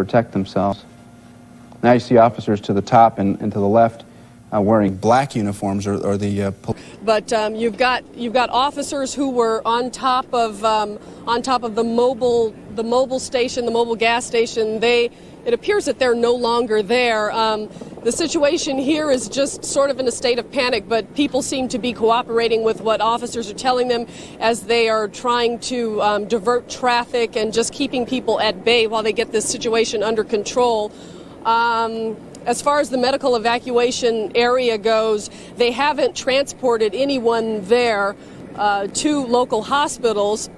protect themselves. Now you see officers to the top and to the left wearing black uniforms or the But you've got officers who were on top of the mobile station, the mobile gas station. It appears that they're no longer there. The situation here is just sort of in a state of panic, but people seem to be cooperating with what officers are telling them as they are trying to divert traffic and just keeping people at bay while they get this situation under control. As far as the medical evacuation area goes, they haven't transported anyone there to local hospitals.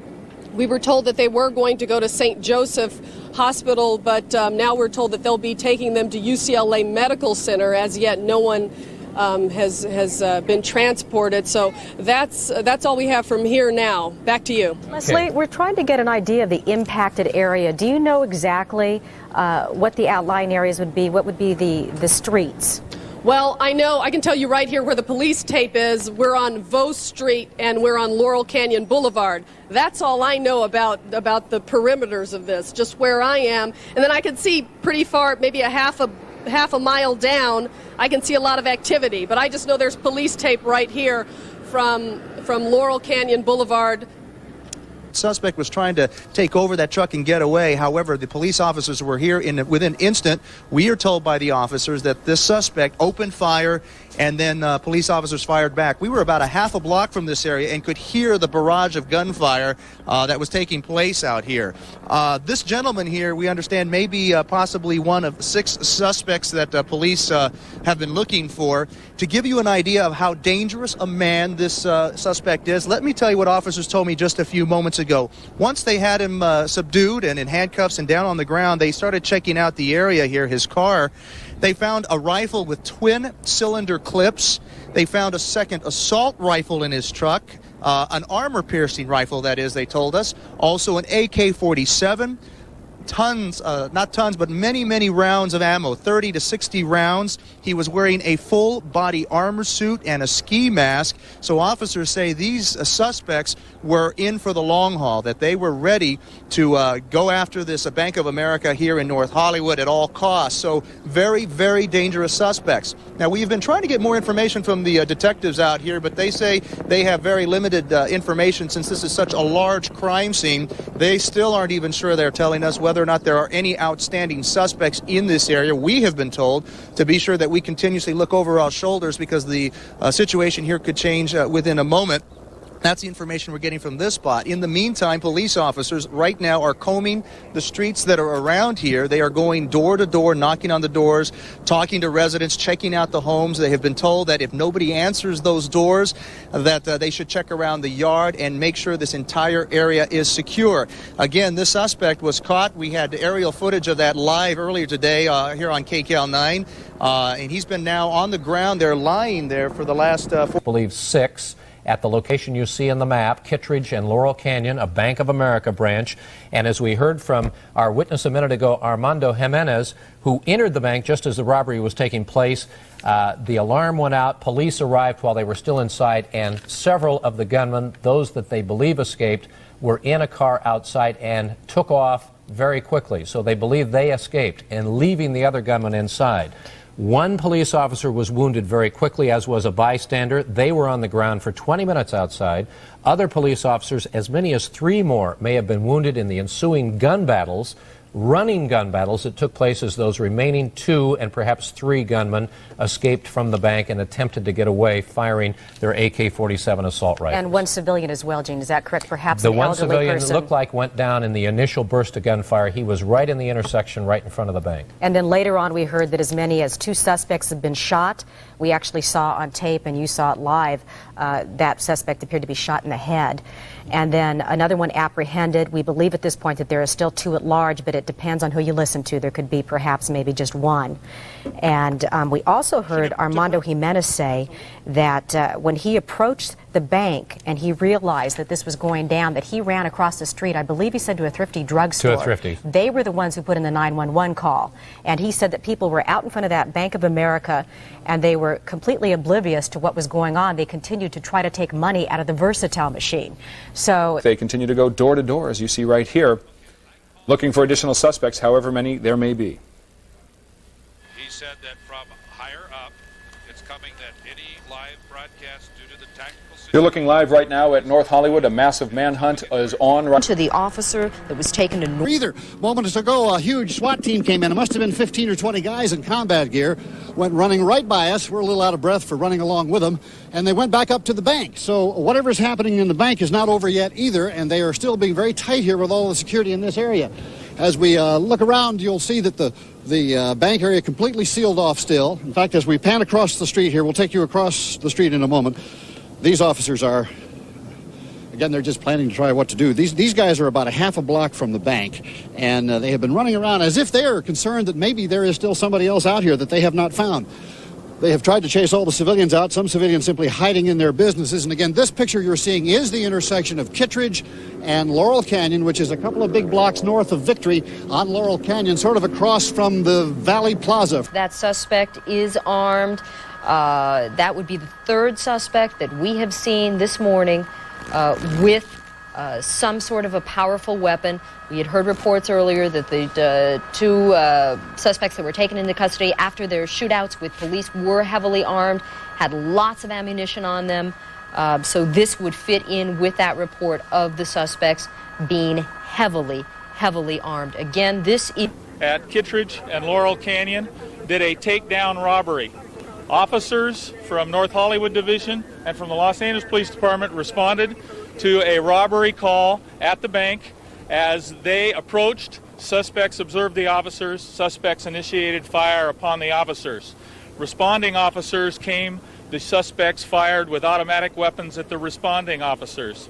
We were told that they were going to go to St. Joseph Hospital, but now we're told that they'll be taking them to UCLA Medical Center. As yet, no one has been transported. So that's all we have from here now. Back to you. Leslie, we're trying to get an idea of the impacted area. Do you know exactly what the outlying areas would be? What would be the streets? Well, I can tell you right here where the police tape is. We're on Vos Street and we're on Laurel Canyon Boulevard. That's all I know about the perimeters of this, just where I am. And then I can see pretty far, maybe a half a mile down, I can see a lot of activity. But I just know there's police tape right here from Laurel Canyon Boulevard. Suspect was trying to take over that truck and get away. However, the police officers were here within an instant. We are told by the officers that this suspect opened fire and then police officers fired back. We were about a half a block from this area and could hear the barrage of gunfire that was taking place out here. This gentleman here, we understand, may be possibly one of 6 suspects that police have been looking for. To give you an idea of how dangerous a man this suspect is, let me tell you what officers told me just a few moments ago. Once they had him subdued and in handcuffs and down on the ground, they started checking out the area here, his car. They found a rifle with twin cylinder clips. They found a second assault rifle in his truck, an armor-piercing rifle, that is, they told us. Also an AK-47, not tons, but many rounds of ammo, 30 to 60 rounds. He was wearing a full-body armor suit and a ski mask. So officers say these suspects were in for the long haul, that they were ready to go after this Bank of America here in North Hollywood at all costs. So very dangerous suspects. Now, we've been trying to get more information from the detectives out here, but they say they have very limited information since this is such a large crime scene. They still aren't even sure. They're telling us whether or not there are any outstanding suspects in this area. We have been told to be sure that we continuously look over our shoulders because the situation here could change within a moment. That's the information we're getting from this spot. In the meantime, police officers right now are combing the streets that are around here. They are going door to door, knocking on the doors, talking to residents, checking out the homes. They have been told that if nobody answers those doors, that they should check around the yard and make sure this entire area is secure. Again, this suspect was caught. We had aerial footage of that live earlier today here on KCAL 9. And he's been now on the ground there, lying there for the last I believe 6. At the location you see on the map, Kittredge and Laurel Canyon, a Bank of America branch. And as we heard from our witness a minute ago, Armando Jimenez, who entered the bank just as the robbery was taking place, the alarm went out, police arrived while they were still inside, and several of the gunmen, those that they believe escaped, were in a car outside and took off very quickly. So they believe they escaped and leaving the other gunmen inside. One police officer was wounded very quickly, as was a bystander. They were on the ground for 20 minutes outside. Other police officers, as many as 3 more, may have been wounded in the ensuing gun battles, running gun battles that took place as those remaining 2 and perhaps 3 gunmen escaped from the bank and attempted to get away, firing their AK-47 assault rifle. And 1 civilian as well, Gene. Is that correct? Perhaps the an one elderly civilian person. looked like went down in the initial burst of gunfire. He was right in the intersection, right in front of the bank. And then later on, we heard that as many as 2 suspects have been shot. We actually saw on tape, and you saw it live, that suspect appeared to be shot in the head. And then another one apprehended. We believe at this point that there are still 2 at large, but it depends on who you listen to. There could be perhaps maybe just 1. And we also heard Armando Jimenez say that when he approached the bank and he realized that this was going down, that he ran across the street, I believe he said to a thrifty drugstore. To a thrifty. They were the ones who put in the 911 call. And he said that people were out in front of that Bank of America and they were completely oblivious to what was going on. They continued to try to take money out of the Versatile machine. So they continue to go door to door, as you see right here. looking for additional suspects, however many there may be. He said that from higher up, it's coming that any live broadcast due to the tactical situation. You're looking live right now at North Hollywood. A massive manhunt is on right To the officer that was taken to Either moments ago, a huge SWAT team came in. It must have been 15 or 20 guys in combat gear, went running right by us. We're a little out of breath for running along with them, and they went back up to the bank. So whatever's happening in the bank is not over yet either, and they are still being very tight here with all the security in this area. As we look around, you'll see that the bank area completely sealed off still. In fact, as we pan across the street here, we'll take you across the street in a moment. These officers are, again, they're just planning to try what to do. These guys are about a half a block from the bank, and they have been running around as if they are concerned that maybe there is still somebody else out here that they have not found. They have tried to chase all the civilians out, some civilians simply hiding in their businesses. And again, this picture you're seeing is the intersection of Kittredge and Laurel Canyon, which is a couple of big blocks north of Victory on Laurel Canyon, sort of across from the Valley Plaza. That suspect is armed. That would be the third suspect that we have seen this morning with some sort of a powerful weapon. We had heard reports earlier that the two suspects that were taken into custody after their shootouts with police were heavily armed, had lots of ammunition on them. So this would fit in with that report of the suspects being heavily armed. Again, this is... At Kittredge and Laurel Canyon did a takedown robbery. Officers from North Hollywood Division and from the Los Angeles Police Department responded to a robbery call at the bank. As they approached, suspects observed the officers. Suspects initiated fire upon the officers. Responding officers came. The suspects fired with automatic weapons at the responding officers.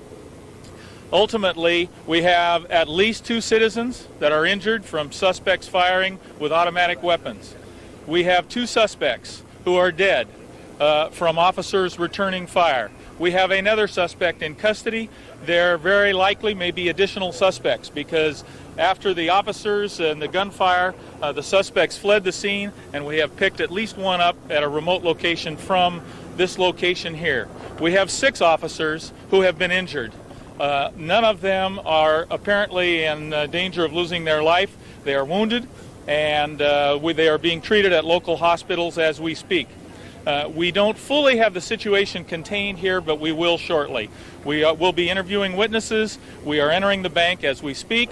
Ultimately, we have at least 2 citizens that are injured from suspects firing with automatic weapons. We have 2 suspects who are dead from officers returning fire. We have another suspect in custody. There very likely may be additional suspects because after the officers and the gunfire, the suspects fled the scene, and we have picked at least one up at a remote location from this location here. We have 6 officers who have been injured. None of them are apparently in danger of losing their life. They are wounded, and they are being treated at local hospitals as we speak. We don't fully have the situation contained here, but we will shortly. We will be interviewing witnesses. We are entering the bank as we speak,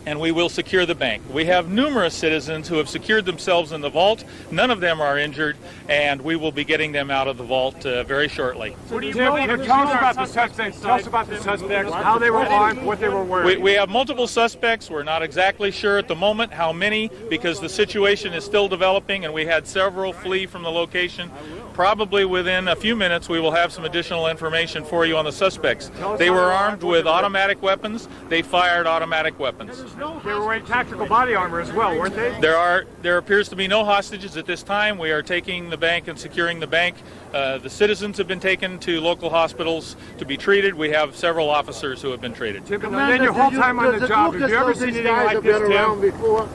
and we will secure the bank. We have numerous citizens who have secured themselves in the vault. None of them are injured, and we will be getting them out of the vault very shortly. What do you tell us about the suspects? Tell us about the suspects, how they were armed, what they were wearing. We have multiple suspects. We're not exactly sure at the moment how many, because the situation is still developing, and we had several flee from the location. Probably within a few minutes, we will have some additional information for you on the suspects. They were armed with automatic weapons. They fired automatic weapons. They were wearing tactical body armor as well, weren't they? There appears to be no hostages at this time. We are taking the bank and securing the bank. The citizens have been taken to local hospitals to be treated. We have several officers who have been treated. Tim, then your whole time on the job, have you ever seen anything like this, Tim? Before?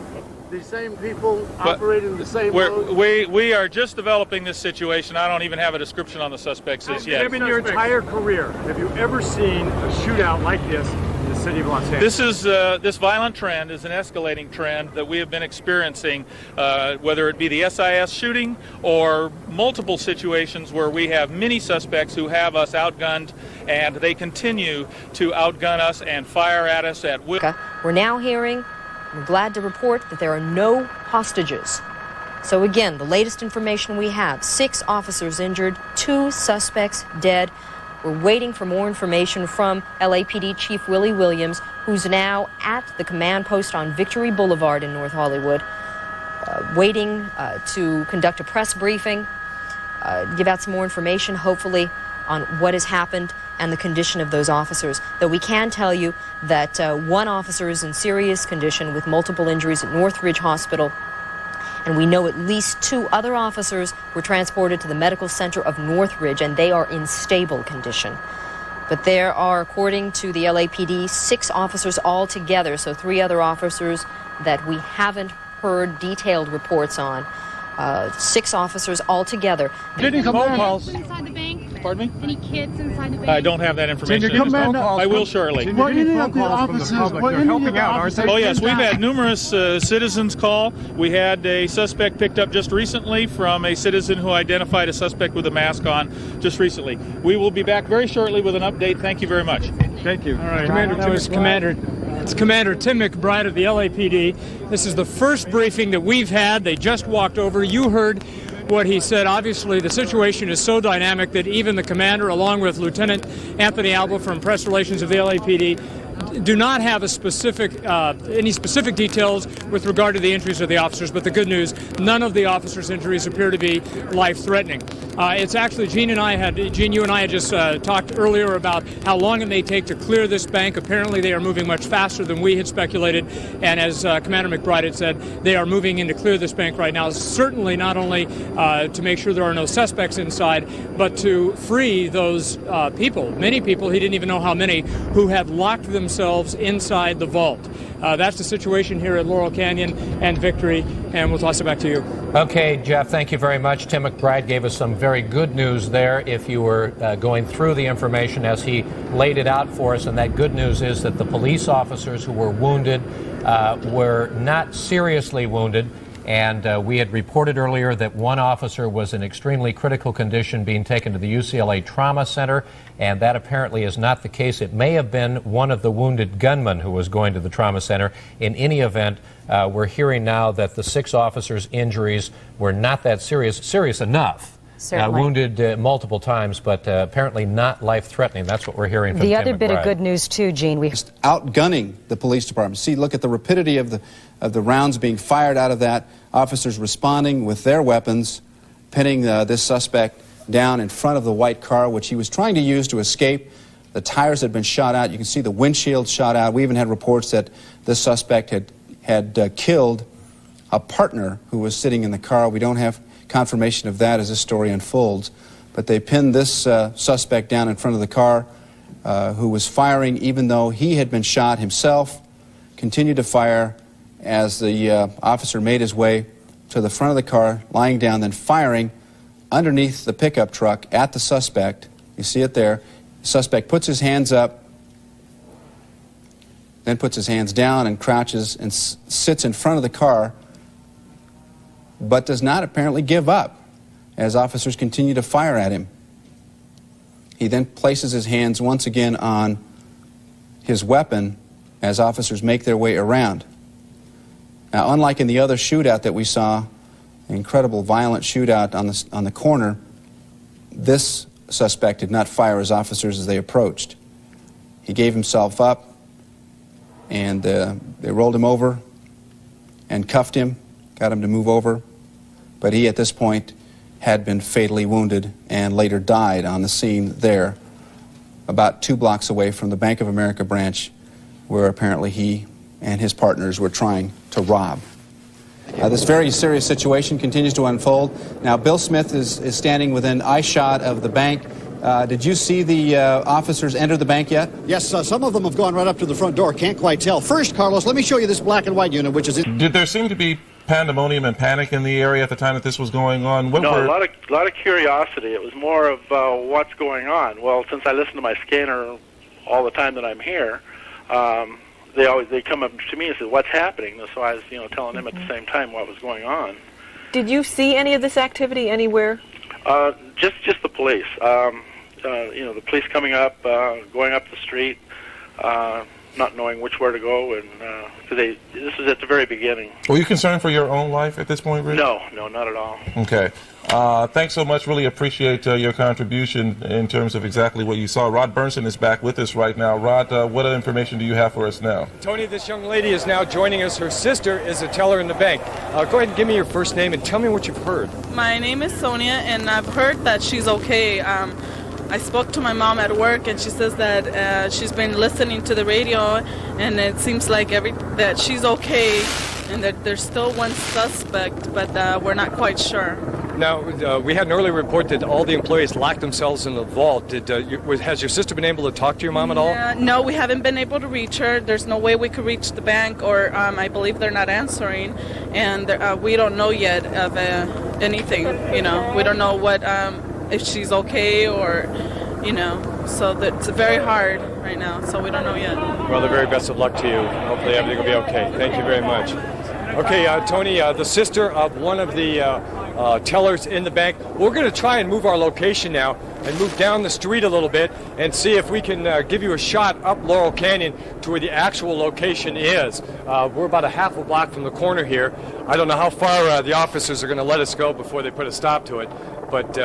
The same people operating the same mode? We are just developing this situation. I don't even have a description on the suspects as yet. Tim, in your entire career, have you ever seen a shootout like this in the city of Los Angeles? This violent trend is an escalating trend that we have been experiencing, whether it be the SIS shooting or multiple situations where we have many suspects who have us outgunned, and they continue to outgun us and fire at us at will. We're now hearing, we're glad to report that there are no hostages. So again, the latest information we have, 6 officers injured, 2 suspects dead. We're waiting for more information from LAPD Chief Willie Williams, who's now at the command post on Victory Boulevard in North Hollywood, waiting to conduct a press briefing, give out some more information, hopefully, on what has happened and the condition of those officers. Though we can tell you that 1 officer is in serious condition with multiple injuries at Northridge Hospital, and we know at least 2 other officers were transported to the medical center of Northridge, and they are in stable condition. But there are, according to the LAPD, 6 officers altogether, so 3 other officers that we haven't heard detailed reports on. 6 officers altogether. Getting phone calls. Inside the bank. Pardon me? Any kids inside the bank? I don't have that information. I will shortly. What any of the officers, they're helping out, aren't they? Oh, yes, we've had numerous citizens call. We had a suspect picked up just recently from a citizen who identified a suspect with a mask on just recently. We will be back very shortly with an update. Thank you very much. Thank you. All right, It's Commander Tim McBride of the LAPD. This is the first briefing that we've had. They just walked over. You heard what he said. Obviously, the situation is so dynamic that even the commander, along with Lieutenant Anthony Alba from Press Relations of the LAPD, do not have a specific, any specific details with regard to the injuries of the officers. But the good news, none of the officers' injuries appear to be life-threatening. It's actually, Gene, you and I had just talked earlier about how long it may take to clear this bank. Apparently, they are moving much faster than we had speculated. And as Commander McBride had said, they are moving in to clear this bank right now. Certainly not only to make sure there are no suspects inside, but to free those people, many people, he didn't even know how many, who had locked themselves inside the vault. That's the situation here at Laurel Canyon and Victory, and we'll toss it back to you. Okay, Jeff, thank you very much. Tim McBride gave us some very good news there if you were going through the information as he laid it out for us, and that good news is that the police officers who were wounded were not seriously wounded. And we had reported earlier that one officer was in extremely critical condition being taken to the UCLA Trauma Center, and that apparently is not the case. It may have been one of the wounded gunmen who was going to the trauma center. In any event, we're hearing now that the 6 officers' injuries were not that serious enough. Wounded multiple times, but apparently not life-threatening. That's what we're hearing from the Tim other bit McBride. of good news, too, Gene. We Just outgunning the police department. See, look at the rapidity of the rounds being fired out of that. Officers responding with their weapons, pinning this suspect down in front of the white car, which he was trying to use to escape. The tires had been shot out. You can see the windshield shot out. We even had reports that this suspect had killed a partner who was sitting in the car. We don't have confirmation of that as this story unfolds. But they pinned this suspect down in front of the car who was firing even though he had been shot himself, continued to fire as the officer made his way to the front of the car, lying down, then firing underneath the pickup truck at the suspect. You see it there. The suspect puts his hands up, then puts his hands down and crouches and sits in front of the car, but does not apparently give up as officers continue to fire at him. He then places his hands once again on his weapon as officers make their way around. Now, unlike in the other shootout that we saw, an incredible violent shootout on the corner, this suspect did not fire his officers as they approached. He gave himself up, and they rolled him over and cuffed him, got him to move over. But he, at this point, had been fatally wounded and later died on the scene there, about 2 blocks away from the Bank of America branch, where apparently he and his partners were trying to rob. This very serious situation continues to unfold. Now, Bill Smith is standing within eyeshot of the bank. Did you see the officers enter the bank yet? Yes, some of them have gone right up to the front door. Can't quite tell. First, Carlos, let me show you this black and white unit, which is... Did there seem to be pandemonium and panic in the area at the time that this was going on? A lot of curiosity. It was more of what's going on. Well, since I listen to my scanner all the time that I'm here, they come up to me and say, "What's happening?" So I was, telling them at the same time what was going on. Did you see any of this activity anywhere? Just the police. The police coming up, going up the street, not knowing which way to go, and this was at the very beginning. Were you concerned for your own life at this point, Rick? No, not at all. Okay. Thanks so much. Really appreciate your contribution in terms of exactly what you saw. Rod Bernson is back with us right now. Rod, what information do you have for us now? Tony, this young lady is now joining us. Her sister is a teller in the bank. Go ahead and give me your first name and tell me what you've heard. My name is Sonia, and I've heard that she's okay. I spoke to my mom at work, and she says that she's been listening to the radio, and it seems like that she's okay, and that there's still one suspect, but we're not quite sure. Now, we had an earlier report that all the employees locked themselves in the vault. Has your sister been able to talk to your mom at all? No, we haven't been able to reach her. There's no way we could reach the bank, or I believe they're not answering, and we don't know yet of anything. We don't know what if she's okay or, you know, so that's very hard right now, so we don't know yet. Well, the very best of luck to you. Hopefully everything will be okay. Thank you very much. Okay, Tony, the sister of one of the tellers in the bank. We're going to try and move our location now and move down the street a little bit and see if we can give you a shot up Laurel Canyon to where the actual location is. We're about a half a block from the corner here. I don't know how far the officers are going to let us go before they put a stop to it, but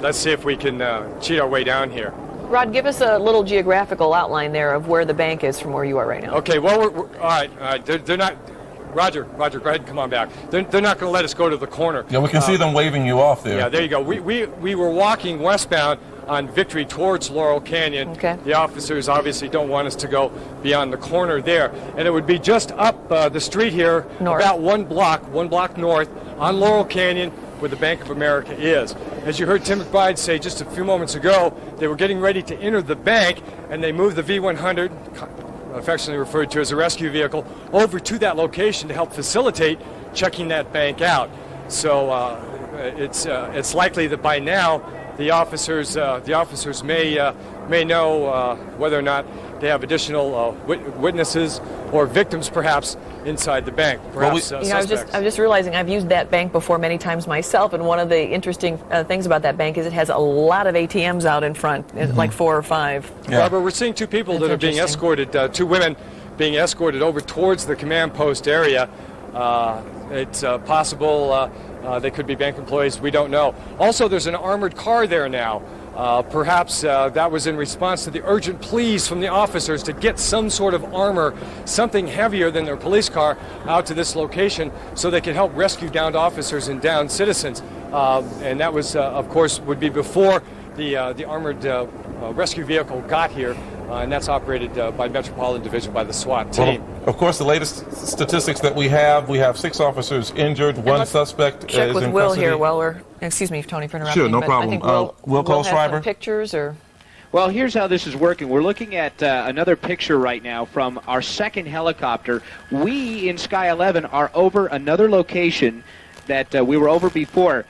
let's see if we can cheat our way down here. Rod, give us a little geographical outline there of where the bank is from where you are right now. Okay, well, we're all right. They're not. Roger, go ahead and come on back. They're not going to let us go to the corner. Yeah, we can see them waving you off there. Yeah, there you go. We were walking westbound on Victory towards Laurel Canyon. Okay. The officers obviously don't want us to go beyond the corner there. And it would be just up the street here, north. About one block north on Laurel Canyon where the Bank of America is. As you heard Tim McBride say just a few moments ago, they were getting ready to enter the bank and they moved the V-100, affectionately referred to as a rescue vehicle, over to that location to help facilitate checking that bank out. So it's likely that by now the officers may know whether or not they have additional witnesses or victims perhaps inside the bank. Perhaps I was just realizing I've used that bank before many times myself, and one of the interesting things about that bank is it has a lot of ATMs out in front, like 4 or 5. Yeah. Barbara, we're seeing two people that are being escorted, two women being escorted over towards the command post area. It's possible they could be bank employees. We don't know. Also, there's an armored car there now. Perhaps that was in response to the urgent pleas from the officers to get some sort of armor, something heavier than their police car, out to this location so they could help rescue downed officers and downed citizens. And that was, of course, would be before the armored rescue vehicle got here. And that's operated by Metropolitan Division, by the SWAT team. Well, of course, the latest statistics that we have 6 officers injured, one suspect is in custody. Check with Will here while we're, excuse me, Tony, for interrupting. Sure, no problem. I think Will have Schreiber? some pictures or... Well, here's how this is working. We're looking at another picture right now from our second helicopter. We in Sky 11 are over another location that we were over before.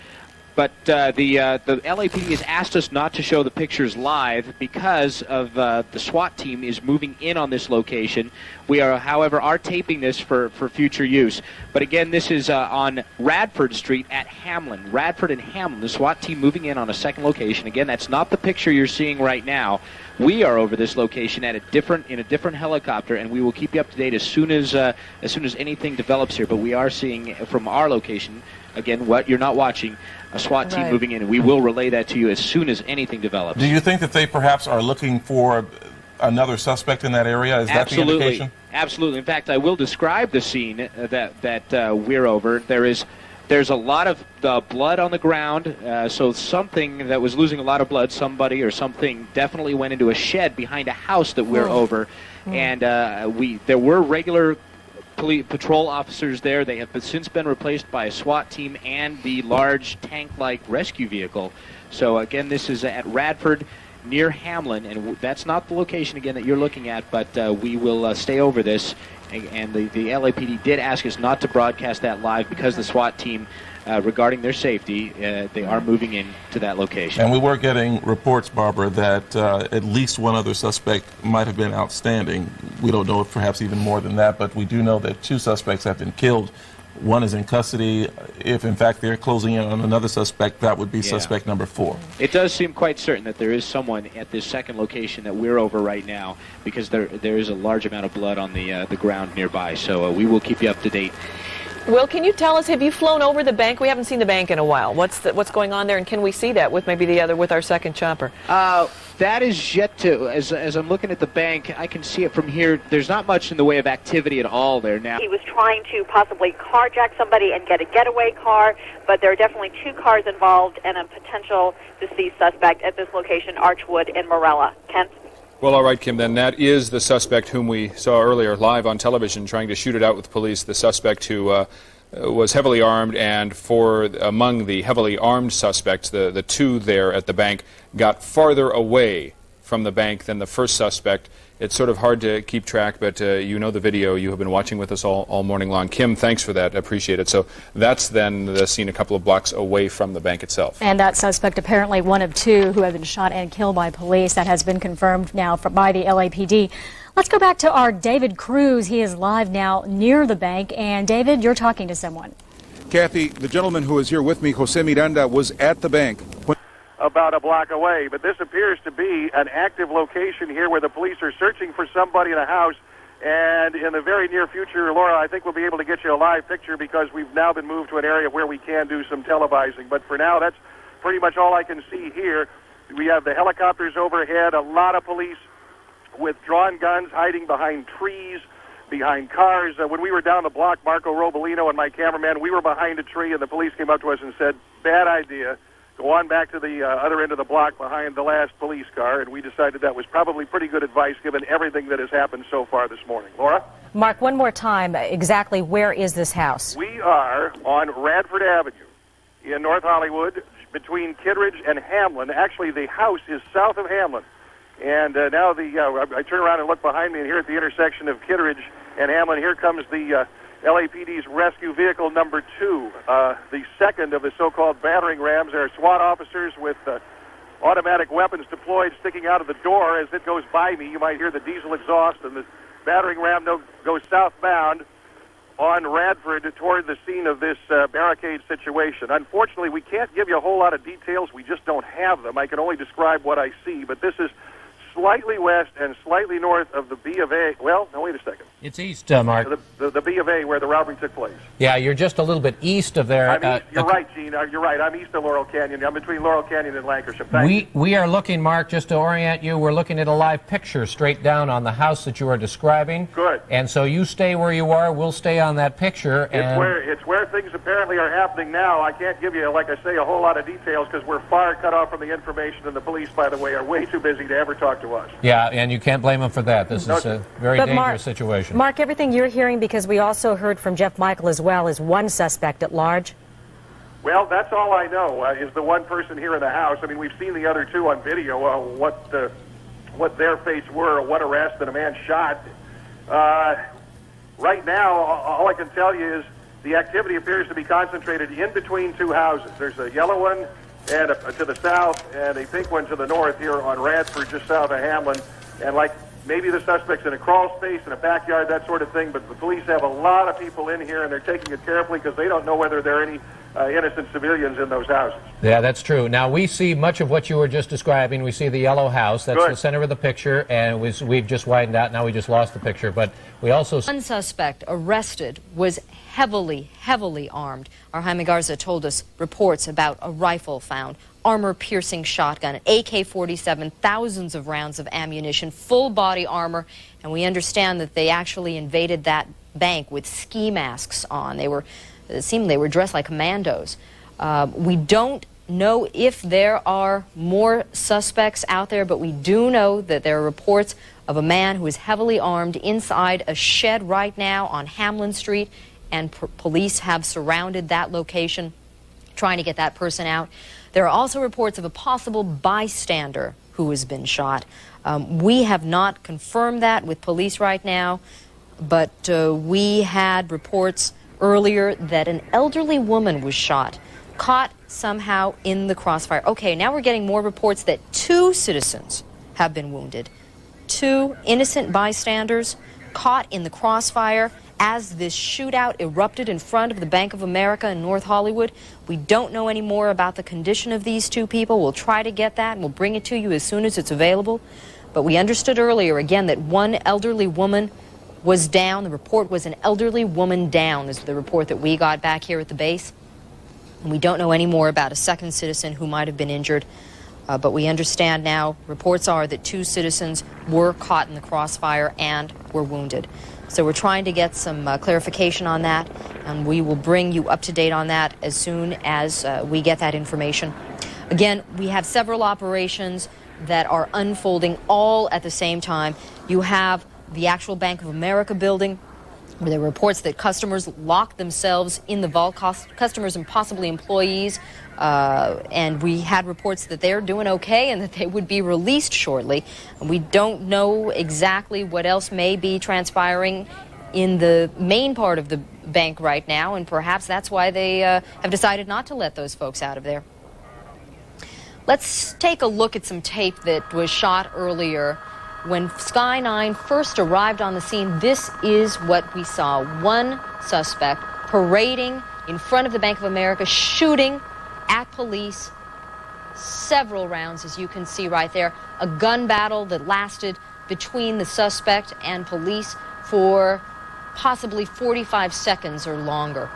But the LAPD has asked us not to show the pictures live because of the SWAT team is moving in on this location. We are, however, taping this for future use. But again, this is on Radford Street at Hamlin. Radford and Hamlin, the SWAT team moving in on a second location. Again, that's not the picture you're seeing right now. We are over this location in a different helicopter, and we will keep you up to date as soon as anything develops here. But we are seeing from our location, again, what you're not watching, a SWAT team moving in, and we will relay that to you as soon as anything develops. Do you think that they perhaps are looking for another suspect in that area? Is that the indication? Absolutely. In fact, I will describe the scene that we're over. There's a lot of blood on the ground, so something that was losing a lot of blood, somebody or something, definitely went into a shed behind a house that we're over, and there were regular patrol officers there. They have since been replaced by a SWAT team and the large tank-like rescue vehicle. So again, this is at Radford near Hamlin, and that's not the location again that you're looking at, but we will stay over this. And the LAPD did ask us not to broadcast that live because the SWAT team, regarding their safety, they are moving in to that location. And we were getting reports, Barbara, that at least one other suspect might have been outstanding. We don't know if perhaps even more than that, but we do know that 2 suspects have been killed. One is in custody. If, in fact, they're closing in on another suspect, that would be suspect number 4. It does seem quite certain that there is someone at this second location that we're over right now because there is a large amount of blood on the ground nearby. So we will keep you up to date. Will, can you tell us, have you flown over the bank? We haven't seen the bank in a while. What's going on there, and can we see that with maybe with our second chopper? That is yet to, as I'm looking at the bank, I can see it from here. There's not much in the way of activity at all there now. He was trying to possibly carjack somebody and get a getaway car, but there are definitely 2 cars involved and a potential deceased suspect at this location, Archwood in Morella. Kent? Well, all right, Kim, then that is the suspect whom we saw earlier live on television trying to shoot it out with police, the suspect who was heavily armed, and among the heavily armed suspects, the 2 there at the bank got farther away from the bank than the first suspect it's sort of hard to keep track, but you know the video. You have been watching with us all morning long. Kim, thanks for that. Appreciate it. So that's then the scene a couple of blocks away from the bank itself. And that suspect, apparently one of two who have been shot and killed by police. That has been confirmed now by the LAPD. Let's go back to our David Cruz. He is live now near the bank. And David, you're talking to someone. Kathy, the gentleman who is here with me, Jose Miranda, was at the bank. About a block away, but this appears to be an active location here where the police are searching for somebody in a house, and in the very near future, Laura, I think we'll be able to get you a live picture because we've now been moved to an area where we can do some televising, but for now, that's pretty much all I can see here. We have the helicopters overhead, a lot of police with drawn guns hiding behind trees, behind cars. When we were down the block, Marco Robolino and my cameraman, we were behind a tree, and the police came up to us and said, bad idea. Go on back to the other end of the block behind the last police car, and we decided that was probably pretty good advice given everything that has happened so far this morning. Laura? Mark, one more time, exactly where is this house? We are on Radford Avenue in North Hollywood between Kittredge and Hamlin. Actually, the house is south of Hamlin. And now I turn around and look behind me, and here at the intersection of Kittredge and Hamlin, here comes the LAPD's rescue vehicle number 2, the second of the so-called battering rams. There are SWAT officers with automatic weapons deployed sticking out of the door. As it goes by me, you might hear the diesel exhaust, and the battering ram goes southbound on Radford toward the scene of this barricade situation. Unfortunately, we can't give you a whole lot of details. We just don't have them. I can only describe what I see, but this is slightly west and slightly north of the B of A. Well, no, wait a second. It's east, Mark. The B of A where the robbery took place. Yeah, you're just a little bit east of there. You're right, Gene. You're right. I'm east of Laurel Canyon. I'm between Laurel Canyon and Lancashire. We are looking, Mark, just to orient you, we're looking at a live picture straight down on the house that you are describing. Good. And so you stay where you are. We'll stay on that picture. It's where things apparently are happening now. I can't give you, like I say, a whole lot of details because we're far cut off from the information, and the police, by the way, are way too busy to ever talk to us. Yeah, and you can't blame them for that. This is a very dangerous situation. Mark, everything you're hearing, because we also heard from Jeff Michael as well, is one suspect at large? Well, that's all I know, is the one person here in the house. I mean, we've seen the other two on video, what their fates were, one arrest and a man shot. Right now, all I can tell you is the activity appears to be concentrated in between two houses. There's a yellow one and to the south and a pink one to the north here on Radford, just south of Hamlin. And like maybe the suspect's in a crawl space, in a backyard, that sort of thing, but the police have a lot of people in here, and they're taking it carefully because they don't know whether there are any innocent civilians in those houses. Yeah, that's true. Now, we see much of what you were just describing. We see the yellow house. That's the center of the picture, and we've just widened out. Now we just lost the picture, but we also... One suspect arrested was heavily armed. Our Jaime Garza told us reports about a rifle found, armor-piercing shotgun, an AK-47, thousands of rounds of ammunition, full-body armor, and we understand that they actually invaded that bank with ski masks on. It seemed they were dressed like commandos. We don't know if there are more suspects out there, but we do know that there are reports of a man who is heavily armed inside a shed right now on Hamlin Street, and police have surrounded that location, trying to get that person out. There are also reports of a possible bystander who has been shot. We have not confirmed that with police right now, but we had reports earlier that an elderly woman was shot, caught somehow in the crossfire. Okay, now we're getting more reports that 2 citizens have been wounded. 2 innocent bystanders caught in the crossfire as this shootout erupted in front of the Bank of America in North Hollywood. We don't know any more about the condition of these 2 people. We'll try to get that, and we'll bring it to you as soon as it's available. But we understood earlier, again, that one elderly woman was down. The report was an elderly woman down, is the report that we got back here at the base. And we don't know any more about a second citizen who might have been injured. But we understand now, reports are that 2 citizens were caught in the crossfire and were wounded. So we're trying to get some clarification on that, and we will bring you up to date on that as soon as we get that information. Again, we have several operations that are unfolding all at the same time. You have the actual Bank of America building There were reports that customers locked themselves in the vault, customers and possibly employees, and we had reports that they're doing okay and that they would be released shortly. We don't know exactly what else may be transpiring in the main part of the bank right now, and perhaps that's why they have decided not to let those folks out of there. Let's take a look at some tape that was shot earlier. When Sky 9 first arrived on the scene, this is what we saw. One suspect parading in front of the Bank of America, shooting at police. Several rounds, as you can see right there. A gun battle that lasted between the suspect and police for possibly 45 seconds or longer.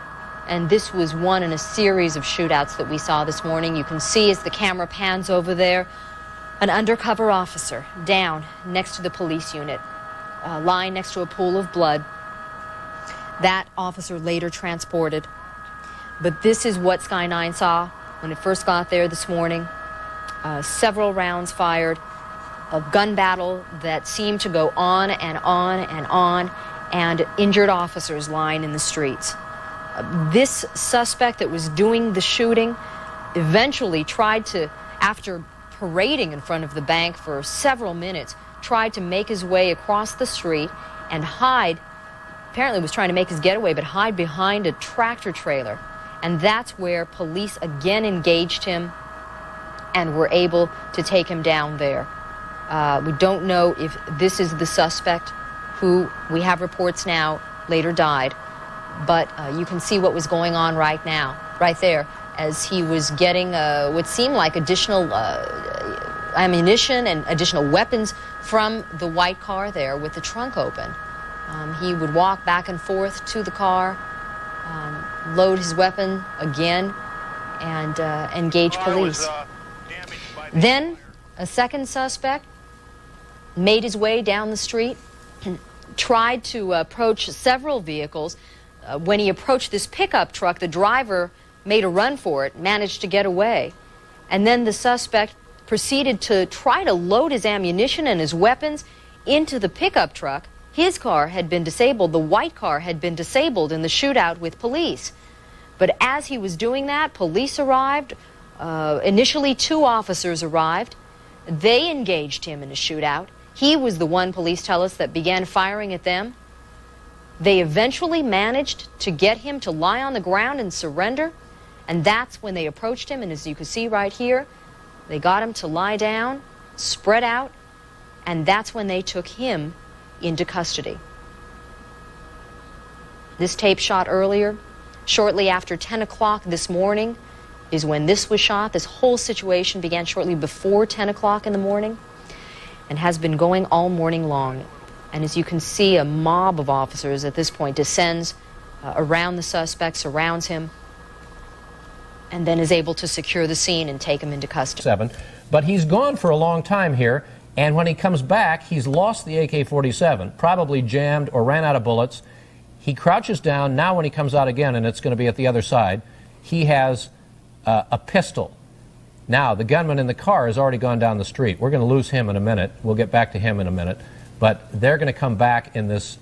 And this was one in a series of shootouts that we saw this morning. You can see as the camera pans over there, an undercover officer down next to the police unit, lying next to a pool of blood. That officer later transported. But this is what Sky 9 saw when it first got there this morning. Several rounds fired, a gun battle that seemed to go on and on and on, and injured officers lying in the streets. This suspect that was doing the shooting eventually tried to, after parading in front of the bank for several minutes, tried to make his way across the street and hide, apparently was trying to make his getaway, but hide behind a tractor trailer. And that's where police again engaged him and were able to take him down there. We don't know if this is the suspect who we have reports now later died, but you can see what was going on right now, right there, as he was getting what seemed like additional ammunition and additional weapons from the white car there with the trunk open. He would walk back and forth to the car, load his weapon again, and engage police. Then a second suspect made his way down the street, tried to approach several vehicles. When he approached this pickup truck, the driver made a run for it, managed to get away. And then the suspect proceeded to try to load his ammunition and his weapons into the pickup truck. His car had been disabled. The white car had been disabled in the shootout with police. But as he was doing that, police arrived. Initially, 2 officers arrived. They engaged him in a shootout. He was the one, police tell us, that began firing at them. They eventually managed to get him to lie on the ground and surrender. And that's when they approached him. And as you can see right here, they got him to lie down, spread out, and that's when they took him into custody. This tape shot earlier, shortly after 10 o'clock this morning, is when this was shot. This whole situation began shortly before 10 o'clock in the morning and has been going all morning long. And as you can see, a mob of officers at this point descends around the suspect, surrounds him, and then is able to secure the scene and take him into custody. But he's gone for a long time here, and when he comes back, he's lost the AK-47, probably jammed or ran out of bullets. He crouches down. Now when he comes out again, and it's going to be at the other side, he has a pistol. Now, the gunman in the car has already gone down the street. We're going to lose him in a minute. We'll get back to him in a minute. But they're going to come back in this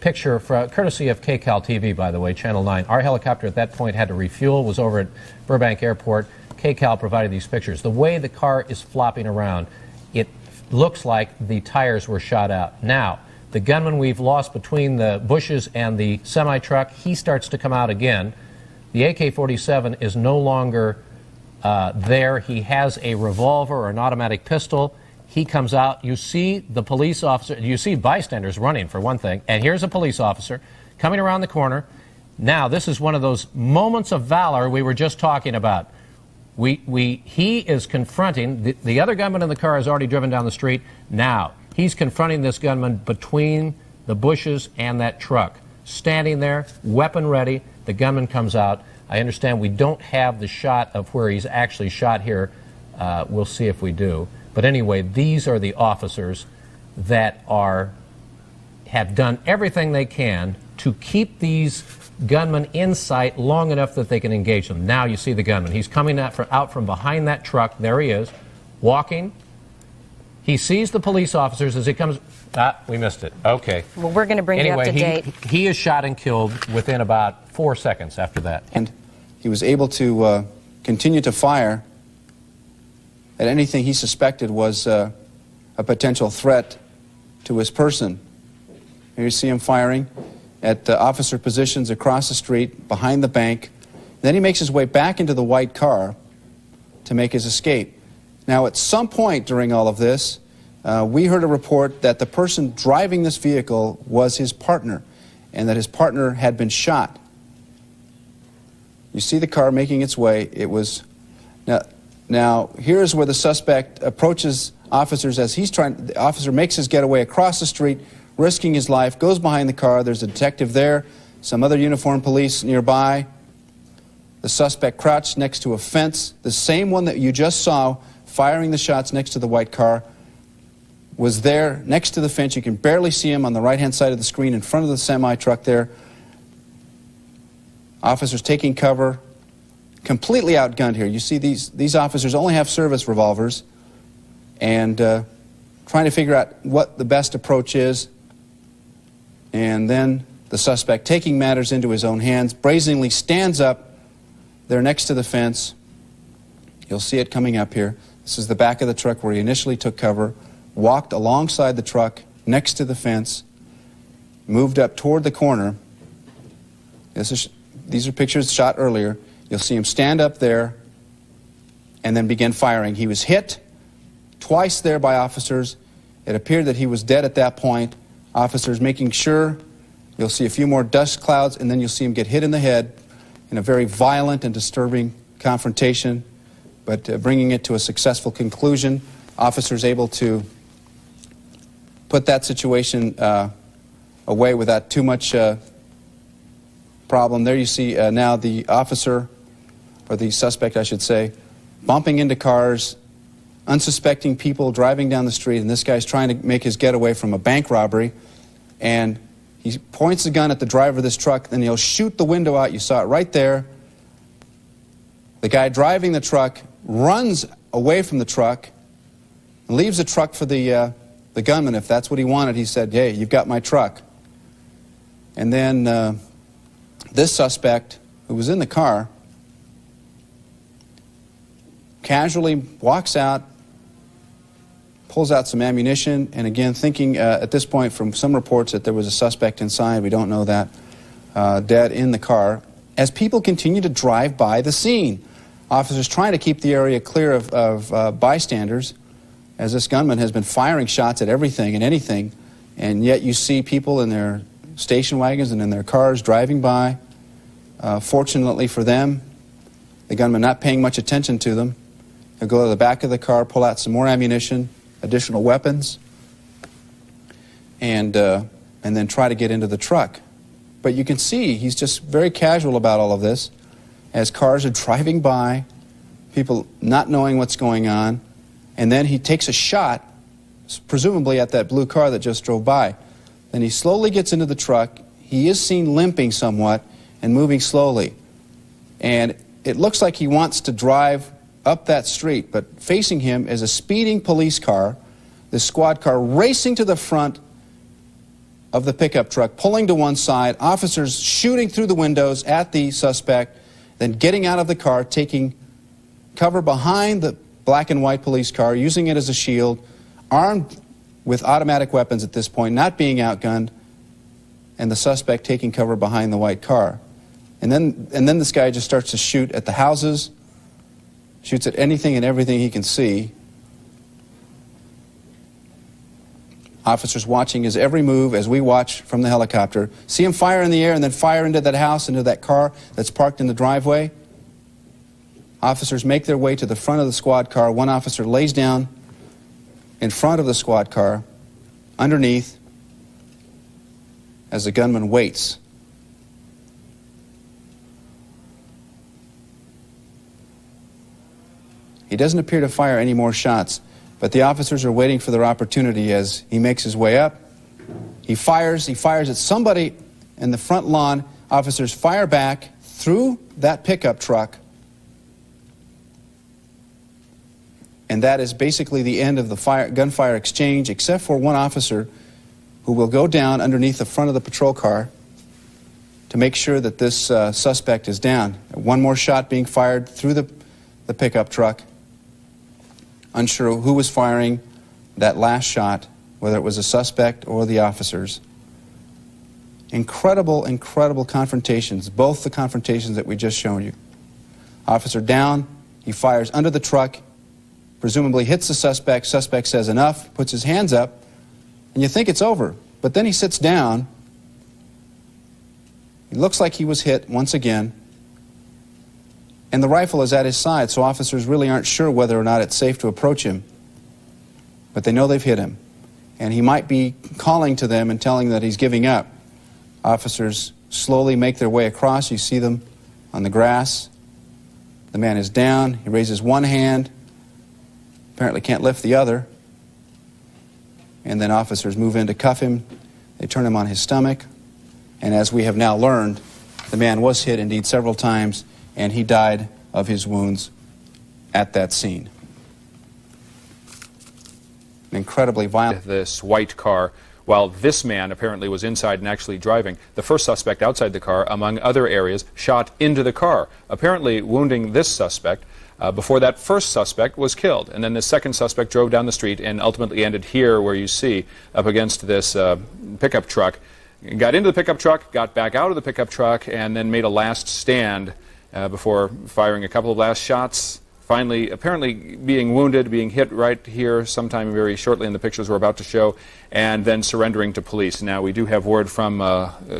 picture, courtesy of KCAL TV, by the way, Channel 9. Our helicopter at that point had to refuel, was over at Burbank Airport. KCAL provided these pictures. The way the car is flopping around, it looks like the tires were shot out. Now, the gunman we've lost between the bushes and the semi-truck, he starts to come out again. The AK-47 is no longer there. He has a revolver or an automatic pistol. He comes out. You see the police officer. You see bystanders running, for one thing. And here's a police officer coming around the corner. Now, this is one of those moments of valor we were just talking about. He is confronting, the other gunman in the car has already driven down the street. Now, he's confronting this gunman between the bushes and that truck. Standing there, weapon ready. The gunman comes out. I understand we don't have the shot of where he's actually shot here. We'll see if we do. But anyway, these are the officers that have done everything they can to keep these gunmen in sight long enough that they can engage them. Now you see the gunman. He's coming out from behind that truck. There he is, walking. He sees the police officers as he comes We missed it. Okay. Well, we're going to bring you up to date. He is shot and killed within about 4 seconds after that. And he was able to continue to fire at anything he suspected was a potential threat to his person. Here you see him firing at officer positions across the street, behind the bank. Then he makes his way back into the white car to make his escape. Now, at some point during all of this, we heard a report that the person driving this vehicle was his partner, and that his partner had been shot. You see the car making its way. It was... Now, here's where the suspect approaches officers as the officer makes his getaway across the street, risking his life, goes behind the car. There's a detective there, some other uniformed police nearby. The suspect crouched next to a fence, the same one that you just saw firing the shots next to the white car, was there next to the fence. You can barely see him on the right-hand side of the screen in front of the semi-truck there. Officers taking cover, completely outgunned here. You see these officers only have service revolvers and trying to figure out what the best approach is. And then the suspect, taking matters into his own hands, brazenly stands up there next to the fence. You'll see it coming up here. This is the back of the truck where he initially took cover, walked alongside the truck next to the fence, moved up toward the corner. These are pictures shot earlier. You'll see him stand up there and then begin firing. He was hit twice there by officers. It appeared that he was dead at that point. Officers making sure. You'll see a few more dust clouds, and then you'll see him get hit in the head in a very violent and disturbing confrontation, but bringing it to a successful conclusion. Officers able to put that situation away without too much problem. There you see now the officer, or the suspect, I should say, bumping into cars, unsuspecting people driving down the street, and this guy's trying to make his getaway from a bank robbery, and he points the gun at the driver of this truck, then he'll shoot the window out. You saw it right there. The guy driving the truck runs away from the truck and leaves the truck for the gunman. If that's what he wanted, he said, "Hey, you've got my truck." And then this suspect, who was in the car, casually walks out, pulls out some ammunition, and again, thinking at this point from some reports that there was a suspect inside, we don't know that, dead in the car, as people continue to drive by the scene. Officers trying to keep the area clear of bystanders, as this gunman has been firing shots at everything and anything, and yet you see people in their station wagons and in their cars driving by. Fortunately for them, the gunman not paying much attention to them. He'll go to the back of the car, pull out some more ammunition, additional weapons, and then try to get into the truck. But you can see he's just very casual about all of this, as cars are driving by, people not knowing what's going on, and then he takes a shot, presumably at that blue car that just drove by. Then he slowly gets into the truck. He is seen limping somewhat and moving slowly. And it looks like he wants to drive up that street, but facing him is a speeding police car, this squad car racing to the front of the pickup truck, pulling to one side, officers shooting through the windows at the suspect, then getting out of the car, taking cover behind the black and white police car, using it as a shield, armed with automatic weapons at this point, not being outgunned, and the suspect taking cover behind the white car. And then this guy just starts to shoot at the houses, shoots at anything and everything he can see. Officers watching his every move as we watch from the helicopter. See him fire in the air and then fire into that house, into that car that's parked in the driveway. Officers make their way to the front of the squad car. One officer lays down in front of the squad car, underneath, as the gunman waits. He doesn't appear to fire any more shots, but the officers are waiting for their opportunity as he makes his way up. He fires at somebody in the front lawn. Officers fire back through that pickup truck, and that is basically the end of the gunfire exchange, except for one officer who will go down underneath the front of the patrol car to make sure that this suspect is down. One more shot being fired through the pickup truck. Unsure who was firing that last shot, whether it was a suspect or the officers. Incredible, incredible confrontations, both the confrontations that we just shown you. Officer down, he fires under the truck, presumably hits the suspect. Suspect says enough, puts his hands up, and you think it's over. But then he sits down. He looks like he was hit once again, and the rifle is at his side, so officers really aren't sure whether or not it's safe to approach him. But they know they've hit him, and he might be calling to them and telling that he's giving up. Officers slowly make their way across. You see them on the grass. The man is down. He raises one hand, apparently can't lift the other. And then officers move in to cuff him. They turn him on his stomach. And as we have now learned, the man was hit indeed several times, and he died of his wounds at that scene. An incredibly violent. This white car, while this man apparently was inside and actually driving. The first suspect outside the car, among other areas, shot into the car, apparently wounding this suspect before that first suspect was killed. And then the second suspect drove down the street and ultimately ended here where you see up against this pickup truck. Got into the pickup truck, got back out of the pickup truck, and then made a last stand before firing a couple of last shots. Finally, apparently being wounded, being hit right here sometime very shortly in the pictures we're about to show, and then surrendering to police. Now, we do have word from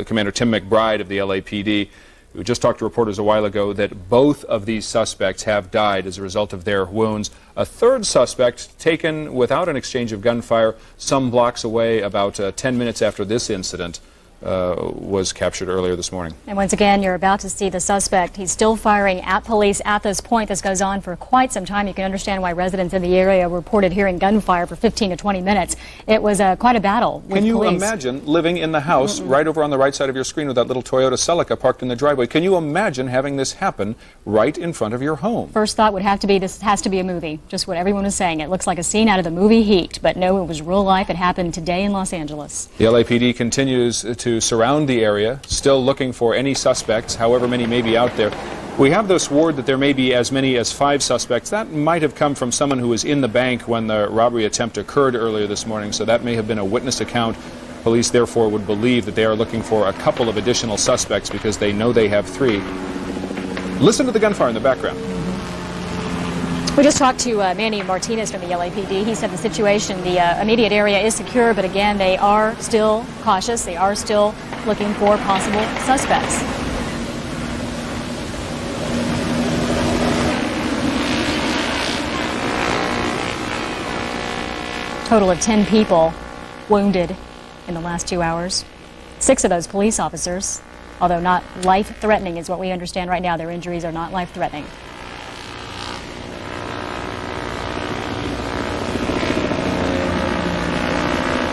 Commander Tim McBride of the LAPD, who just talked to reporters a while ago, that both of these suspects have died as a result of their wounds. A third suspect taken without an exchange of gunfire some blocks away about 10 minutes after this incident was captured earlier this morning. And once again, you're about to see the suspect. He's still firing at police at this point. This goes on for quite some time. You can understand why residents in the area reported hearing gunfire for 15 to 20 minutes. It was quite a battle with police. Can you imagine living in the house right over on the right side of your screen with that little Toyota Celica parked in the driveway? Can you imagine having this happen right in front of your home? First thought would have to be this has to be a movie. Just what everyone was saying. It looks like a scene out of the movie Heat. But no, it was real life. It happened today in Los Angeles. The LAPD continues to surround the area, still looking for any suspects, however many may be out there. We have this word that there may be as many as 5 suspects. That might have come from someone who was in the bank when the robbery attempt occurred earlier this morning, so that may have been a witness account. Police, therefore, would believe that they are looking for a couple of additional suspects because they know they have 3. Listen to the gunfire in the background. We just talked to Manny Martinez from the LAPD. He said the situation, the immediate area is secure, but again, they are still cautious. They are still looking for possible suspects. Total of 10 people wounded in the last 2 hours. 6 of those police officers, although not life-threatening is what we understand right now. Their injuries are not life-threatening.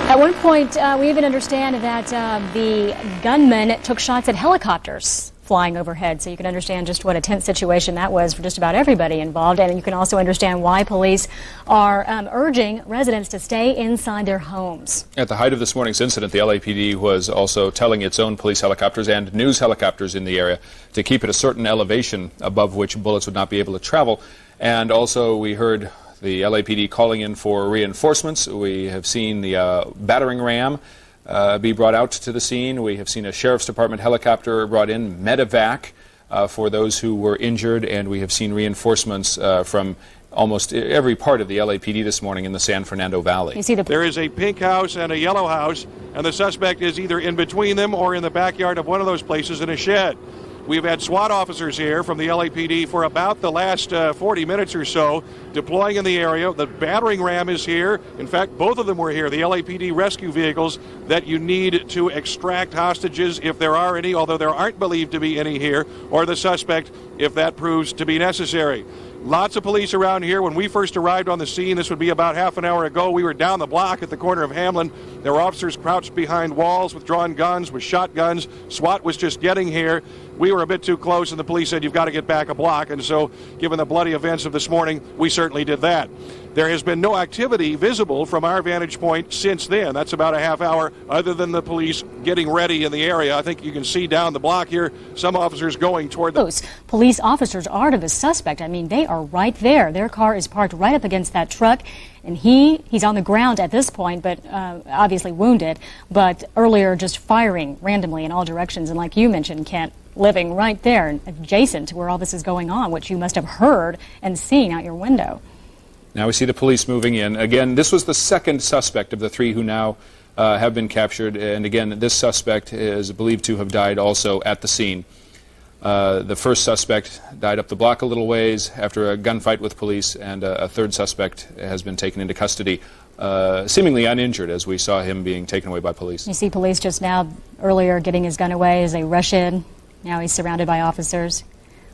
At one point, we even understand that the gunman took shots at helicopters flying overhead, so you can understand just what a tense situation that was for just about everybody involved, and you can also understand why police are urging residents to stay inside their homes. At the height of this morning's incident, the LAPD was also telling its own police helicopters and news helicopters in the area to keep at a certain elevation above which bullets would not be able to travel, and also we heard the LAPD calling in for reinforcements. We have seen the battering ram be brought out to the scene. We have seen a Sheriff's Department helicopter brought in, medevac for those who were injured, and we have seen reinforcements from almost every part of the LAPD this morning in the San Fernando Valley. You see There is a pink house and a yellow house, and the suspect is either in between them or in the backyard of one of those places in a shed. We've had SWAT officers here from the LAPD for about the last 40 minutes or so, deploying in the area. The battering ram is here. In fact, both of them were here, the LAPD rescue vehicles that you need to extract hostages if there are any, although there aren't believed to be any here, or the suspect if that proves to be necessary. Lots of police around here. When we first arrived on the scene, this would be about half an hour ago, we were down the block at the corner of Hamlin. There were officers crouched behind walls with drawn guns, with shotguns. SWAT was just getting here. we were a bit too close, and the police said, you've got to get back a block. And so, given the bloody events of this morning, we certainly did that. There has been no activity visible from our vantage point since then. That's about a half hour, other than the police getting ready in the area. I think you can see down the block here, some officers going toward the... Police officers are to the suspect. I mean, they are right there. Their car is parked right up against that truck, and he's on the ground at this point, but obviously wounded, but earlier just firing randomly in all directions. And like you mentioned, Kent, living right there adjacent to where all this is going on, which you must have heard and seen out your window. Now we see the police moving in. Again, this was the second suspect of the three who now have been captured. And again, this suspect is believed to have died also at the scene. The first suspect died up the block a little ways after a gunfight with police, and a third suspect has been taken into custody, seemingly uninjured, as we saw him being taken away by police. You see police just now, earlier, getting his gun away as they rush in. Now he's surrounded by officers.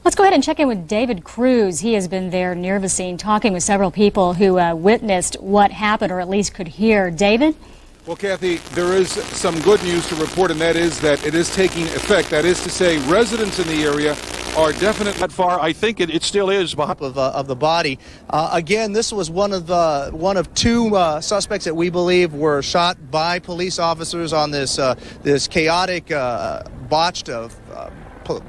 Let's go ahead and check in with David Cruz. He has been there near the scene talking with several people who witnessed what happened, or at least could hear. David? Well, Kathy, there is some good news to report, and that is that it is taking effect. That is to say, residents in the area are definitely... That far, I think it still is behind of the body. Again, this was one of two suspects that we believe were shot by police officers on this chaotic, botched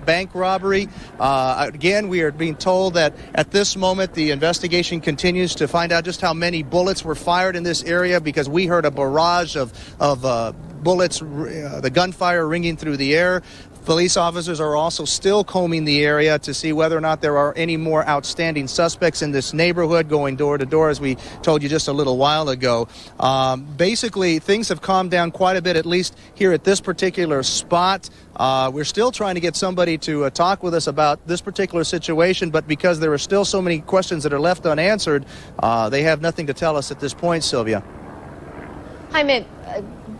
bank robbery. Again, we are being told that at this moment the investigation continues to find out just how many bullets were fired in this area, because we heard a barrage of bullets, the gunfire ringing through the air. Police officers are also still combing the area to see whether or not there are any more outstanding suspects in this neighborhood, going door to door, as we told you just a little while ago. Basically, things have calmed down quite a bit, at least here at this particular spot. We're still trying to get somebody to talk with us about this particular situation, but because there are still so many questions that are left unanswered, they have nothing to tell us at this point, Sylvia. Jaime,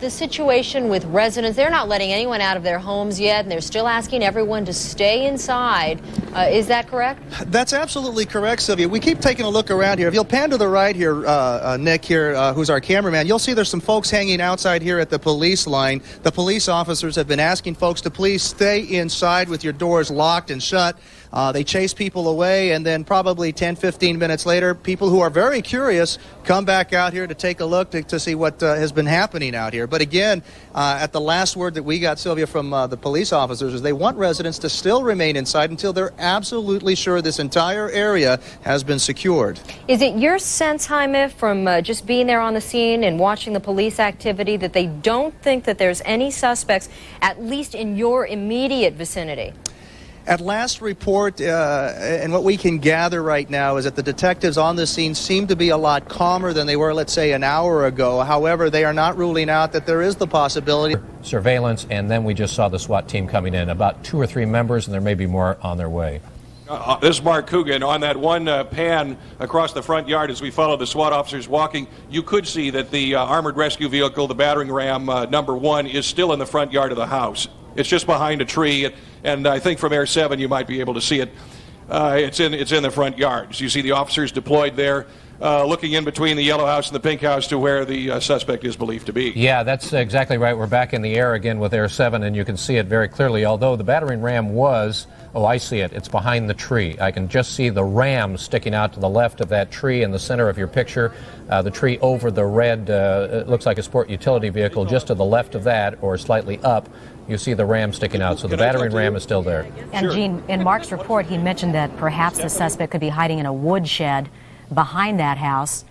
the situation with residents, they're not letting anyone out of their homes yet, and they're still asking everyone to stay inside. Is that correct? That's absolutely correct, Sylvia. We keep taking a look around here. If you'll pan to the right here, Nick here, who's our cameraman, you'll see there's some folks hanging outside here at the police line. The police officers have been asking folks to please stay inside with your doors locked and shut. They chase people away, and then probably 10, 15 minutes later, people who are very curious come back out here to take a look to see what has been happening out here. But again, at the last word that we got, Sylvia, from the police officers, is they want residents to still remain inside until they're absolutely sure this entire area has been secured. Is it your sense, Jaime, from just being there on the scene and watching the police activity, that they don't think that there's any suspects, at least in your immediate vicinity? At last report, and what we can gather right now, is that the detectives on the scene seem to be a lot calmer than they were, let's say, an hour ago. However, they are not ruling out that there is the possibility. Surveillance, and then we just saw the SWAT team coming in. About 2 or 3 members, and there may be more on their way. This is Mark Coogan. On that one pan across the front yard, as we follow the SWAT officers walking, you could see that the armored rescue vehicle, the battering ram number 1, is still in the front yard of the house. It's just behind a tree, and I think from Air 7 you might be able to see it. It's in the front yard. So you see the officers deployed there, looking in between the yellow house and the pink house to where the suspect is believed to be. Yeah, that's exactly right. We're back in the air again with Air 7, and you can see it very clearly. Although the battering ram was, oh, I see it. It's behind the tree. I can just see the ram sticking out to the left of that tree in the center of your picture. The tree over the red, it looks like a sport utility vehicle. Just to the left of that, or slightly up, you see the ram sticking out. So the battering ram is still there. And Gene, in Mark's report, he mentioned that perhaps the suspect could be hiding in a woodshed behind that house.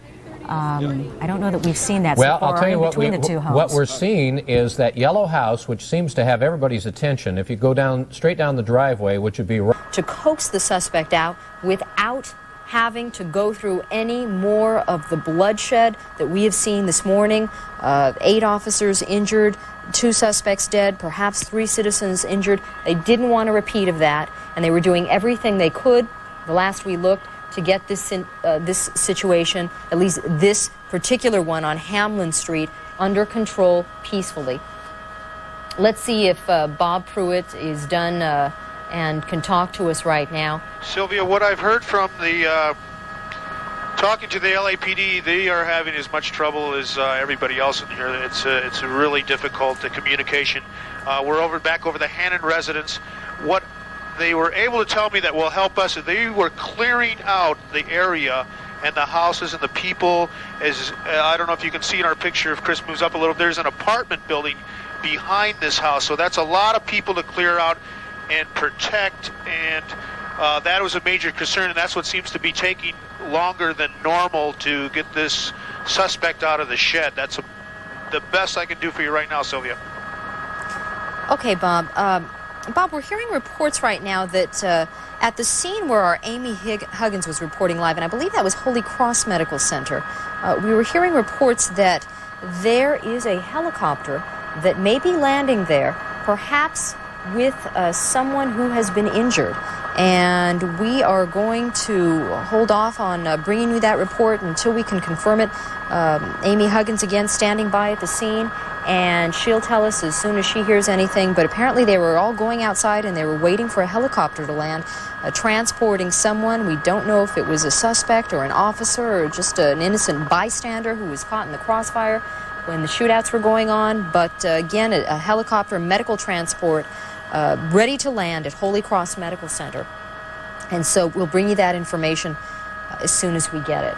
I don't know that we've seen that well, so far. I'll tell you what we're seeing is that yellow house, which seems to have everybody's attention. If you go straight down the driveway, which would be to coax the suspect out without having to go through any more of the bloodshed that we have seen this morning. 8 officers injured, 2 suspects dead, perhaps 3 citizens injured. They didn't want a repeat of that, and they were doing everything they could, the last we looked, to get this situation, at least this particular one on Hamlin Street, under control peacefully. Let's see if Bob Pruitt is done and can talk to us right now. Sylvia, what I've heard from the talking to the LAPD, they are having as much trouble as everybody else in here. It's a really difficult communication. We're back over the Hannon residence. What they were able to tell me that will help us. They were clearing out the area and the houses and the people. As I don't know if you can see in our picture, if Chris moves up a little, there's an apartment building behind this house. So that's a lot of people to clear out and protect, and that was a major concern, and that's what seems to be taking longer than normal to get this suspect out of the shed. That's the best I can do for you right now, Sylvia. Okay, Bob. Bob, we're hearing reports right now that at the scene where our Amy Huggins was reporting live, and I believe that was Holy Cross Medical Center, we were hearing reports that there is a helicopter that may be landing there, perhaps with someone who has been injured. And we are going to hold off on bringing you that report until we can confirm it. Amy Huggins, again, standing by at the scene, and she'll tell us as soon as she hears anything. But apparently they were all going outside and they were waiting for a helicopter to land, transporting someone. We don't know if it was a suspect or an officer or just an innocent bystander who was caught in the crossfire when the shootouts were going on. But again, a helicopter, medical transport, ready to land at Holy Cross Medical Center. And so we'll bring you that information as soon as we get it.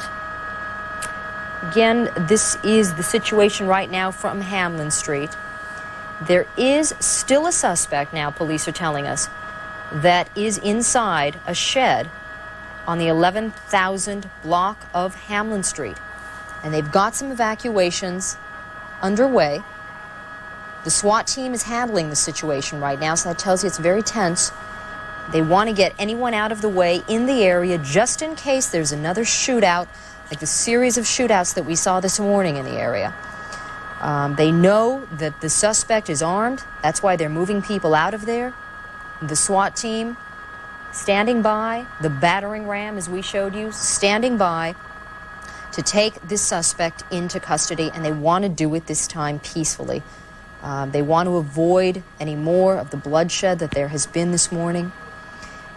Again, this is the situation right now from Hamlin Street. There is still a suspect now, police are telling us, that is inside a shed on the 11,000 block of Hamlin Street. And they've got some evacuations underway. The SWAT team is handling the situation right now, so that tells you it's very tense. They want to get anyone out of the way in the area just in case there's another shootout, like the series of shootouts that we saw this morning in the area. They know that the suspect is armed. That's why they're moving people out of there. The SWAT team standing by, the battering ram, as we showed you, standing by to take this suspect into custody, and they want to do it this time peacefully. They want to avoid any more of the bloodshed that there has been this morning.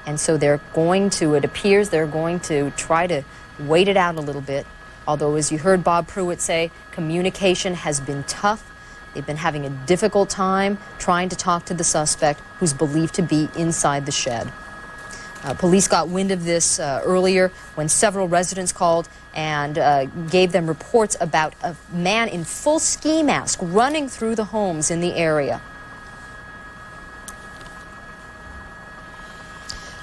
And so they're going to, it appears they're going to try to wait it out a little bit. Although, as you heard Bob Pruitt say, communication has been tough. They've been having a difficult time trying to talk to the suspect who's believed to be inside the shed. Police got wind of this earlier when several residents called and gave them reports about a man in full ski mask running through the homes in the area.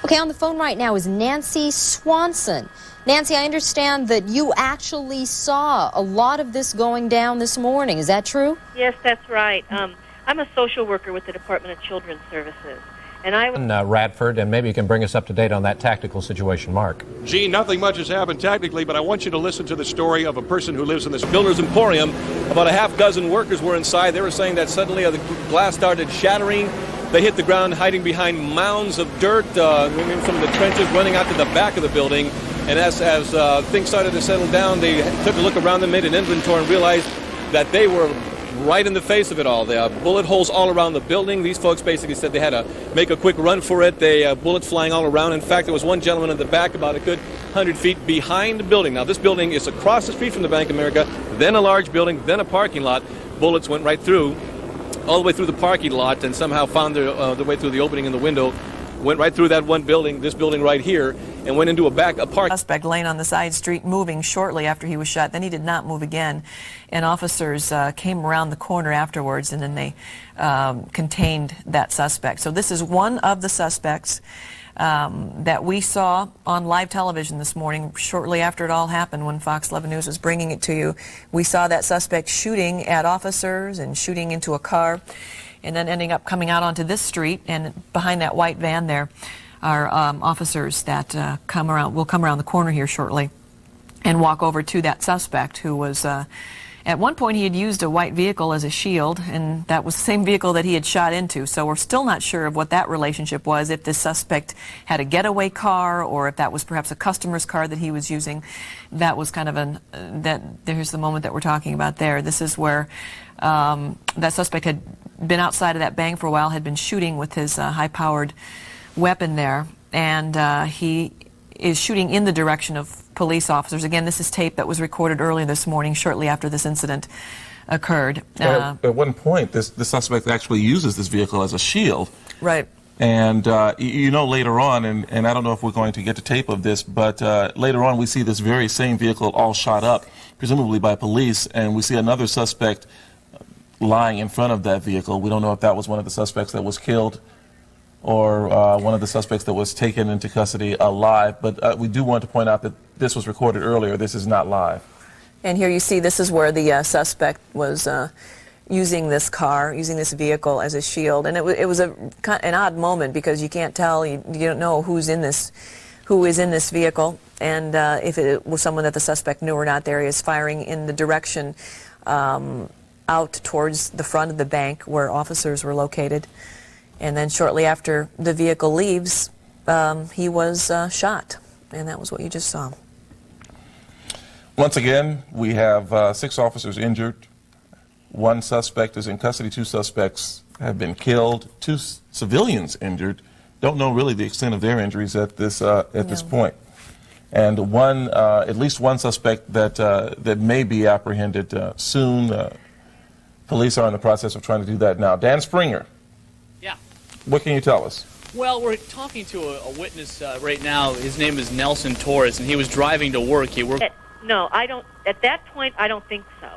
Okay, on the phone right now is Nancy Swanson. Nancy, I understand that you actually saw a lot of this going down this morning. Is that true? Yes, that's right. I'm a social worker with the Department of Children's Services. And Radford, and maybe you can bring us up to date on that tactical situation, Mark. Gene, nothing much has happened tactically, but I want you to listen to the story of a person who lives in this Builder's Emporium. About a half dozen workers were inside. They were saying that suddenly the glass started shattering. They hit the ground, hiding behind mounds of dirt, some of the trenches running out to the back of the building. And as things started to settle down, they took a look around them, made an inventory, and realized that they were right in the face of it all. There are bullet holes all around the building. These folks basically said they had to make a quick run for it. They bullets flying all around. In fact, there was one gentleman in the back about a good 100 feet behind the building. Now, this building is across the street from the Bank of America, then a large building, then a parking lot. Bullets went right through, all the way through the parking lot, and somehow found their way through the opening in the window, went right through that one building, this building right here, and went into a park. Suspect laying on the side street, moving shortly after he was shot. Then he did not move again, and officers came around the corner afterwards, and then they contained that suspect. So this is one of the suspects that we saw on live television this morning shortly after it all happened when Fox 11 News was bringing it to you. We saw that suspect shooting at officers and shooting into a car, and then ending up coming out onto this street, and behind that white van there are officers that will come around the corner here shortly and walk over to that suspect who was, at one point he had used a white vehicle as a shield, and that was the same vehicle that he had shot into. So we're still not sure of what that relationship was, if this suspect had a getaway car or if that was perhaps a customer's car that he was using. That was kind of there's the moment that we're talking about there. This is where that suspect had been outside of that bank for a while, had been shooting with his high-powered weapon there, and he is shooting in the direction of police officers. Again, this is tape that was recorded early this morning, shortly after this incident occurred. At one point, the suspect actually uses this vehicle as a shield. Right. And later on, and I don't know if we're going to get to tape of this, but later on we see this very same vehicle all shot up, presumably by police, and we see another suspect lying in front of that vehicle. We don't know if that was one of the suspects that was killed or one of the suspects that was taken into custody alive, but we do want to point out that this was recorded earlier. This is not live. And here you see this is where the suspect was using this vehicle as a shield, and it was an odd moment because you can't tell, you don't know who is in this vehicle, and if it was someone that the suspect knew or not. There he is firing in the direction out towards the front of the bank where officers were located, and then shortly after the vehicle leaves, he was shot, and that was what you just saw. Once again, we have 6 officers injured. 1 suspect is in custody. 2 suspects have been killed. 2 civilians injured. Don't know really the extent of their injuries at this point. And at least one suspect that may be apprehended soon. Police are in the process of trying to do that now. Dan Springer. Yeah. What can you tell us? Well, we're talking to a witness right now. His name is Nelson Torres, and he was driving to work. No, I don't. At that point, I don't think so.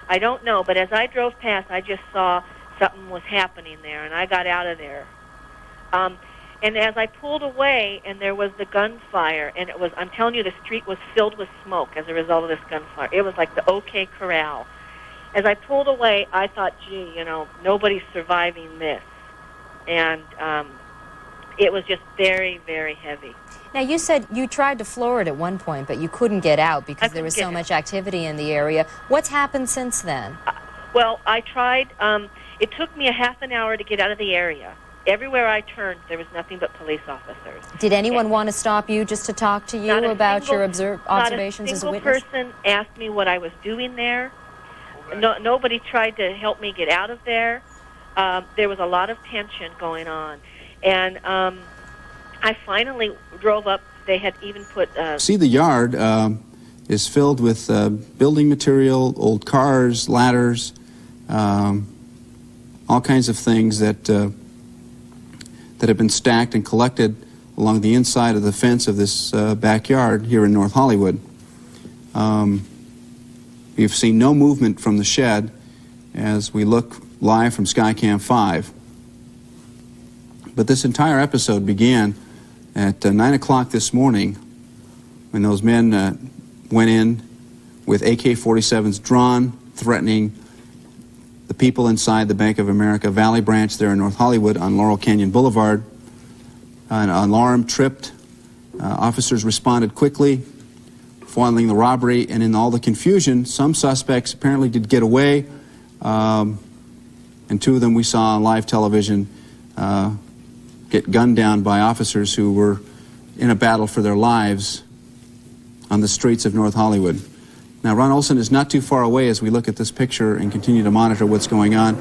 I don't know, but as I drove past, I just saw something was happening there, and I got out of there. And as I pulled away, and there was the gunfire, and I'm telling you, the street was filled with smoke as a result of this gunfire. It was like the OK Corral. As I pulled away, I thought, gee, nobody's surviving this. And it was just very, very heavy. Now, you said you tried to floor it at one point, but you couldn't get out because there was so much activity in the area. What's happened since then? Well, I tried. It took me a half an hour to get out of the area. Everywhere I turned, there was nothing but police officers. Did anyone want to stop you just to talk to you about your observations as a witness? Not a single person asked me what I was doing there. Nobody tried to help me get out of there. There was a lot of tension going on. And I finally drove up. They had even put... See, the yard is filled with building material, old cars, ladders, all kinds of things that have been stacked and collected along the inside of the fence of this backyard here in North Hollywood. We've seen no movement from the shed as we look live from Skycam 5. But this entire episode began at 9 o'clock this morning when those men went in with AK-47s drawn, threatening the people inside the Bank of America Valley branch there in North Hollywood on Laurel Canyon Boulevard. An alarm tripped. Officers responded quickly, foiling the robbery, and in all the confusion, some suspects apparently did get away, and 2 of them we saw on live television get gunned down by officers who were in a battle for their lives on the streets of North Hollywood. Now, Ron Olson is not too far away as we look at this picture and continue to monitor what's going on.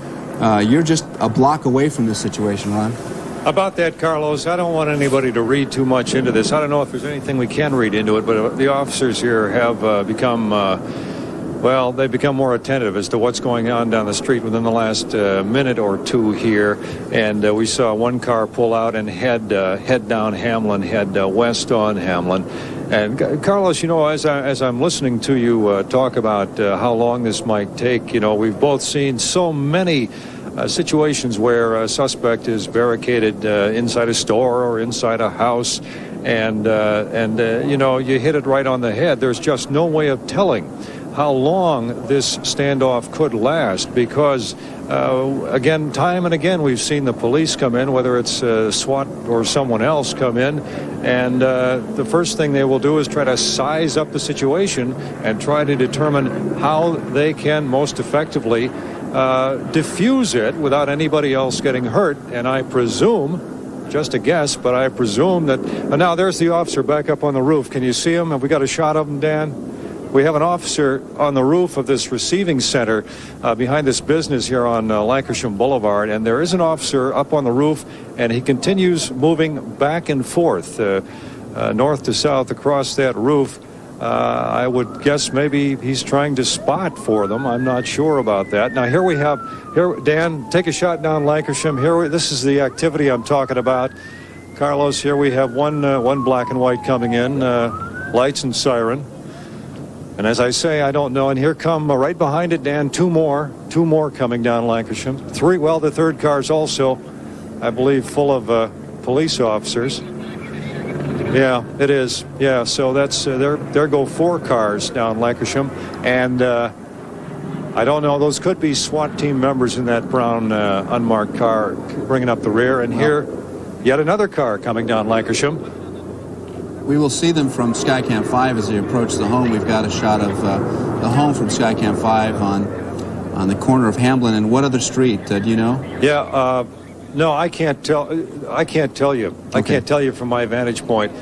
You're just a block away from this situation, Ron. About that, Carlos, I don't want anybody to read too much into this. I don't know if there's anything we can read into it, but the officers here have become they've become more attentive as to what's going on down the street within the last minute or 2 here. And we saw one car pull out and head down Hamlin, head west on Hamlin. And Carlos, as I'm listening to you talk about how long this might take, we've both seen so many situations where a suspect is barricaded inside a store or inside a house, and you hit it right on the head. There's just no way of telling how long this standoff could last because, again, time and again, we've seen the police come in, whether it's SWAT or someone else come in, and the first thing they will do is try to size up the situation and try to determine how they can most effectively diffuse it without anybody else getting hurt. And I presume, just a guess, but I presume that... now there's the officer back up on the roof. Can you see him? Have we got a shot of him, Dan? We have an officer on the roof of this receiving center behind this business here on Lancashire Boulevard, and there is an officer up on the roof, and he continues moving back and forth, north to south across that roof. I would guess maybe he's trying to spot for them. I'm not sure about that. Now here we have, Dan, take a shot down Lancashire. This is the activity I'm talking about. Carlos, here we have one black and white coming in, lights and siren. And as I say, I don't know. And here come right behind it, Dan, two more coming down Lancashire. The third car's also, I believe, full of police officers. Yeah, it is. Yeah, so that's there go 4 cars down Lancashire, and I don't know. Those could be SWAT team members in that brown unmarked car bringing up the rear. And here, yet another car coming down Lancashire. We will see them from Skycam 5 as they approach the home. We've got a shot of the home from Skycam 5 on the corner of Hamlin and what other street? Do you know? Yeah. No, I can't tell. I can't tell you. Okay. I can't tell you from my vantage point.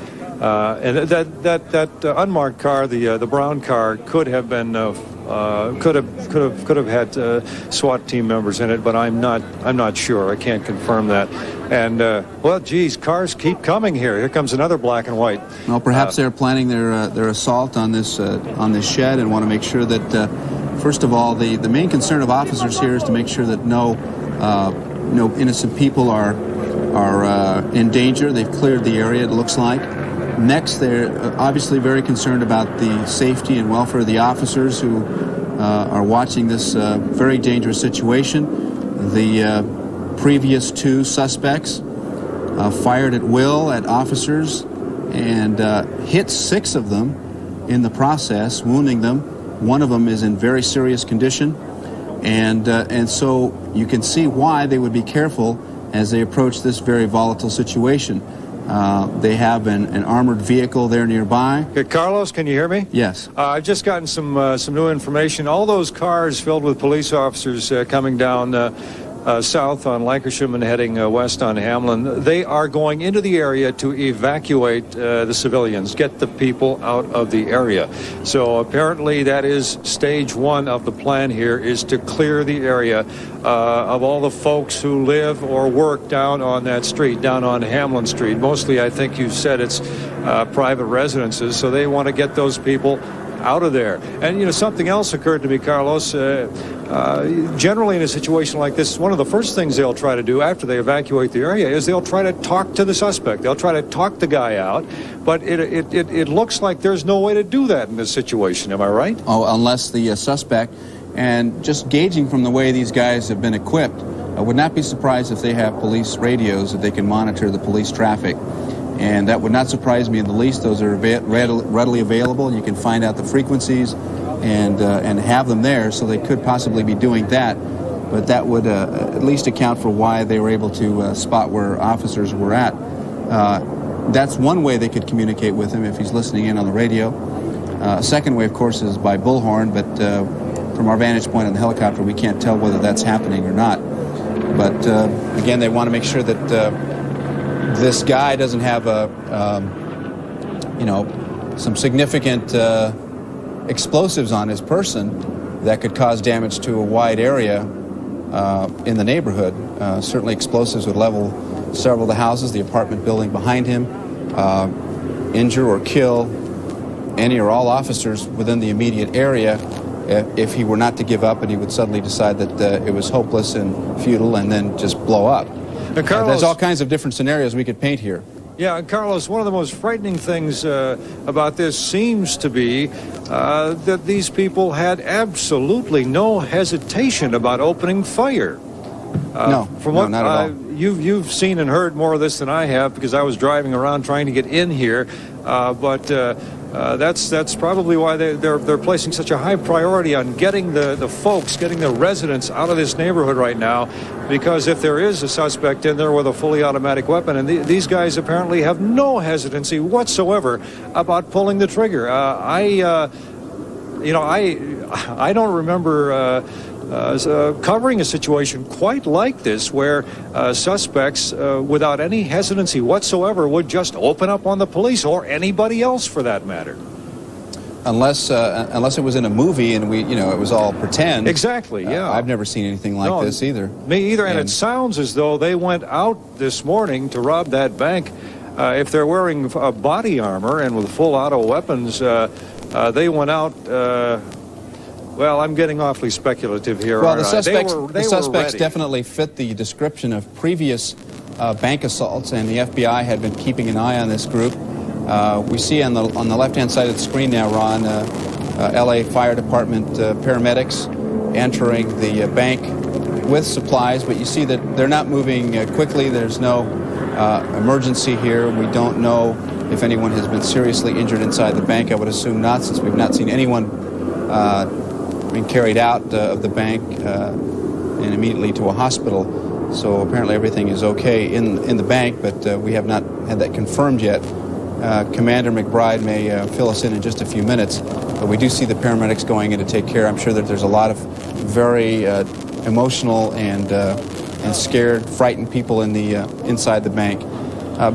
And that unmarked car, the brown car, could have been could have had SWAT team members in it, but I'm not sure. I can't confirm that. And well, geez, cars keep coming here. Here comes another black and white. Well, perhaps they're planning their assault on this shed and want to make sure that first of all, the main concern of officers here is to make sure that no innocent people are in danger. They've cleared the area, it looks like. Next, they're obviously very concerned about the safety and welfare of the officers who are watching this very dangerous situation. The previous 2 suspects fired at will at officers and hit 6 of them in the process, wounding them. One of them is in very serious condition. And so you can see why they would be careful as they approach this very volatile situation. They have an armored vehicle there nearby. Okay, Carlos, can you hear me? Yes. I've just gotten some new information. All those cars filled with police officers coming down south on Lancashire and heading west on Hamlin, they are going into the area to evacuate the civilians, get the people out of the area. So apparently that is stage 1 of the plan here, is to clear the area of all the folks who live or work down on that street, down on Hamlin Street. Mostly, I think you said it's private residences, so they want to get those people out of there. And, something else occurred to me, Carlos. Generally in a situation like this, one of the first things they'll try to do after they evacuate the area is they'll try to talk to the suspect. They'll try to talk the guy out. But it looks like there's no way to do that in this situation. Am I right? Oh, unless the suspect, and just gauging from the way these guys have been equipped, I would not be surprised if they have police radios that they can monitor the police traffic. And that would not surprise me in the least. Those are readily available. You can find out the frequencies and have them there, so they could possibly be doing that. But that would at least account for why they were able to spot where officers were at. That's one way they could communicate with him if he's listening in on the radio. A second way, of course, is by bullhorn, but from our vantage point on the helicopter, we can't tell whether that's happening or not. But again, they want to make sure that this guy doesn't have some significant explosives on his person that could cause damage to a wide area in the neighborhood. Certainly explosives would level several of the houses, the apartment building behind him, injure or kill any or all officers within the immediate area if he were not to give up and he would suddenly decide that it was hopeless and futile and then just blow up. Carlos, there's all kinds of different scenarios we could paint here. Yeah, and Carlos, one of the most frightening things about this seems to be that these people had absolutely no hesitation about opening fire. No, not at all. You've seen and heard more of this than I have because I was driving around trying to get in here, but that's probably why they're placing such a high priority on getting the folks, getting the residents out of this neighborhood right now, because if there is a suspect in there with a fully automatic weapon, and these guys apparently have no hesitancy whatsoever about pulling the trigger. I don't remember covering a situation quite like this where suspects without any hesitancy whatsoever would just open up on the police or anybody else for that matter. Unless it was in a movie and it was all pretend. Exactly, yeah. I've never seen anything like this either. Me either, and it sounds as though they went out this morning to rob that bank. If they're wearing body armor and with full auto weapons, They went out. Well, I'm getting awfully speculative here. Well, the they suspects were ready. definitely fit the description of previous bank assaults, and the FBI had been keeping an eye on this group. We see on the left-hand side of the screen now, Ron, LA Fire Department paramedics entering the bank with supplies, but you see that they're not moving quickly. There's no emergency here. We don't know if anyone has been seriously injured inside the bank. I would assume not, since we've not seen anyone being carried out of the bank and immediately to a hospital. So apparently everything is okay in the bank, but we have not had that confirmed yet. Commander McBride may fill us in just a few minutes, but we do see the paramedics going in to take care. I'm sure that there's a lot of very emotional and scared, frightened people in the inside the bank.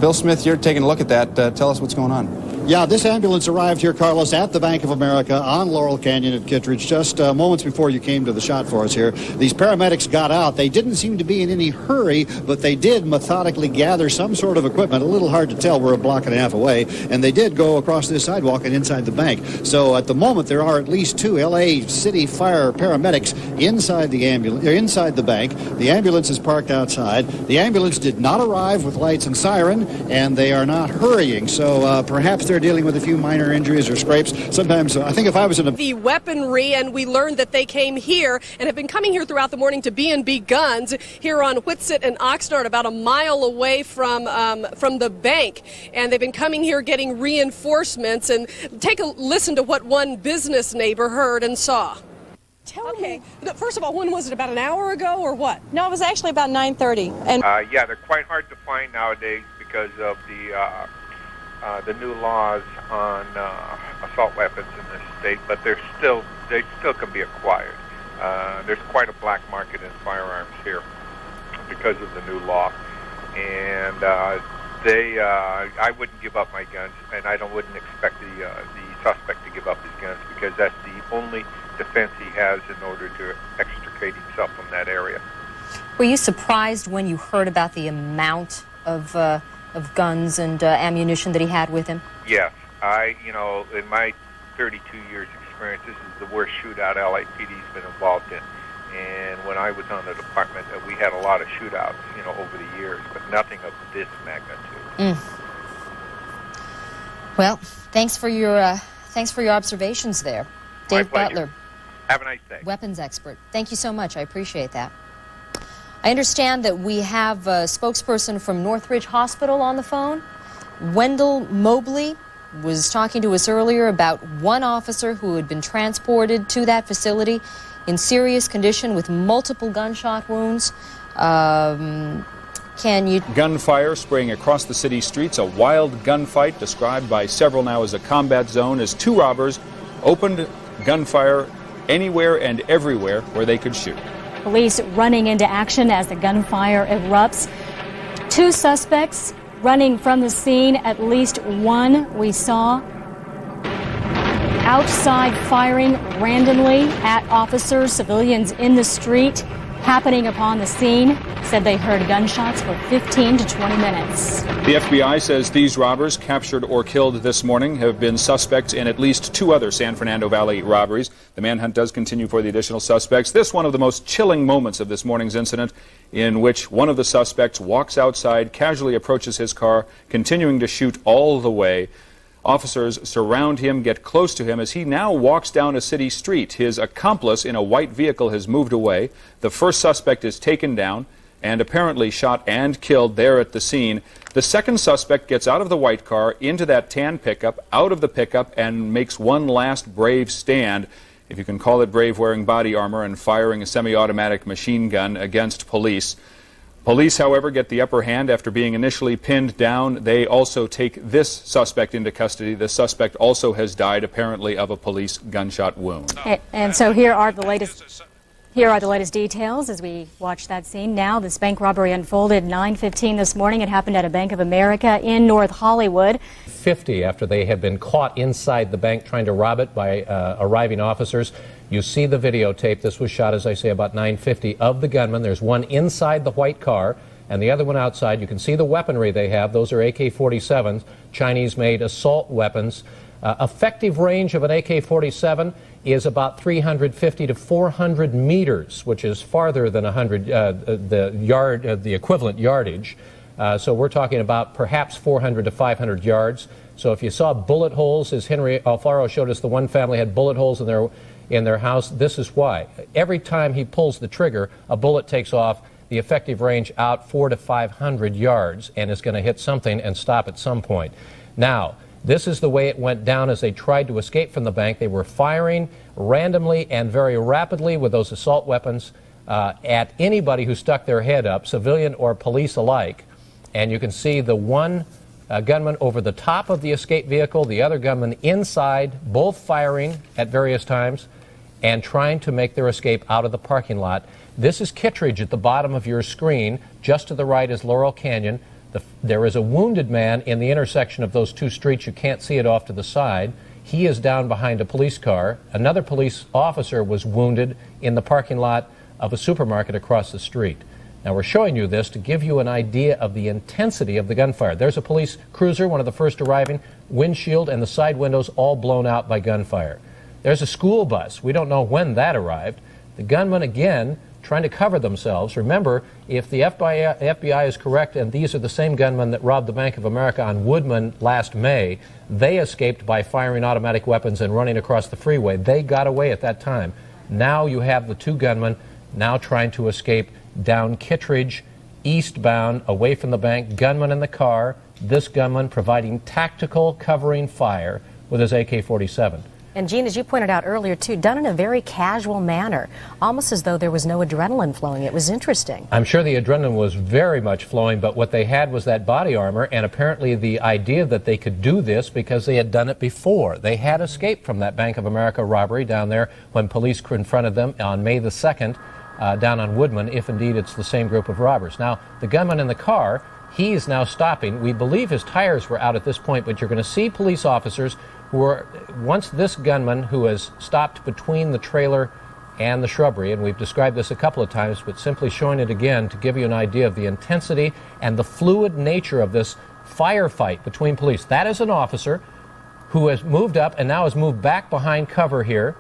Bill Smith, you're taking a look at that. Tell us what's going on. Yeah, this ambulance arrived here, Carlos, at the Bank of America on Laurel Canyon at Kittredge just moments before you came to the shot for us here. These paramedics got out. They didn't seem to be in any hurry, but they did methodically gather some sort of equipment. A little hard to tell. We're a block and a half away. And they did go across this sidewalk and inside the bank. So at the moment, there are at least 2 L.A. City Fire paramedics inside the inside the bank. The ambulance is parked outside. The ambulance did not arrive with lights and siren, and they are not hurrying. So perhaps they're dealing with a few minor injuries or scrapes. Sometimes, I think if I was in the weaponry, and we learned that they came here and have been coming here throughout the morning to B&B Guns here on Whitsett and Oxnard, about a mile away from the bank. And they've been coming here getting reinforcements. And take a listen to what one business neighbor heard and saw. Tell me, first of all, when was it, about an hour ago or what? No, it was actually about 9:30. And yeah, they're quite hard to find nowadays because of the new laws on assault weapons in this state, but they still can be acquired. There's quite a black market in firearms here because of the new law, and I wouldn't give up my guns, and wouldn't expect the suspect to give up his guns, because that's the only defense he has in order to extricate himself from that area. Were you surprised when you heard about the amount of guns and ammunition that he had with him? Yes. In my 32 years experience, this is the worst shootout LAPD's been involved in. And when I was on the department, we had a lot of shootouts, over the years, but nothing of this magnitude. Well, thanks for your observations there. Dave Butler. Have a nice day. Weapons expert. Thank you so much. I appreciate that. I understand that we have a spokesperson from Northridge Hospital on the phone. Wendell Mobley was talking to us earlier about one officer who had been transported to that facility in serious condition with multiple gunshot wounds. Gunfire spraying across the city streets, a wild gunfight described by several now as a combat zone, as 2 robbers opened gunfire anywhere and everywhere where they could shoot. Police running into action as the gunfire erupts. 2 suspects running from the scene, at least one we saw outside firing randomly at officers, civilians in the street, happening upon the scene. Said they heard gunshots for 15 to 20 minutes. The FBI says these robbers captured or killed this morning have been suspects in at least 2 other San Fernando Valley robberies. The manhunt does continue for the additional suspects. This one of the most chilling moments of this morning's incident, in which one of the suspects walks outside, casually approaches his car, continuing to shoot all the way. Officers surround him, get close to him as he now walks down a city street. His accomplice in a white vehicle has moved away. The first suspect is taken down and apparently shot and killed there at the scene. The second suspect gets out of the white car, into that tan pickup, out of the pickup, and makes one last brave stand, if you can call it brave, wearing body armor and firing a semi-automatic machine gun against police. Police, however, get the upper hand after being initially pinned down. They also take this suspect into custody. The suspect also has died, apparently, of a police gunshot wound. And so here are the latest details as we watch that scene. Now, this bank robbery unfolded 9:15 this morning. It happened at a Bank of America in North Hollywood. 50 after they had been caught inside the bank trying to rob it by arriving officers. You see the videotape. This was shot, as I say, about 9:50 of the gunman. There's one inside the white car and the other one outside. You can see the weaponry they have. Those are AK-47s, Chinese-made assault weapons. Effective range of an AK-47 is about 350 to 400 meters, which is farther than 100 the equivalent yardage. So we're talking about perhaps 400 to 500 yards. So if you saw bullet holes, as Henry Alfaro showed us, the one family had bullet holes in their house. This is why. Every time he pulls the trigger, a bullet takes off the effective range out 400 to 500 yards and is going to hit something and stop at some point. Now, this is the way it went down as they tried to escape from the bank. They were firing randomly and very rapidly with those assault weapons at anybody who stuck their head up, civilian or police alike. And you can see the one gunman over the top of the escape vehicle, the other gunman inside, both firing at various times and trying to make their escape out of the parking lot. This is Kittredge at the bottom of your screen. Just to the right is Laurel Canyon. There is a wounded man in the intersection of those two streets. You can't see it off to the side. He is down behind a police car. Another police officer was wounded in the parking lot of a supermarket across the street. Now, we're showing you this to give you an idea of the intensity of the gunfire. There's a police cruiser, one of the first arriving, windshield and the side windows all blown out by gunfire. There's a school bus. We don't know when that arrived. The gunmen, again, trying to cover themselves. Remember, if the FBI is correct and these are the same gunmen that robbed the Bank of America on Woodman last May, they escaped by firing automatic weapons and running across the freeway. They got away at that time. Now you have the two gunmen now trying to escape down Kittredge, eastbound, away from the bank, gunman in the car, this gunman providing tactical covering fire with his AK-47. And Gene, as you pointed out earlier, too, done in a very casual manner, almost as though there was no adrenaline flowing. It was interesting. I'm sure the adrenaline was very much flowing, but what they had was that body armor, and apparently the idea that they could do this because they had done it before. They had escaped from that Bank of America robbery down there when police confronted them on May the 2nd down on Woodman, if indeed it's the same group of robbers. Now, the gunman in the car, he is now stopping. We believe his tires were out at this point, but you're going to see police officers who are, once this gunman who has stopped between the trailer and the shrubbery, and we've described this a couple of times, but simply showing it again to give you an idea of the intensity and the fluid nature of this firefight between police. That is an officer who has moved up and now has moved back behind cover here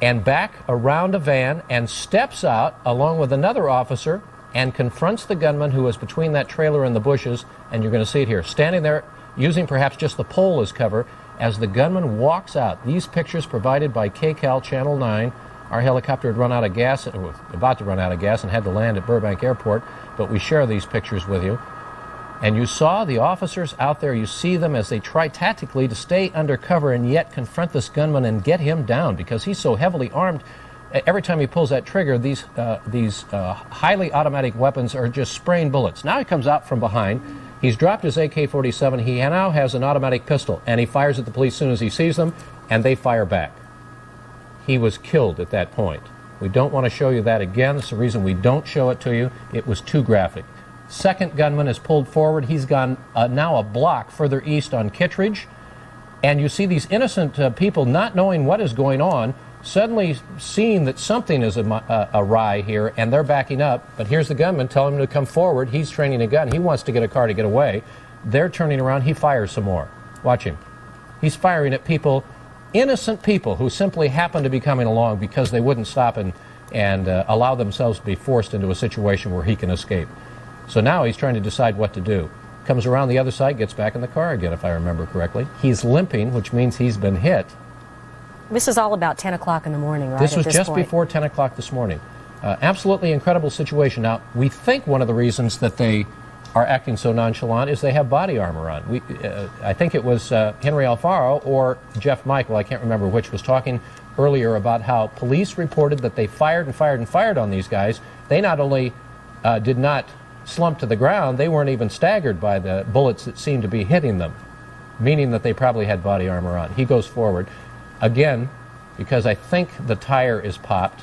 and back around a van and steps out along with another officer and confronts the gunman who is between that trailer and the bushes, and you're going to see it here, standing there using perhaps just the pole as cover as the gunman walks out. These pictures provided by KCAL Channel 9. Our helicopter had run out of gas, was about to run out of gas and had to land at Burbank Airport, but we share these pictures with you. And you saw the officers out there, you see them as they try tactically to stay under cover and yet confront this gunman and get him down because he's so heavily armed. Every time he pulls that trigger, these highly automatic weapons are just spraying bullets. Now he comes out from behind. He's dropped his AK-47. He now has an automatic pistol, and he fires at the police as soon as he sees them, and they fire back. He was killed at that point. We don't want to show you that again. That's the reason we don't show it to you. It was too graphic. Second gunman is pulled forward. He's gone now a block further east on Kittredge. And you see these innocent people not knowing what is going on, suddenly seeing that something is awry here, and they're backing up. But here's the gunman telling him to come forward. He's training a gun. He wants to get a car to get away. They're turning around. He fires some more. Watch him. He's firing at people, innocent people who simply happen to be coming along because they wouldn't stop and allow themselves to be forced into a situation where he can escape. So now he's trying to decide what to do. Comes around the other side, gets back in the car again, if I remember correctly. He's limping, which means he's been hit. This is all about 10 o'clock in the morning, right? This was just before 10 o'clock this morning. Absolutely incredible situation. Now, we think one of the reasons that they are acting so nonchalant is they have body armor on. I think it was Henry Alfaro or Jeff Michael, I can't remember which, was talking earlier about how police reported that they fired and fired and fired on these guys. They not only did not slump to the ground, they weren't even staggered by the bullets that seemed to be hitting them, meaning that they probably had body armor on. He goes forward. Again, because I think the tire is popped,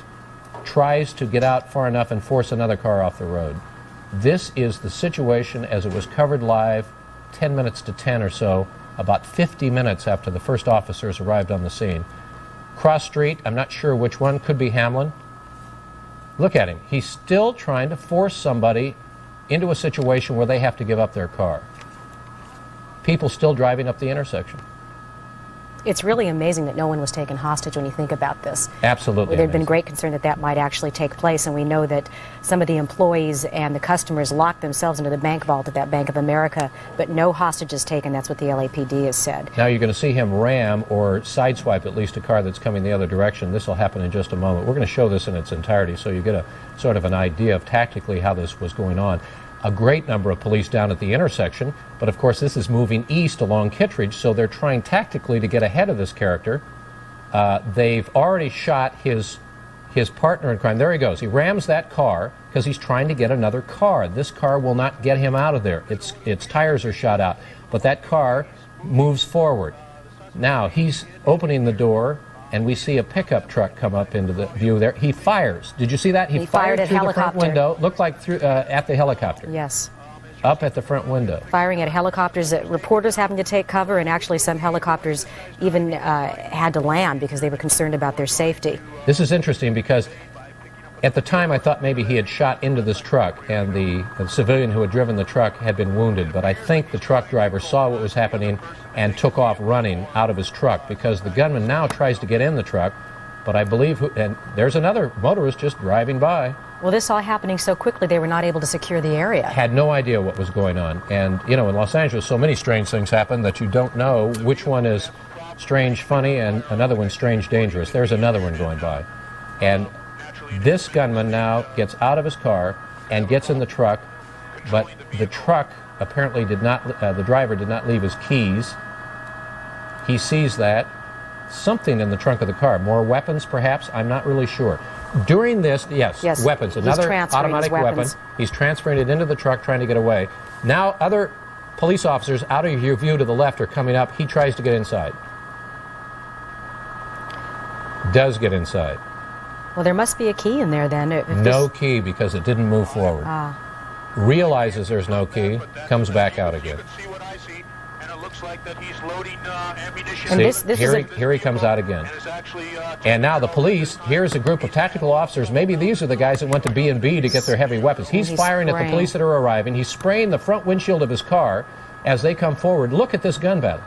tries to get out far enough and force another car off the road. This is the situation as it was covered live 10 minutes to 10 or so, about 50 minutes after the first officers arrived on the scene. Cross street, I'm not sure which one, could be Hamlin. Look at him. He's still trying to force somebody into a situation where they have to give up their car. People still driving up the intersection. It's really amazing that no one was taken hostage when you think about this. Absolutely. There had been amazing. great concern that that might actually take place, and we know that some of the employees and the customers locked themselves into the bank vault at that Bank of America, but no hostages taken. That's what the LAPD has said. Now you're going to see him ram or sideswipe at least a car that's coming the other direction. This will happen in just a moment. We're going to show this in its entirety so you get a sort of an idea of tactically how this was going on. A great number of police down at the intersection, but of course this is moving east along Kittredge, so they're trying tactically to get ahead of this character. They've already shot his partner in crime. There he goes. He rams that car because he's trying to get another car. This car will not get him out of there. Its tires are shot out, but that car moves forward. Now he's opening the door, and we see a pickup truck come up into the view there. He fires. Did you see that? He fired at through the helicopter. front window. Looked like through at the helicopter. Yes. Up at the front window. Firing at helicopters. Reporters having to take cover, and actually some helicopters even had to land because they were concerned about their safety. This is interesting because at the time I thought maybe he had shot into this truck and the civilian who had driven the truck had been wounded, but I think the truck driver saw what was happening and took off running out of his truck because the gunman now tries to get in the truck, but I believe, and there's another motorist just driving by. Well, this all happening so quickly they were not able to secure the area. Had no idea what was going on. And, you know, in Los Angeles, so many strange things happen that you don't know which one is strange, funny, and another one strange, dangerous. There's another one going by. And this gunman now gets out of his car and gets in the truck, but the truck apparently did not, the driver did not leave his keys. He sees that. Something in the trunk of the car. More weapons, perhaps? I'm not really sure. During this, yes, weapons. Another automatic weapon. He's transferring it into the truck, trying to get away. Now other police officers out of your view to the left are coming up. He tries to get inside. Does get inside. Well, there must be a key in there then. No key because it didn't move forward. Realizes there's no key, comes back out again. And here he comes out again. And now the police, here's a group of tactical officers. Maybe these are the guys that went to B&B to get their heavy weapons. He's firing at the police that are arriving. He's spraying the front windshield of his car as they come forward. Look at this gun battle.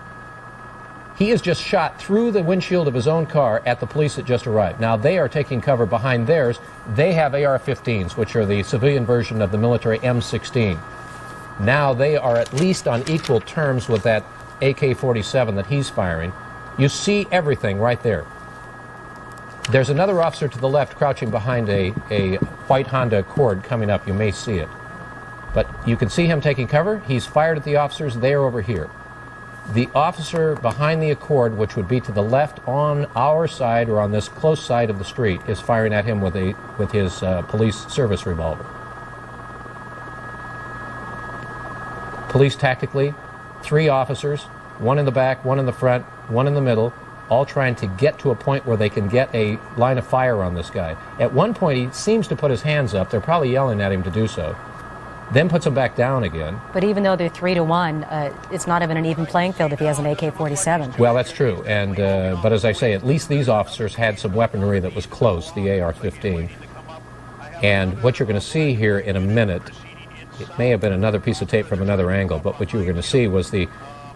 He has just shot through the windshield of his own car at the police that just arrived. Now they are taking cover behind theirs. They have AR-15s, which are the civilian version of the military M16. Now they are at least on equal terms with that AK-47 that he's firing. You see everything right there. There's another officer to the left crouching behind a white Honda Accord coming up. You may see it. But you can see him taking cover. He's fired at the officers. They are over here. The officer behind the Accord, which would be to the left on our side or on this close side of the street, is firing at him with his police service revolver. Police tactically, 3 officers, one in the back, one in the front, one in the middle, all trying to get to a point where they can get a line of fire on this guy. At one point, he seems to put his hands up. They're probably yelling at him to do so. Then puts them back down again. But even though they're 3-1, it's not even an even playing field if he has an AK-47. Well, that's true. And but as I say, at least these officers had some weaponry that was close, the AR-15. And what you're going to see here in a minute, it may have been another piece of tape from another angle, but what you were going to see was the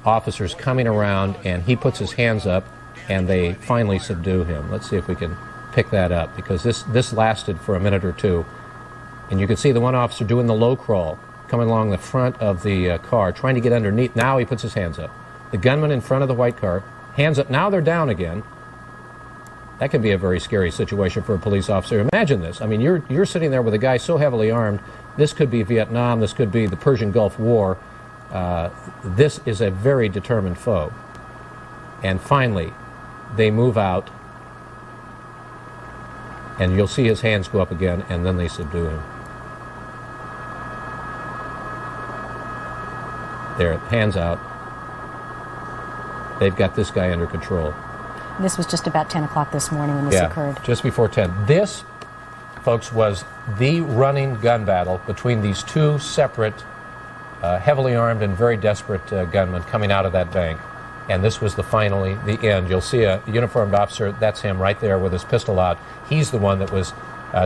officers coming around, and he puts his hands up, and they finally subdue him. Let's see if we can pick that up, because this lasted for a minute or two. And you can see the one officer doing the low crawl, coming along the front of the car, trying to get underneath. Now he puts his hands up. The gunman in front of the white car, hands up. Now they're down again. That can be a very scary situation for a police officer. Imagine this. I mean, you're sitting there with a guy so heavily armed. This could be Vietnam. This could be the Persian Gulf War. This is a very determined foe. And finally, they move out, and you'll see his hands go up again, and then they subdue him. There, hands out. They've got this guy under control. This was just about 10 o'clock this morning when this occurred. Just before 10. This, folks, was the running gun battle between these two separate, heavily armed and very desperate gunmen coming out of that bank. And this was finally the end. You'll see a uniformed officer, that's him right there with his pistol out. He's the one that was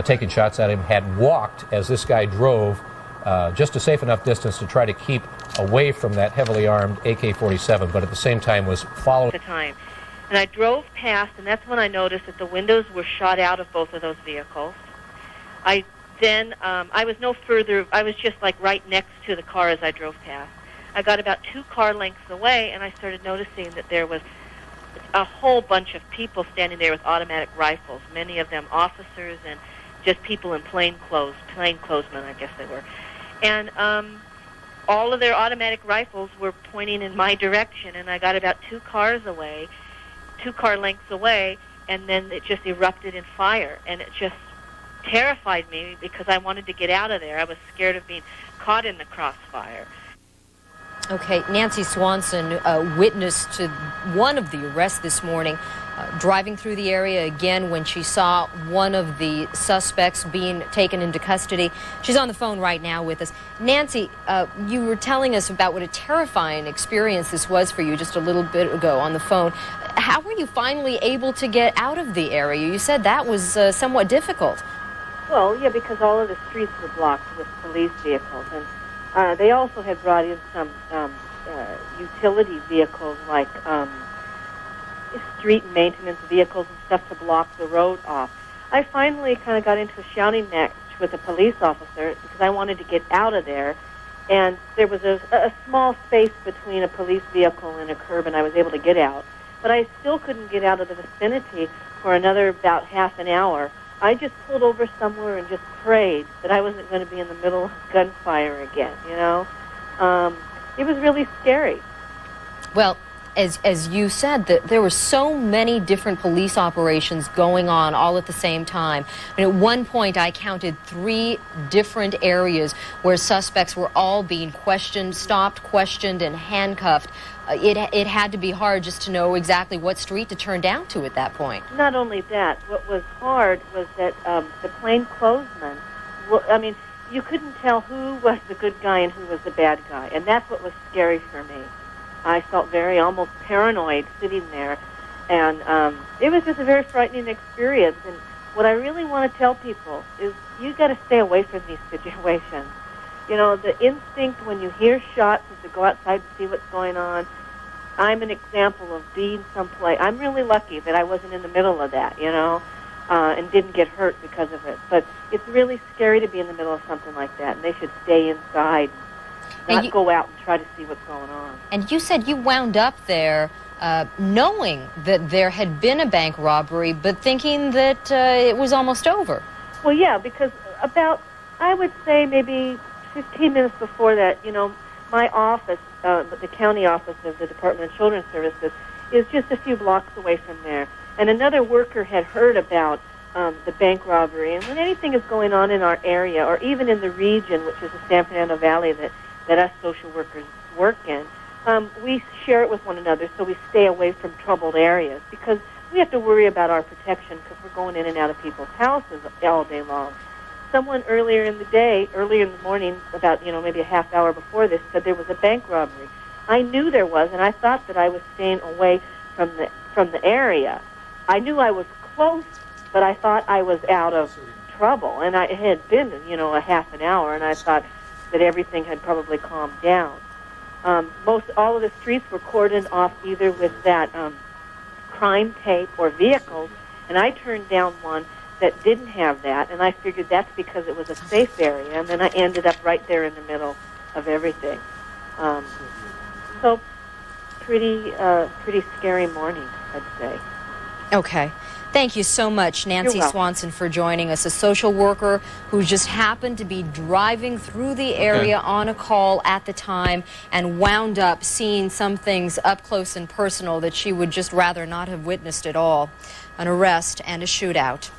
taking shots at him, had walked as this guy drove just a safe enough distance to try to keep away from that heavily armed AK-47, but at the same time was following. The time. And I drove past, and that's when I noticed that the windows were shot out of both of those vehicles. I was no further, I was just like right next to the car as I drove past. I got about 2 car lengths away, and I started noticing that there was a whole bunch of people standing there with automatic rifles, many of them officers and just people in plainclothesmen, I guess they were. And all of their automatic rifles were pointing in my direction, and I got about 2 car lengths away, and then it just erupted in fire, and it just terrified me because I wanted to get out of there. I was scared of being caught in the crossfire. Okay, Nancy Swanson, witness to one of the arrests this morning, driving through the area again when she saw one of the suspects being taken into custody. She's on the phone right now with us. Nancy, you were telling us about what a terrifying experience this was for you just a little bit ago on the phone. How were you finally able to get out of the area? You said that was somewhat difficult. Well, yeah, because all of the streets were blocked with police vehicles, and they also had brought in some utility vehicles like street maintenance vehicles and stuff to block the road off. I finally kind of got into a shouting match with a police officer because I wanted to get out of there, and there was a small space between a police vehicle and a curb, and I was able to get out. But I still couldn't get out of the vicinity for another about half an hour. I just pulled over somewhere and just prayed that I wasn't going to be in the middle of gunfire again, you know. It was really scary. Well, as you said, that there were so many different police operations going on all at the same time. And at one point, I counted 3 different areas where suspects were all being stopped, questioned, and handcuffed. It had to be hard just to know exactly what street to turn down to at that point. Not only that, what was hard was that the plainclothesmen, I mean, you couldn't tell who was the good guy and who was the bad guy, and that's what was scary for me. I felt almost paranoid sitting there, and it was just a very frightening experience. And what I really want to tell people is you got to stay away from these situations. You know, the instinct when you hear shots is to go outside and see what's going on. I'm an example of being someplace. I'm really lucky that I wasn't in the middle of that, you know, and didn't get hurt because of it. But it's really scary to be in the middle of something like that, and they should stay inside, not go out and try to see what's going on. And you said you wound up there knowing that there had been a bank robbery, but thinking that it was almost over. Well, yeah, because I would say maybe 15 minutes before that, you know, my office, the county office of the Department of Children's Services, is just a few blocks away from there. And another worker had heard about the bank robbery. And when anything is going on in our area, or even in the region, which is the San Fernando Valley that us social workers work in, we share it with one another so we stay away from troubled areas, because we have to worry about our protection because we're going in and out of people's houses all day long. Someone earlier in the morning, about, you know, maybe a half hour before this, said there was a bank robbery. I knew there was, and I thought that I was staying away from the area. I knew I was close, but I thought I was out of trouble, and it had been, you know, a half an hour, and I thought that everything had probably calmed down. All of the streets were cordoned off either with that crime tape or vehicles, and I turned down one that didn't have that, and I figured that's because it was a safe area, and then I ended up right there in the middle of everything. So pretty scary morning, I'd say. Okay. Thank you so much, Nancy Swanson, for joining us, a social worker who just happened to be driving through the area on a call at the time and wound up seeing some things up close and personal that she would just rather not have witnessed at all, an arrest and a shootout.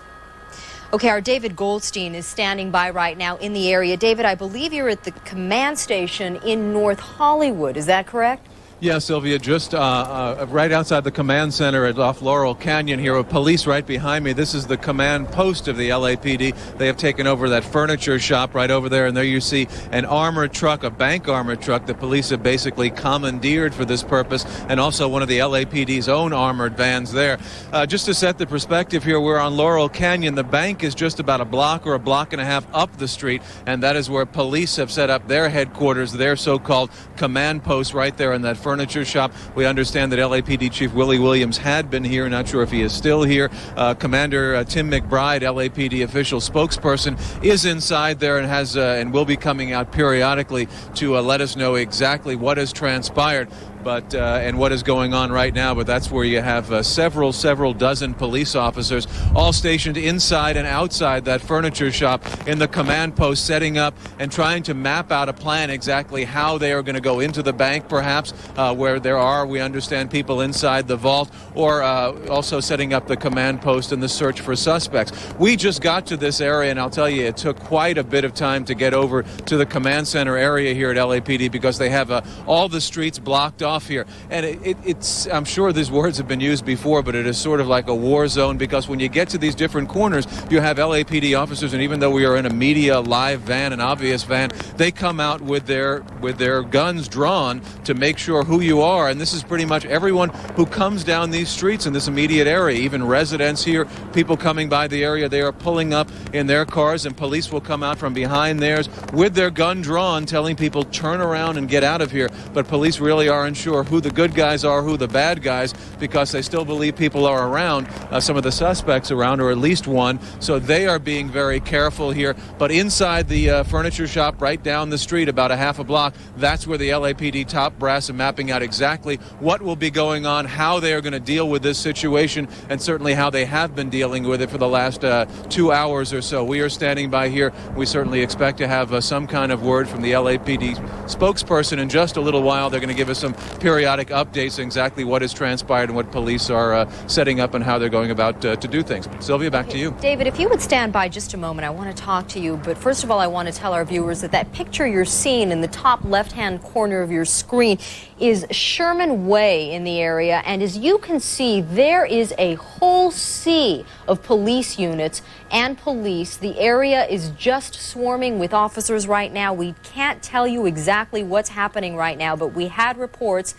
Okay, our David Goldstein is standing by right now in the area. David, I believe you're at the command station in North Hollywood. Is that correct? Yeah, Sylvia, just right outside the command center off Laurel Canyon here, with police right behind me. This is the command post of the LAPD. They have taken over that furniture shop right over there, and there you see an armored truck, a bank armored truck that police have basically commandeered for this purpose, and also one of the LAPD's own armored vans there. Just to set the perspective here, we're on Laurel Canyon. The bank is just about a block or a block and a half up the street, and that is where police have set up their headquarters, their so-called command post right there in that furniture shop. We understand that LAPD Chief Willie Williams had been here. Not sure if he is still here. Commander Tim McBride, LAPD official spokesperson, is inside there and has and will be coming out periodically to let us know exactly what has transpired. But and what is going on right now. But that's where you have several dozen police officers all stationed inside and outside that furniture shop in the command post, setting up and trying to map out a plan exactly how they are going to go into the bank, perhaps where there are, we understand, people inside the vault, or also setting up the command post and the search for suspects. We just got to this area, and I'll tell you, it took quite a bit of time to get over to the command center area here at LAPD because they have all the streets blocked off here. And it's, I'm sure these words have been used before, but it is sort of like a war zone, because when you get to these different corners, you have LAPD officers, and even though we are in a media live van, an obvious van, they come out with their guns drawn to make sure who you are. And this is pretty much everyone who comes down these streets in this immediate area, even residents here, people coming by the area, they are pulling up in their cars, and police will come out from behind theirs with their gun drawn, telling people turn around and get out of here. But police really aren't sure who the good guys are, who the bad guys, because they still believe people are around, some of the suspects around, or at least one. So they are being very careful here. But inside the furniture shop right down the street, about a half a block, that's where the LAPD top brass are mapping out exactly what will be going on, how they are going to deal with this situation, and certainly how they have been dealing with it for the last 2 hours or so. We are standing by here. We certainly expect to have some kind of word from the LAPD spokesperson in just a little while. They're going to give us some periodic updates on exactly what has transpired and what police are setting up and how they're going about to do things. Sylvia, back to you. David, if you would stand by just a moment, I want to talk to you. But first of all, I want to tell our viewers that that picture you're seeing in the top left-hand corner of your screen is Sherman Way in the area. And as you can see, there is a whole sea of police units and police. The area is just swarming with officers right now. We can't tell you exactly what's happening right now, but we had reports.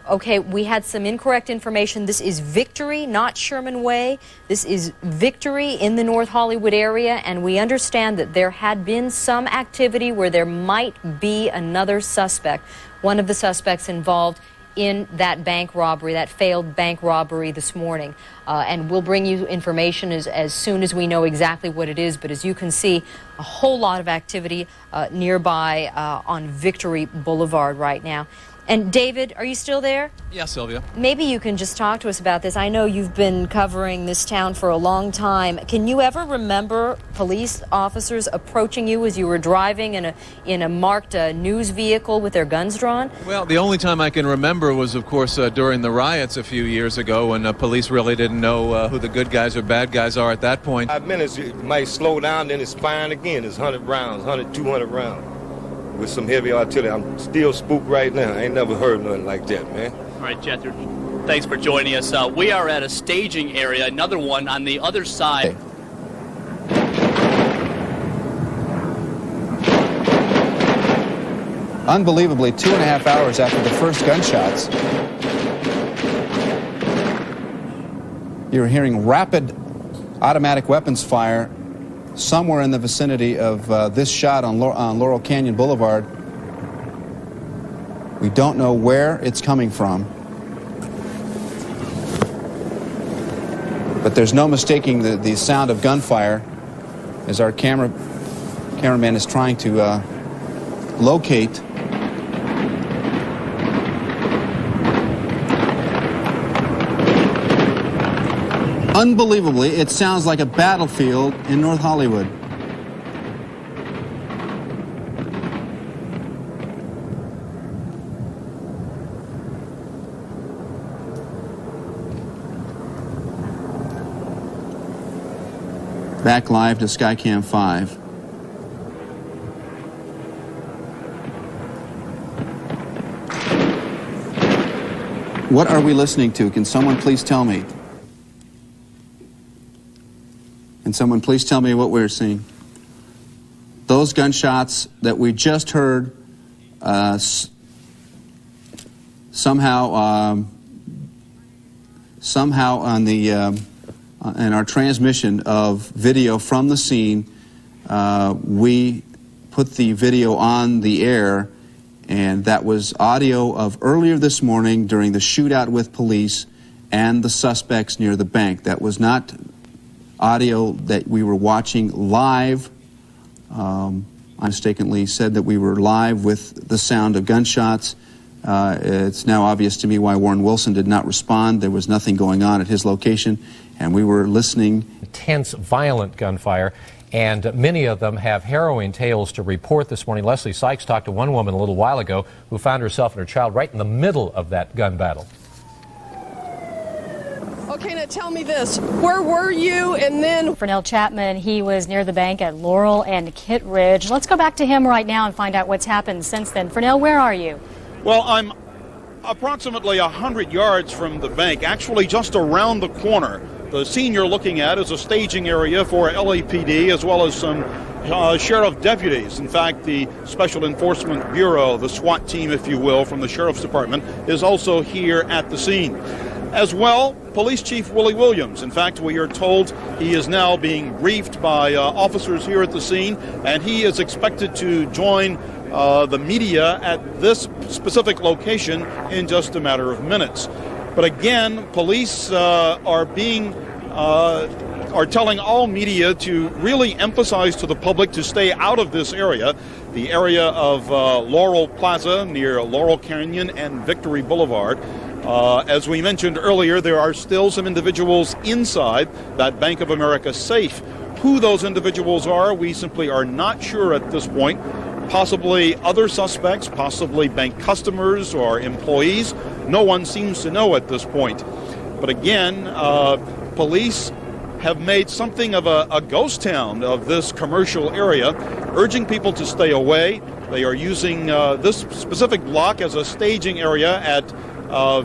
Okay, we had some incorrect information. This is Victory, not Sherman Way. This is Victory in the North Hollywood area, and we understand that there had been some activity where there might be another suspect. One of the suspects involved in that bank robbery, that failed bank robbery this morning. And we'll bring you information as soon as we know exactly what it is. But as you can see, a whole lot of activity nearby on Victory Boulevard right now. And David, are you still there? Yeah, Sylvia. Maybe you can just talk to us about this. I know you've been covering this town for a long time. Can you ever remember police officers approaching you as you were driving in a marked news vehicle with their guns drawn? Well, the only time I can remember was, of course, during the riots a few years ago, when police really didn't know who the good guys or bad guys are at that point. 5 minutes, it might slow down, then it's firing again. It's 100 rounds, 100, 200 rounds. With some heavy artillery. I'm still spooked right now. I ain't never heard nothing like that, man. All right, Jethro, thanks for joining us. We are at a staging area, another one on the other side. Unbelievably, 2.5 hours after the first gunshots, you're hearing rapid automatic weapons fire somewhere in the vicinity of this shot on Laurel Canyon Boulevard. We don't know where it's coming from, but there's no mistaking the sound of gunfire as our cameraman is trying to locate Unbelievably, it sounds like a battlefield in North Hollywood. Back live to Skycam 5. What are we listening to? Can someone please tell me? Can someone please tell me what we're seeing? Those gunshots that we just heard somehow on the in our transmission of video from the scene, we put the video on the air, And that was audio of earlier this morning during the shootout with police and the suspects near the bank. That was not audio that we were watching live. I mistakenly said that we were live with the sound of gunshots. It's now obvious to me why Warren Wilson did not respond. There was nothing going on at his location, and we were listening. Intense, violent gunfire, and many of them have harrowing tales to report this morning. Leslie Sykes talked to one woman a little while ago who found herself and her child right in the middle of that gun battle. Okay, now tell me this. Where were you? And then Fernell Chapman, he was near the bank at Laurel and Kittredge. Let's go back to him right now and find out what's happened since then. Fernell, where are you? Well, I'm approximately 100 yards from the bank, actually just around the corner. The scene you're looking at is a staging area for LAPD as well as some sheriff deputies. In fact, the Special Enforcement Bureau, the SWAT team, if you will, from the Sheriff's Department, is also here at the scene. As well, Police Chief Willie Williams. In fact, we are told he is now being briefed by officers here at the scene, and he is expected to join the media at this specific location in just a matter of minutes. But again, police are telling all media to really emphasize to the public to stay out of this area, the area of Laurel Plaza near Laurel Canyon and Victory Boulevard. As we mentioned earlier, there are still some individuals inside that Bank of America safe. Who those individuals are, we simply are not sure at this point. Possibly other suspects, possibly bank customers or employees. No one seems to know at this point. But again, police have made something of a ghost town of this commercial area, urging people to stay away. They are using this specific block as a staging area at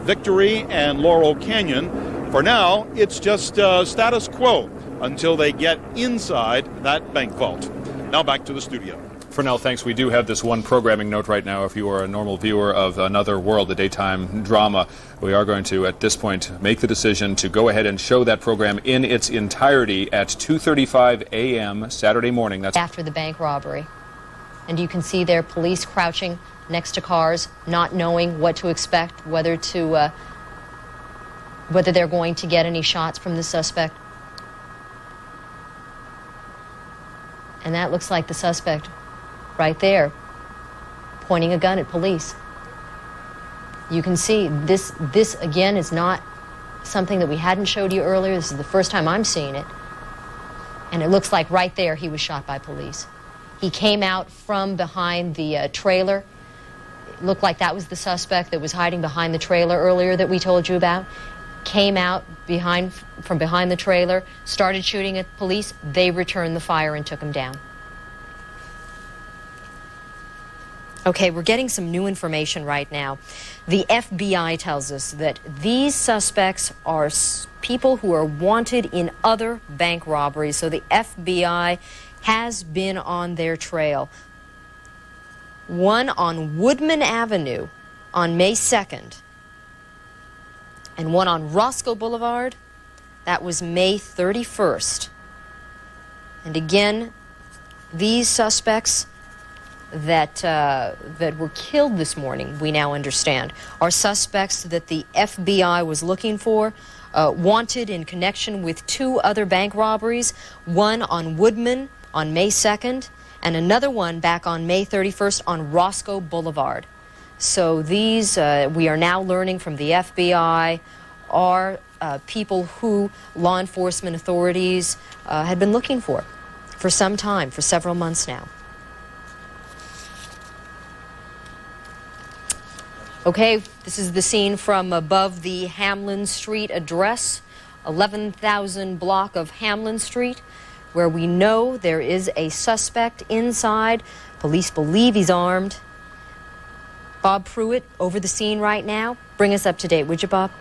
Victory and Laurel Canyon. For now, it's just status quo until they get inside that bank vault. Now back to the studio. Fernell, thanks. We do have this one programming note right now. If you are a normal viewer of Another World, the daytime drama, we are going to, at this point, make the decision to go ahead and show that program in its entirety at 2:35 a.m. Saturday morning. That's after the bank robbery. And you can see there police crouching next to cars, not knowing what to expect, whether they're going to get any shots from the suspect. And that looks like the suspect right there, pointing a gun at police. You can see this again is not something that we hadn't showed you earlier. This is the first time I'm seeing it. And it looks like right there he was shot by police. He came out from behind the trailer. It looked like that was the suspect that was hiding behind the trailer earlier that we told you about. Came out from behind the trailer, started shooting at police. They returned the fire and took him down. Okay, we're getting some new information right now. The FBI tells us that these suspects are people who are wanted in other bank robberies, so the FBI has been on their trail. One on Woodman Avenue on May 2nd, and one on Roscoe Boulevard, that was May 31st. And again, these suspects that were killed this morning, we now understand, are suspects that the FBI was looking for, wanted in connection with two other bank robberies, one on Woodman on May 2nd, and another one back on May 31st on Roscoe Boulevard. So these, we are now learning from the FBI, are people who law enforcement authorities had been looking for some time, for several months now. Okay, this is the scene from above the Hamlin Street address, 11,000 block of Hamlin Street, where we know there is a suspect inside. Police believe he's armed. Bob Pruitt over the scene right now. Bring us up to date, would you, Bob?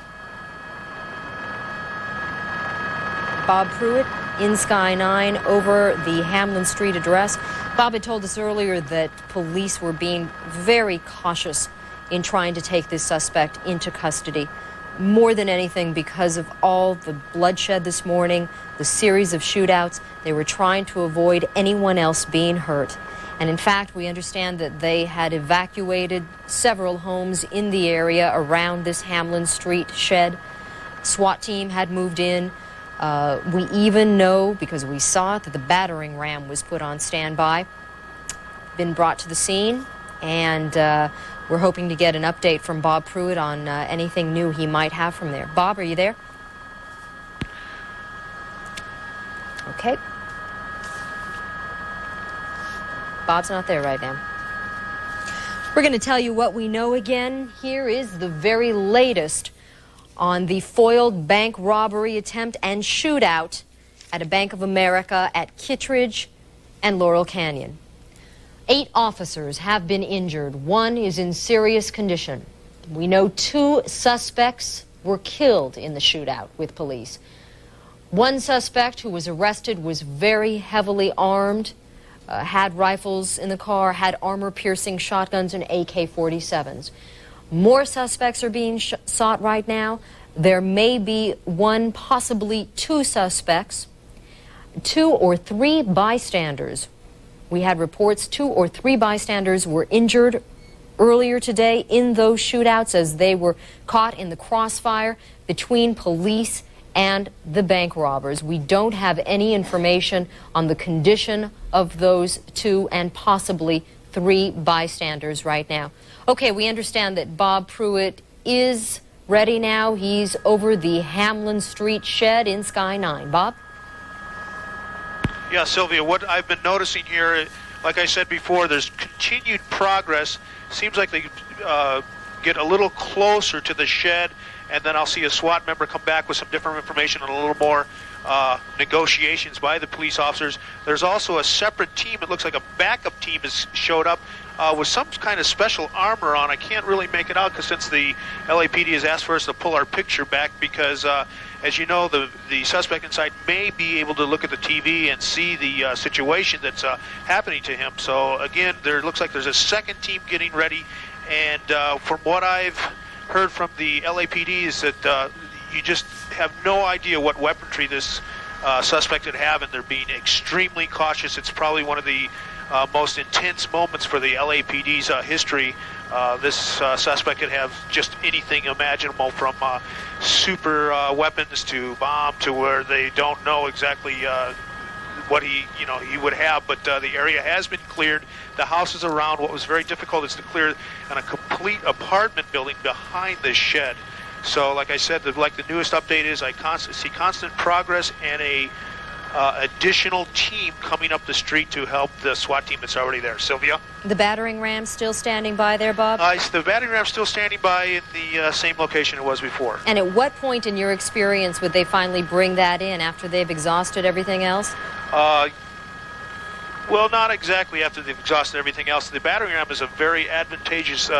Bob Pruitt in Sky 9 over the Hamlin Street address. Bob had told us earlier that police were being very cautious in trying to take this suspect into custody. More than anything because of all the bloodshed this morning, the series of shootouts, they were trying to avoid anyone else being hurt. And in fact, we understand that they had evacuated several homes in the area around this Hamlin Street shed. SWAT team had moved in. We even know, because we saw it, that the battering ram was put on standby, been brought to the scene, and we're hoping to get an update from Bob Pruitt on anything new he might have from there. Bob, are you there? Okay. Bob's not there right now. We're going to tell you what we know again. Here is the very latest on the foiled bank robbery attempt and shootout at a Bank of America at Kittredge and Laurel Canyon. 8 officers have been injured. 1 is in serious condition. We know 2 suspects were killed in the shootout with police. 1 suspect who was arrested was very heavily armed, had rifles in the car, had armor-piercing shotguns and AK-47s. More suspects are being sought right now. There may be 1, possibly 2 suspects. 2 or 3 bystanders. We had reports 2 or 3 bystanders were injured earlier today in those shootouts as they were caught in the crossfire between police and the bank robbers. We don't have any information on the condition of those 2 and possibly 3 bystanders right now. Okay, we understand that Bob Pruitt is ready now. He's over the Hamlin Street shed in Sky 9. Bob? Yeah, Sylvia, what I've been noticing here, like I said before, there's continued progress. Seems like they get a little closer to the shed, and then I'll see a SWAT member come back with some different information and a little more negotiations by the police officers. There's also a separate team. It looks like a backup team has showed up with some kind of special armor on. I can't really make it out because since the LAPD has asked for us to pull our picture back because, as you know, the suspect inside may be able to look at the TV and see the situation that's happening to him. So, again, there looks like there's a second team getting ready. And from what I've heard from the LAPD is that you just have no idea what weaponry this suspect would have, and they're being extremely cautious. It's probably one of the most intense moments for the LAPD's history. This suspect could have just anything imaginable, from super weapons to bomb to where they don't know exactly what he would have. But the area has been cleared. The houses around. What was very difficult is to clear on a complete apartment building behind this shed. So, like I said, the newest update is I see constant progress and a additional team coming up the street to help the SWAT team that's already there. Sylvia? The battering ram still standing by there, Bob? The battering ram's still standing by in the same location it was before. And at what point in your experience would they finally bring that in, after they've exhausted everything else? Well, not exactly after they've exhausted everything else. The battering ram is a very advantageous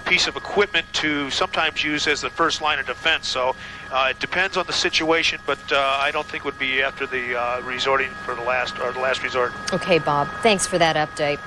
piece of equipment to sometimes use as the first line of defense. So it depends on the situation, but I don't think it would be after the resorting for the last resort. Okay, Bob. Thanks for that update.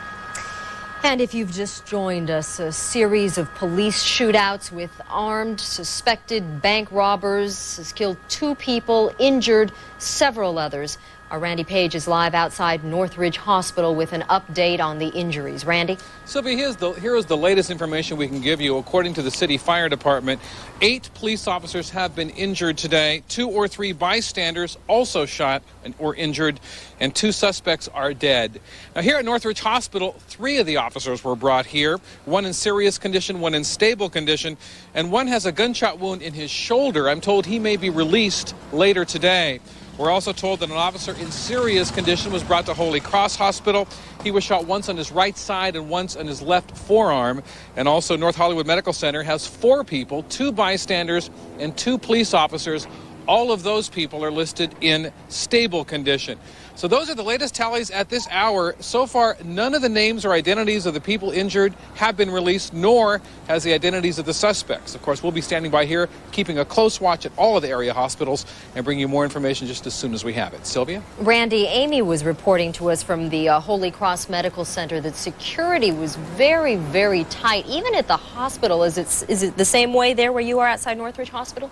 And if you've just joined us, a series of police shootouts with armed, suspected bank robbers has killed 2 people, injured several others. Our Randy Page is live outside Northridge Hospital with an update on the injuries. Randy? Sylvia, here is the latest information we can give you. According to the city fire department, 8 police officers have been injured today. 2 or 3 bystanders also shot or injured, and 2 suspects are dead. Now, here at Northridge Hospital, 3 of the officers were brought here. 1 in serious condition, 1 in stable condition, and 1 has a gunshot wound in his shoulder. I'm told he may be released later today. We're also told that an officer in serious condition was brought to Holy Cross Hospital. He was shot once on his right side and once on his left forearm. And also North Hollywood Medical Center has 4 people, 2 bystanders and 2 police officers. All of those people are listed in stable condition. So those are the latest tallies at this hour. So far, none of the names or identities of the people injured have been released, nor has the identities of the suspects. Of course, we'll be standing by here, keeping a close watch at all of the area hospitals and bringing you more information just as soon as we have it. Sylvia? Randy, Amy was reporting to us from the Holy Cross Medical Center that security was very, very tight, even at the hospital. Is it the same way there where you are outside Northridge Hospital?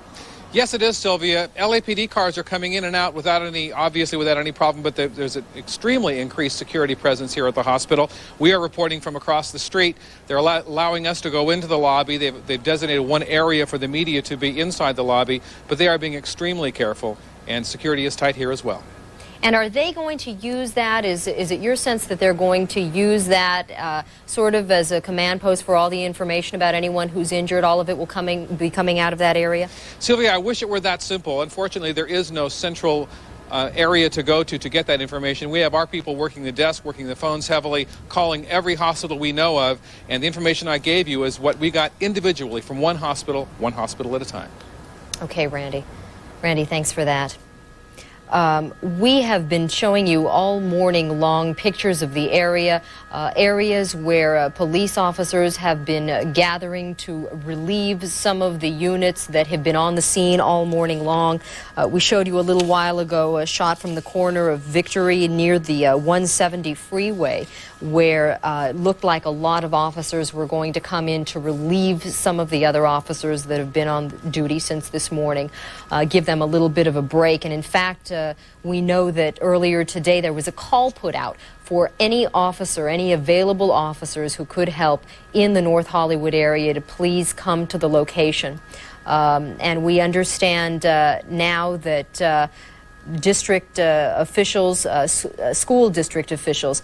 Yes, it is, Sylvia. LAPD cars are coming in and out without any problem, but but there's an extremely increased security presence here at the hospital. We are reporting from across the street. They're allowing us to go into the lobby. They've designated one area for the media to be inside the lobby, but they are being extremely careful, and security is tight here as well. And are they going to use that? Is it your sense that they're going to use that sort of as a command post for all the information about anyone who's injured? All of it will be coming out of that area? Sylvia, I wish it were that simple. Unfortunately, there is no central area to go to get that information. We have our people working the desk, working the phones heavily, calling every hospital we know of, and the information I gave you is what we got individually from one hospital at a time. Okay, Randy. Randy, thanks for that. We have been showing you all morning long pictures of the area, areas where police officers have been gathering to relieve some of the units that have been on the scene all morning long. We showed you a little while ago a shot from the corner of Victory near the 170 freeway, where it looked like a lot of officers were going to come in to relieve some of the other officers that have been on duty since this morning, give them a little bit of a break. And in fact, we know that earlier today there was a call put out for any officer, any available officers who could help in the North Hollywood area to please come to the location. And we understand now that district officials, school district officials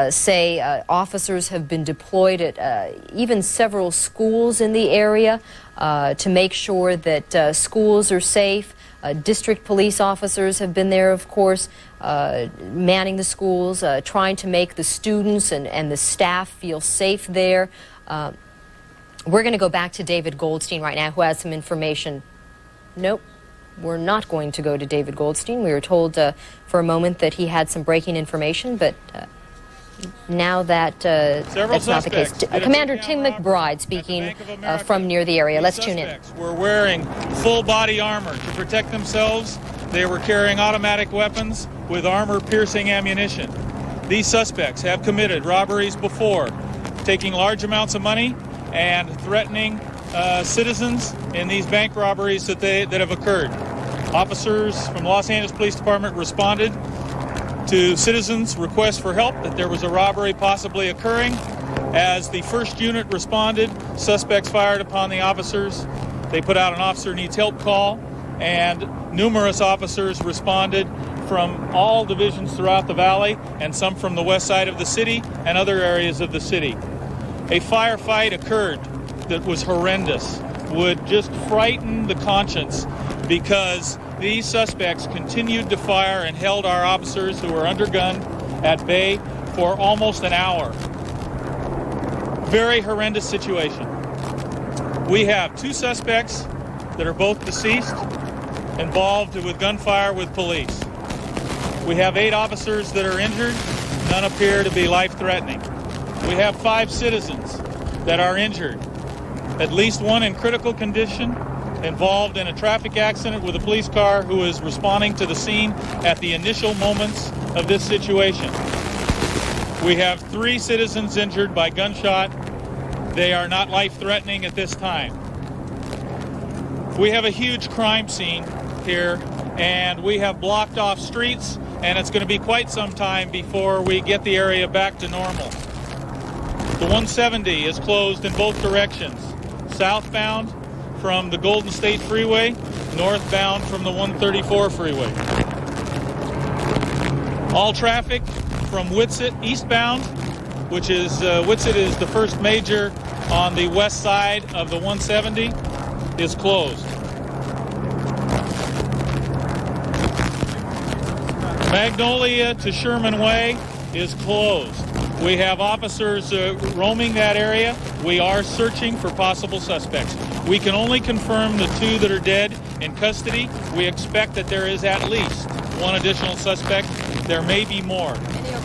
say officers have been deployed at even several schools in the area to make sure that schools are safe. District police officers have been there, of course, manning the schools, trying to make the students and the staff feel safe there. We're going to go back to David Goldstein right now, who has some information. Nope. We're not going to go to David Goldstein. We were told for a moment that he had some breaking information, but now that that's not the case. Commander Tim McBride speaking from near the area. Let's tune in. Were wearing full body armor to protect themselves. They were carrying automatic weapons with armor-piercing ammunition. These suspects have committed robberies before, taking large amounts of money and threatening citizens in these bank robberies that have occurred. Officers from Los Angeles Police Department responded to citizens' requests for help that there was a robbery possibly occurring. As the first unit responded, suspects fired upon the officers. They put out an officer needs help call, and numerous officers responded from all divisions throughout the valley and some from the west side of the city and other areas of the city. A firefight occurred that was horrendous, would just frighten the conscience, because these suspects continued to fire and held our officers who were under gun at bay for almost an hour. Very horrendous situation. We have 2 suspects that are both deceased, involved with gunfire with police. We have 8 officers that are injured. None appear to be life-threatening. We have 5 citizens that are injured, at least one in critical condition, involved in a traffic accident with a police car who is responding to the scene at the initial moments of this situation. We have 3 citizens injured by gunshot. They are not life-threatening at this time. We have a huge crime scene here, and we have blocked off streets, and it's going to be quite some time before we get the area back to normal. The 170 is closed in both directions, southbound from the Golden State Freeway, northbound from the 134 freeway. All traffic from Whitsett eastbound, which is Whitsett is the first major on the west side of the 170, is closed. Magnolia to Sherman Way is closed. We have officers roaming that area. We are searching for possible suspects. We can only confirm the 2 that are dead in custody. We expect that there is at least 1 additional suspect. There may be more.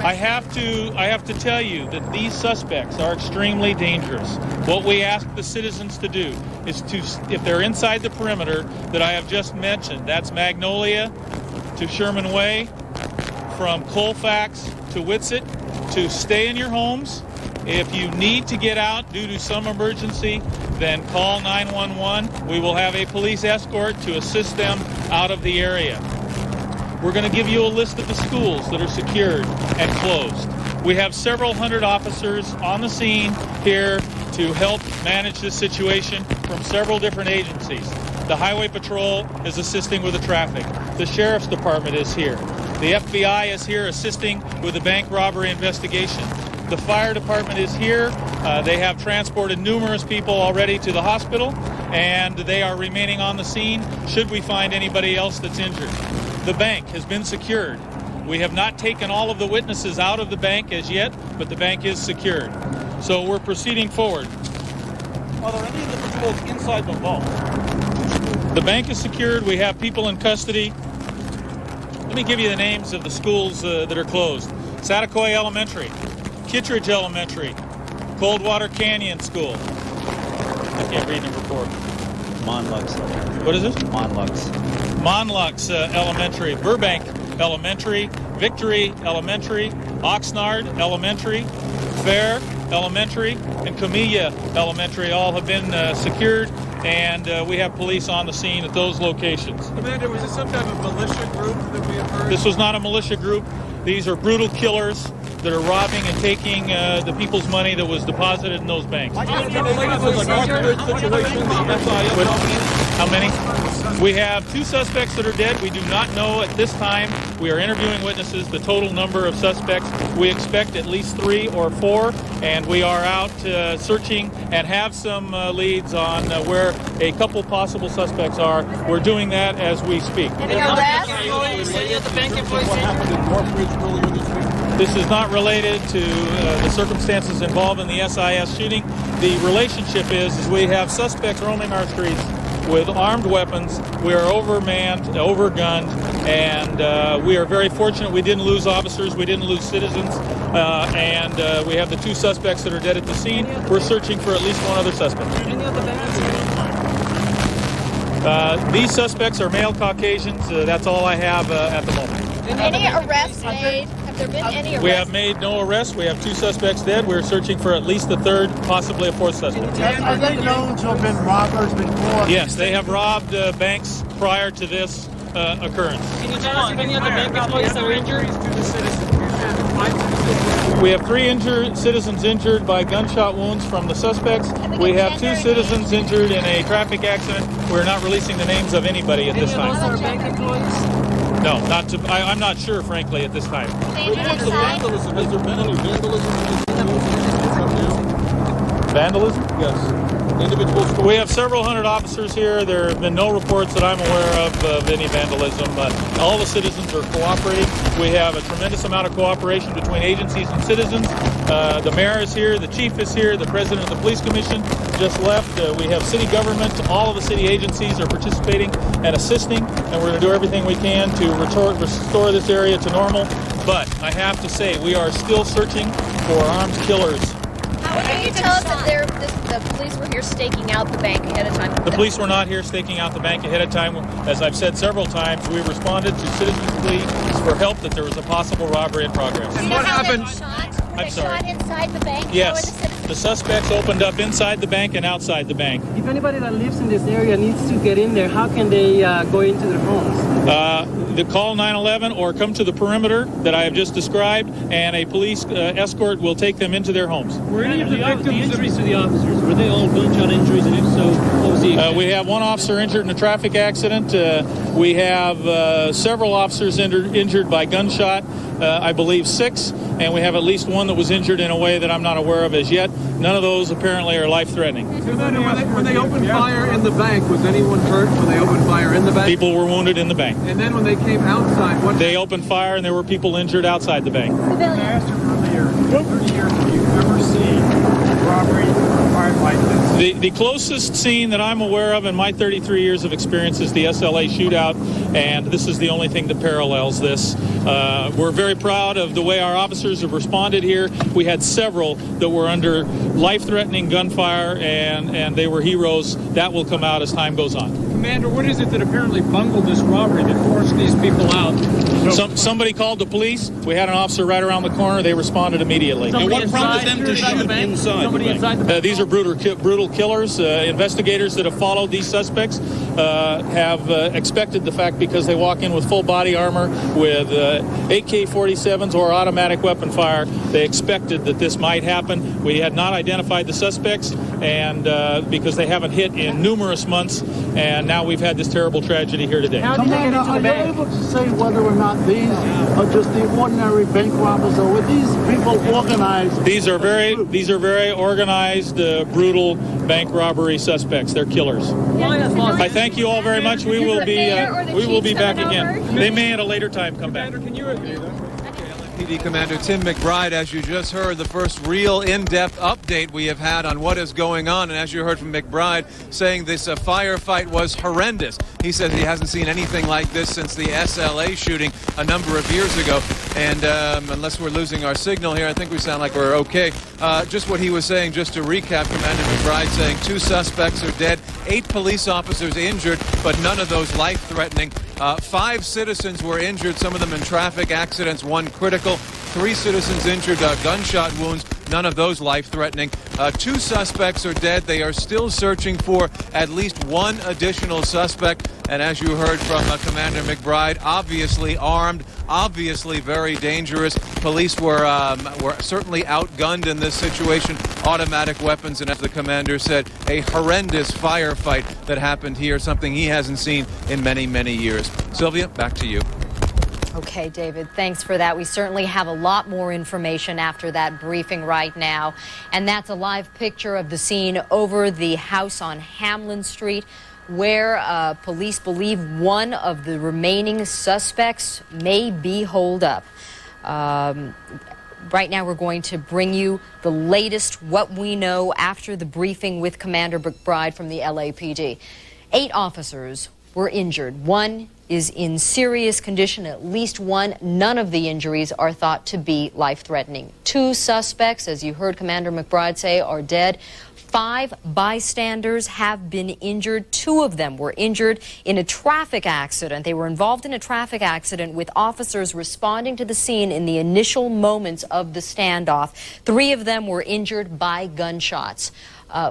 I have to tell you that these suspects are extremely dangerous. What we ask the citizens to do is to, if they're inside the perimeter that I have just mentioned, that's Magnolia to Sherman Way, from Colfax to Whitsett, to stay in your homes. If you need to get out due to some emergency, then call 911. We will have a police escort to assist them out of the area. we're going to give you a list of the schools that are secured and closed. We have several hundred officers on the scene here to help manage this situation from several different agencies. The Highway Patrol is assisting with the traffic. The Sheriff's Department is here. The FBI is here assisting with the bank robbery investigation. The Fire Department is here. They have transported numerous people already to the hospital, and they are remaining on the scene should we find anybody else that's injured. The bank has been secured. We have not taken all of the witnesses out of the bank as yet, but the bank is secured. So we're proceeding forward. Are there any of the patrols inside the vault? The bank is secured. We have people in custody. Let me give you the names of the schools that are closed. Satakoy Elementary, Kittredge Elementary, Coldwater Canyon School. I can't read number 4. Monlux. What is it? Monlux. Monlux Elementary, Burbank Elementary, Victory Elementary, Oxnard Elementary, Fair Elementary, and Camilla Elementary all have been secured, and we have police on the scene at those locations. Commander, was this some type of militia group that we have heard? This was not a militia group. These are brutal killers that are robbing and taking the people's money that was deposited in those banks. How many? We have 2 suspects that are dead. We do not know at this time. We are interviewing witnesses the total number of suspects. We expect at least 3 or 4, and we are out searching and have some leads on where a couple possible suspects are. We're doing that as we speak. This is not related to the circumstances involved in the SIS shooting. The relationship is we have suspects roaming our streets with armed weapons. We are overmanned, overgunned, and we are very fortunate we didn't lose officers, we didn't lose citizens, and we have the 2 suspects that are dead at the scene. We're searching for at least 1 other suspect. These suspects are male Caucasians. That's all I have at the moment. Any arrests made? Have there been any arrests? We have made no arrests. We have 2 suspects dead. We're searching for at least a 3rd, possibly a 4th suspect. Are they known to have been robbers before? Yes, they have robbed banks prior to this occurrence. Can you tell us if any other bank employees that were injured? We have 3 citizens injured by gunshot wounds from the suspects. We have 2 citizens injured in a traffic accident. We're not releasing the names of anybody at this time. Any of those are bank employees? No, not to. I'm not sure, frankly, at this time. Has there been any vandalism? Vandalism? Yes. Individuals. We have several hundred officers here. There have been no reports that I'm aware of any vandalism. All the citizens are cooperating. We have a tremendous amount of cooperation between agencies and citizens. The mayor is here. The chief is here. The president of the police commission just left. We have city government. All of the city agencies are participating and assisting, and we're going to do everything we can to restore this area to normal. But I have to say, we are still searching for armed killers. Can you tell us if the police were here staking out the bank ahead of time? The police were not here staking out the bank ahead of time. As I've said several times, we responded to citizens' pleas for help that there was a possible robbery in progress. And what happened? I'm sorry. Shot inside the bank? Yes. The suspects opened up inside the bank and outside the bank. If anybody that lives in this area needs to get in there, how can they go into their homes? They call 911 or come to the perimeter that I have just described, and a police escort will take them into their homes. Were any of the injuries to the officers, were they all gunshot injuries, and if so, what was the we have 1 officer injured in a traffic accident. We have several officers injured by gunshot, I believe 6, and we have at least 1 that was injured in a way that I'm not aware of as yet. None of those apparently are life-threatening. When they opened fire in the bank, was anyone hurt when they opened fire in the bank? People were wounded in the bank. And then when they came outside, what? They opened fire and there were people injured outside the bank. I asked you earlier, what year have you ever seen a robbery fired like this? The closest scene that I'm aware of in my 33 years of experience is the SLA shootout, and this is the only thing that parallels this. We're very proud of the way our officers have responded here. We had several that were under life-threatening gunfire, and they were heroes. That will come out as time goes on. Commander, what is it that apparently bungled this robbery that forced these people out? Somebody called the police. We had an officer right around the corner. They responded immediately. And what prompted them to shoot inside the bank? These are brutal killers. Investigators that have followed these suspects have expected the fact, because they walk in with full body armor, with AK-47s or automatic weapon fire. They expected that this might happen. We had not identified the suspects, and because they haven't hit in numerous months, and now we've had this terrible tragedy here today. Commander, are you able to say whether or not these are just the ordinary bank robbers, or were these people organized? These are very organized, brutal bank robbery suspects. They're killers. I thank you all very much. We will be back again. They may at a later time come back. Can you review them? PD Commander Tim McBride, as you just heard, the first real in-depth update we have had on what is going on. And as you heard from McBride, saying this firefight was horrendous. He says he hasn't seen anything like this since the SLA shooting a number of years ago. And unless we're losing our signal here, I think we sound like we're okay. Just what he was saying, just to recap, Commander McBride saying 2 suspects are dead, 8 police officers injured, but none of those life-threatening. 5 citizens were injured, some of them in traffic accidents, 1 critical. 3 citizens injured, gunshot wounds, none of those life-threatening. 2 suspects are dead. They are still searching for at least 1 additional suspect. And as you heard from Commander McBride, obviously armed, obviously very dangerous. Police were certainly outgunned in this situation, automatic weapons, and as the commander said, a horrendous firefight that happened here, something he hasn't seen in many, many years. Sylvia, back to you. Okay, David, thanks for that. We certainly have a lot more information after that briefing right now. And that's a live picture of the scene over the house on Hamlin Street, where police believe one of the remaining suspects may be holed up. Right now, we're going to bring you the latest, what we know after the briefing with Commander McBride from the LAPD. 8 officers were injured. 1 is in serious condition, at least 1. None of the injuries are thought to be life-threatening. 2 suspects, as you heard Commander McBride say, are dead. 5 bystanders have been injured. 2 of them were injured in a traffic accident. They were involved in a traffic accident with officers responding to the scene in the initial moments of the standoff. 3 of them were injured by gunshots.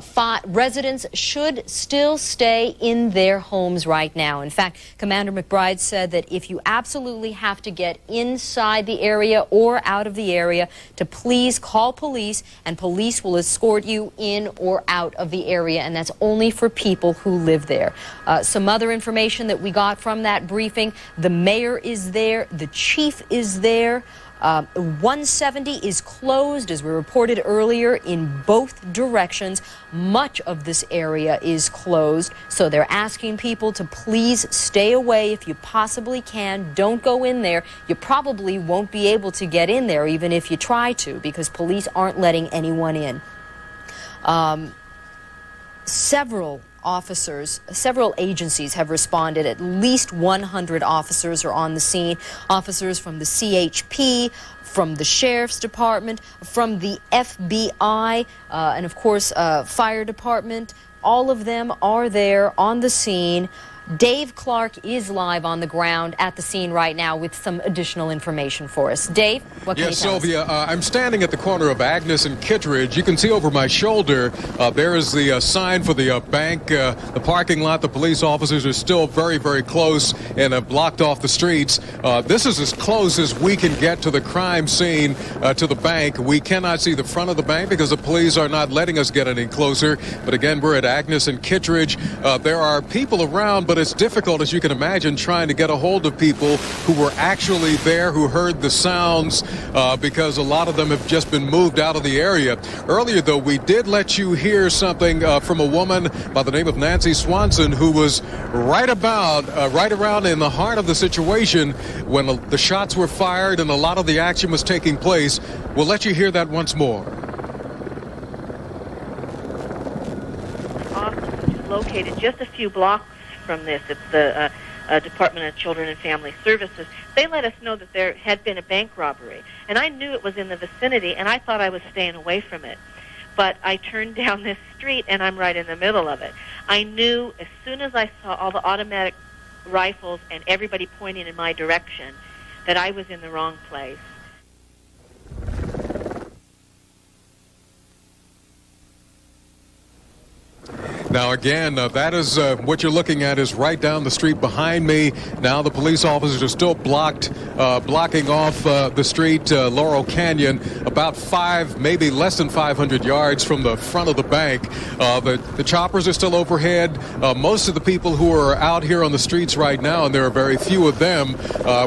5 residents should still stay in their homes right now. In fact, Commander McBride said that if you absolutely have to get inside the area or out of the area, to please call police, and police will escort you in or out of the area, and that's only for people who live there. Some other information that we got from that briefing: the mayor is there, the chief is there. 170 is closed, as we reported earlier, in both directions. Much of this area is closed, so they're asking people to please stay away if you possibly can. Don't go in there. You probably won't be able to get in there even if you try to, because police aren't letting anyone in. Several agencies have responded. At least 100 officers are on the scene. Officers from the CHP, from the Sheriff's Department, from the FBI, and of course, Fire Department. All of them are there on the scene. Dave Clark is live on the ground at the scene right now with some additional information for us. Dave, what can you tell us? Sylvia, I'm standing at the corner of Agnes and Kittredge. You can see over my shoulder, there is the sign for the bank, the parking lot. The police officers are still very, very close and have blocked off the streets. This is as close as we can get to the crime scene, to the bank. We cannot see the front of the bank because the police are not letting us get any closer. But again, we're at Agnes and Kittredge. There are people around, but it's difficult, as you can imagine, trying to get a hold of people who were actually there, who heard the sounds, because a lot of them have just been moved out of the area. Earlier, though, we did let you hear something from a woman by the name of Nancy Swanson, who was right around in the heart of the situation when the shots were fired and a lot of the action was taking place. We'll let you hear that once more. Austin, which is located just a few blocks from this. It's the Department of Children and Family Services. They let us know that there had been a bank robbery, and I knew it was in the vicinity, and I thought I was staying away from it. But I turned down this street, and I'm right in the middle of it. I knew as soon as I saw all the automatic rifles and everybody pointing in my direction that I was in the wrong place. Now, again, that is what you're looking at is right down the street behind me. Now the police officers are still blocking off the street, Laurel Canyon, about maybe less than 500 yards from the front of the bank. The choppers are still overhead. Most of the people who are out here on the streets right now, and there are very few of them,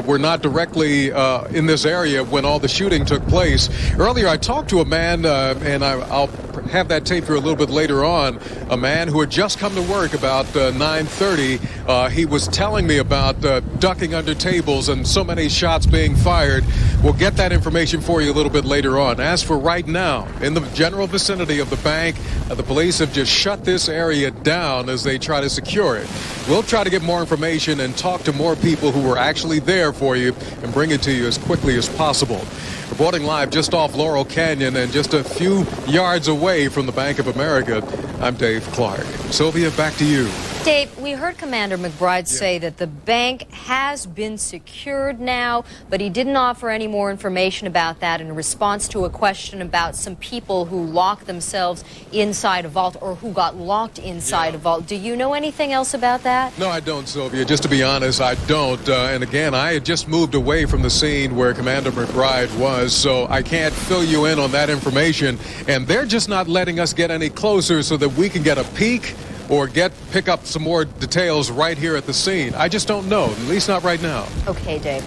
were not directly in this area when all the shooting took place. Earlier, I talked to a man, and I'll have that tape here a little bit later on, a man who had just come to work about 9:30. He was telling me about ducking under tables and so many shots being fired. We'll get that information for you a little bit later on. As for right now, in the general vicinity of the bank, the police have just shut this area down as they try to secure it. We'll try to get more information and talk to more people who were actually there for you and bring it to you as quickly as possible. Reporting live just off Laurel Canyon and just a few yards away from the Bank of America, I'm Dave Clark. Sylvia, back to you. Dave, we heard Commander McBride say that the bank has been secured now, but he didn't offer any more information about that in response to a question about some people who locked themselves inside a vault or who got locked inside a vault. Do you know anything else about that? No, I don't, Sylvia. Just to be honest, I don't. And again, I had just moved away from the scene where Commander McBride was, so I can't fill you in on that information. And they're just not letting us get any closer so that we can get a peek or pick up some more details right here at the scene. I just don't know, at least not right now. Okay, Dave.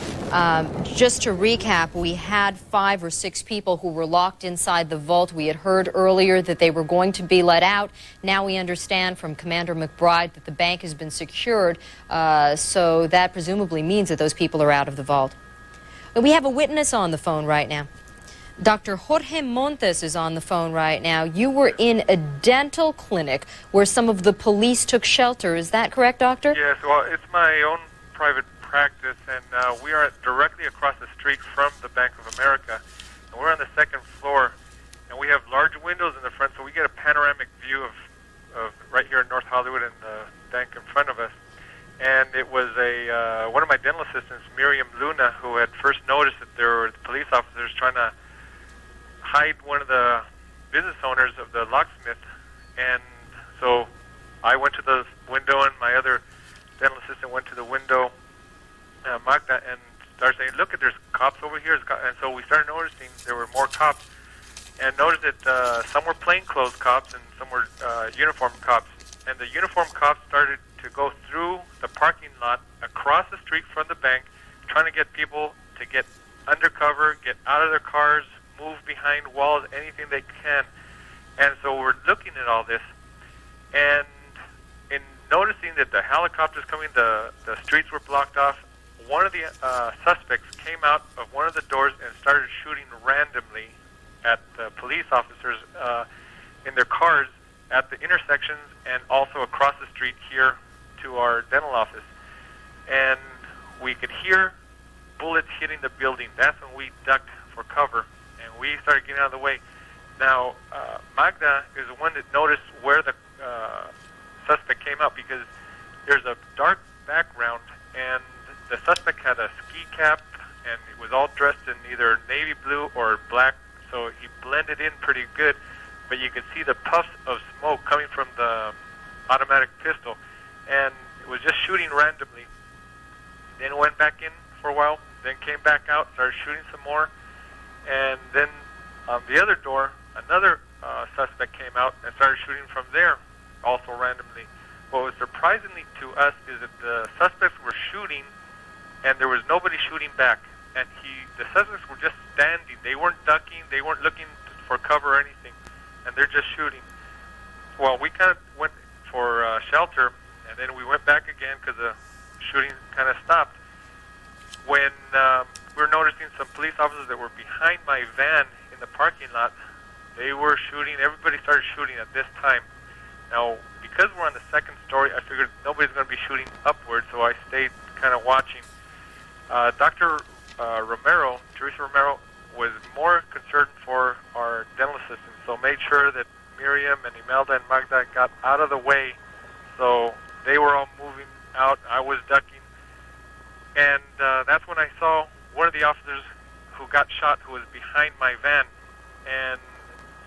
Just to recap, we had 5 or 6 people who were locked inside the vault. We had heard earlier that they were going to be let out. Now we understand from Commander McBride that the bank has been secured, so that presumably means that those people are out of the vault. We have a witness on the phone right now. Dr. Jorge Montes is on the phone right now. You were in a dental clinic where some of the police took shelter. Is that correct, Doctor? Yes, well, it's my own private practice, and we are directly across the street from the Bank of America. And we're on the second floor, and we have large windows in the front, so we get a panoramic view of right here in North Hollywood and the bank in front of us. And it was one of my dental assistants, Miriam Luna, who had first noticed that there were police officers trying to hide one of the business owners of the locksmith. And so I went to the window, and my other dental assistant went to the window, Magda, and started saying, look, there's cops over here. And so we started noticing there were more cops, and noticed that some were plainclothes cops and some were uniformed cops. And the uniformed cops started to go through the parking lot across the street from the bank, trying to get people to get undercover, get out of their cars, move behind walls, anything they can. And so we're looking at all this, and in noticing that the helicopters coming, the streets were blocked off, one of the suspects came out of one of the doors and started shooting randomly at the police officers in their cars at the intersections and also across the street here to our dental office. And we could hear bullets hitting the building. That's when we ducked for cover, and we started getting out of the way. Now, Magda is the one that noticed where the suspect came out, because there's a dark background, and the suspect had a ski cap, and it was all dressed in either navy blue or black, so he blended in pretty good, but you could see the puffs of smoke coming from the automatic pistol, and it was just shooting randomly. Then went back in for a while, then came back out, started shooting some more, and then on the other door, another suspect came out and started shooting from there, also randomly. What was surprisingly to us is that the suspects were shooting, and there was nobody shooting back. And the suspects were just standing. They weren't ducking. They weren't looking for cover or anything, and they're just shooting. Well, we kind of went for shelter, and then we went back again because the shooting kind of stopped. When we were noticing some police officers that were behind my van in the parking lot, they were shooting. Everybody started shooting at this time. Now, because we're on the second story, I figured nobody's going to be shooting upward, so I stayed kind of watching. Dr. Romero, Teresa Romero, was more concerned for our dental assistants, so made sure that Miriam and Imelda and Magda got out of the way So they were all moving out. I was ducking. And that's when I saw one of the officers who got shot, who was behind my van. And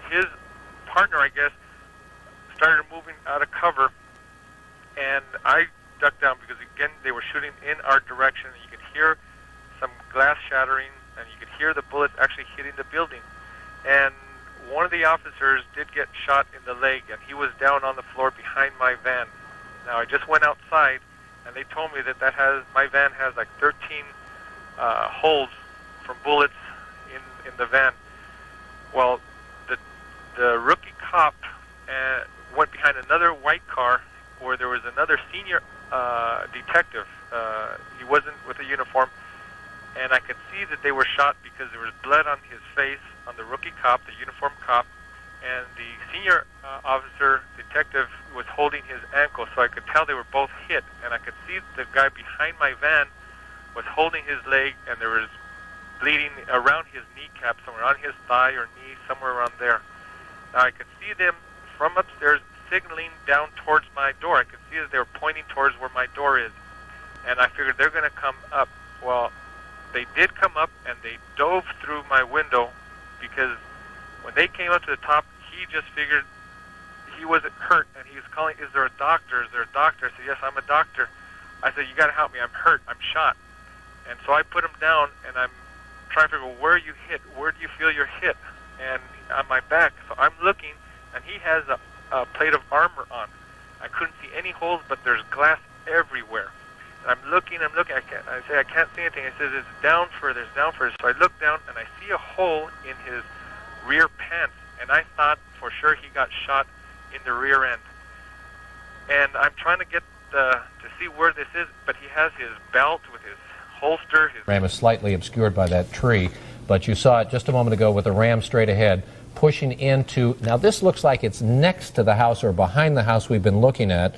his partner, I guess, started moving out of cover. And I ducked down because, again, they were shooting in our direction. You could hear some glass shattering, and you could hear the bullets actually hitting the building. And one of the officers did get shot in the leg, and he was down on the floor behind my van. Now, I just went outside, and they told me that my van has like 13 holes from bullets in the van. Well, the rookie cop went behind another white car where there was another senior detective. He wasn't with a uniform, and I could see that they were shot because there was blood on his face, on the rookie cop, the uniformed cop, and the senior officer detective was holding his ankle, so I could tell they were both hit, and I could see the guy behind my van was holding his leg, and there was bleeding around his kneecap, somewhere on his thigh or knee, somewhere around there. Now I could see them from upstairs signaling down towards my door. I could see that they were pointing towards where my door is, and I figured they're going to come up. Well, they did come up, and they dove through my window, because when they came up to the top, he just figured he wasn't hurt, and he was calling, "Is there a doctor? Is there a doctor?" I said, "Yes, I'm a doctor." I said, "You got to help me. I'm hurt. I'm shot." And so I put him down, and I'm trying to figure out where you hit. Where do you feel you're hit? And on my back. So I'm looking, and he has a plate of armor on. I couldn't see any holes, but there's glass everywhere. And I'm looking. I say, "I can't see anything." I said, "It's down further. It's down further." So I look down, and I see a hole in his rear pants, and I thought for sure he got shot in the rear end. And I'm trying to get to see where this is, but he has his belt with his holster. His Ram is slightly obscured by that tree, but you saw it just a moment ago with the Ram straight ahead, pushing into, now this looks like it's next to the house or behind the house we've been looking at.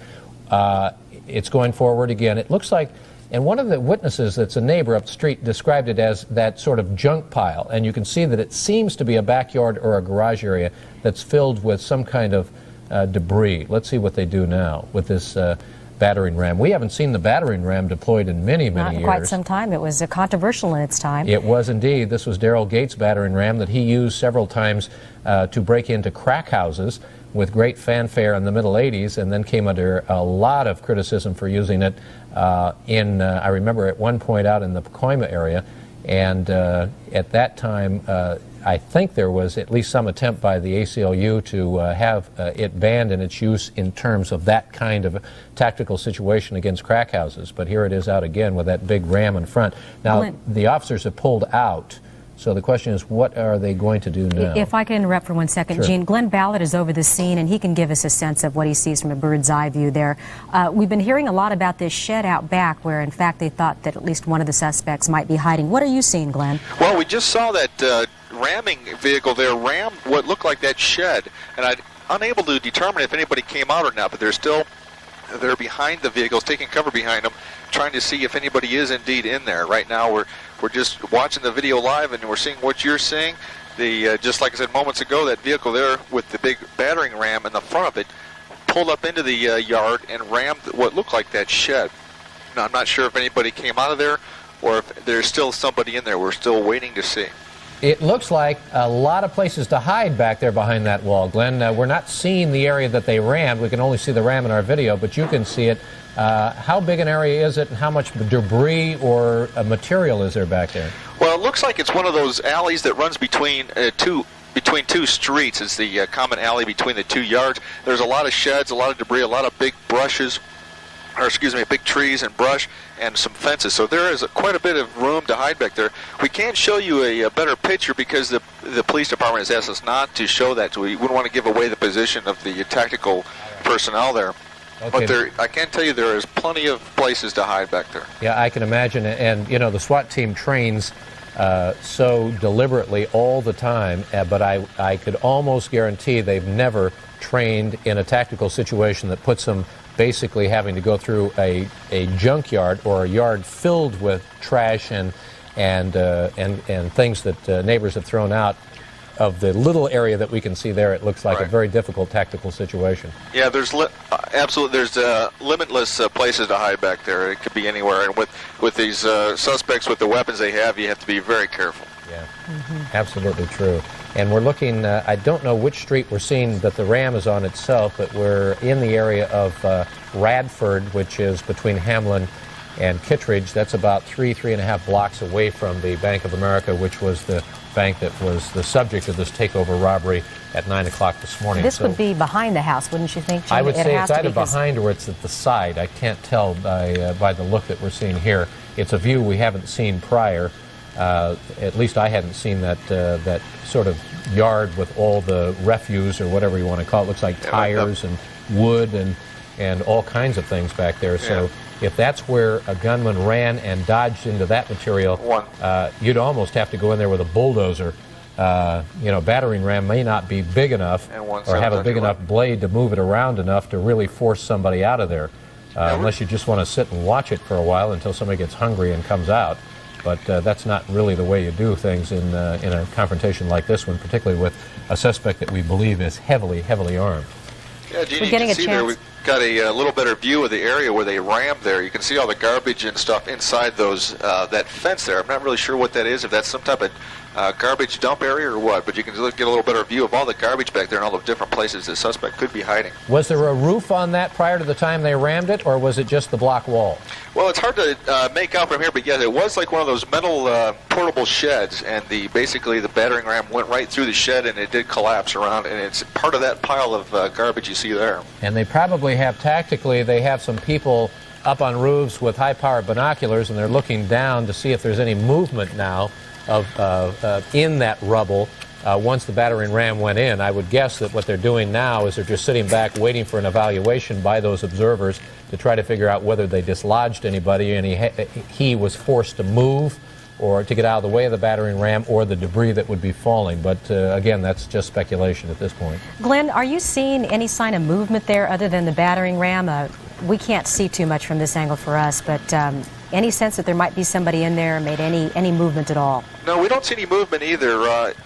It's going forward again. It looks like, and one of the witnesses that's a neighbor up the street described it as that sort of junk pile, and you can see that it seems to be a backyard or a garage area that's filled with some kind of debris. Let's see what they do now with this battering ram. We haven't seen the battering ram deployed in many years. Not in quite some time. It was controversial in its time. It was indeed. This was Daryl Gates' battering ram that he used several times to break into crack houses with great fanfare in the middle 80s, and then came under a lot of criticism for using it I remember at one point out in the Pacoima area, and at that time I think there was at least some attempt by the ACLU to have it banned in its use in terms of that kind of tactical situation against crack houses. But here it is out again with that big ram in front. Now, the officers have pulled out. So the question is, what are they going to do now? If I can interrupt for 1 second, Sure. Gene, Glenn Ballard is over the scene, and he can give us a sense of what he sees from a bird's eye view there. We've been hearing a lot about this shed out back where, in fact, they thought that at least one of the suspects might be hiding. What are you seeing, Glenn? Well, we just saw that ramming vehicle there ram what looked like that shed, and I'm unable to determine if anybody came out or not, but they're behind the vehicles, taking cover behind them, trying to see if anybody is indeed in there. Right now, we're just watching the video live, and we're seeing what you're seeing. Just like I said moments ago, that vehicle there with the big battering ram in the front of it pulled up into the yard and rammed what looked like that shed. Now, I'm not sure if anybody came out of there or if there's still somebody in there. We're still waiting to see. It looks like a lot of places to hide back there behind that wall, Glenn. We're not seeing the area that they rammed. We can only see the ram in our video, but you can see it. How big an area is it, and how much debris or material is there back there? Well, it looks like it's one of those alleys that runs between two streets. It's the common alley between the two yards. There's a lot of sheds, a lot of debris, a lot of big big trees and brush, and some fences. So there is quite a bit of room to hide back there. We can't show you a better picture because the police department has asked us not to show that. So we wouldn't want to give away the position of the tactical personnel there. Okay. But I can tell you there is plenty of places to hide back there. Yeah, I can imagine. And, you know, the SWAT team trains so deliberately all the time, but I could almost guarantee they've never trained in a tactical situation that puts them basically having to go through a junkyard or a yard filled with trash and things that neighbors have thrown out. of the little area that we can see there, it looks like a very difficult tactical situation. Yeah, there's absolutely limitless places to hide back there. It could be anywhere, and with these suspects with the weapons they have, you have to be very careful. Yeah, absolutely true. And we're looking, I don't know which street we're seeing that the Ram is on itself, but we're in the area of Radford, which is between Hamlin and Kittredge. That's about 3.5 blocks away from the Bank of America, which was the bank that was the subject of this takeover robbery at 9 o'clock this morning. This would be behind the house, wouldn't you think, Jim? I would say it's either because behind or it's at the side. I can't tell by the look that we're seeing here. It's a view we haven't seen prior. At least I hadn't seen that sort of yard with all the refuse or whatever you want to call it. Looks like tires and wood and all kinds of things back there. So if that's where a gunman ran and dodged into that material, you'd almost have to go in there with a bulldozer. Battering ram may not be big enough or have a big enough blade to move it around enough to really force somebody out of there, unless you just want to sit and watch it for a while until somebody gets hungry and comes out. But that's not really the way you do things in a confrontation like this one, particularly with a suspect that we believe is heavily, heavily armed. Yeah, Jeannie, you can see there we've got a little better view of the area where they rammed there. You can see all the garbage and stuff inside those that fence there. I'm not really sure what that is, if that's some type of garbage dump area or what, but you can get a little better view of all the garbage back there and all the different places the suspect could be hiding. Was there a roof on that prior to the time they rammed it, or was it just the block wall? Well, it's hard to make out from here, but yeah, it was like one of those metal portable sheds, and basically the battering ram went right through the shed, and it did collapse around, and it's part of that pile of garbage you see there. And they probably have, tactically, they have some people up on roofs with high-powered binoculars, and they're looking down to see if there's any movement now in that rubble once the battering ram went in. I would guess that what they're doing now is they're just sitting back waiting for an evaluation by those observers to try to figure out whether they dislodged anybody and he was forced to move or to get out of the way of the battering ram or the debris that would be falling. But again, that's just speculation at this point. Glenn, are you seeing any sign of movement there other than the battering ram? We can't see too much from this angle for us, but any sense that there might be somebody in there made any movement at all? No, we don't see any movement either.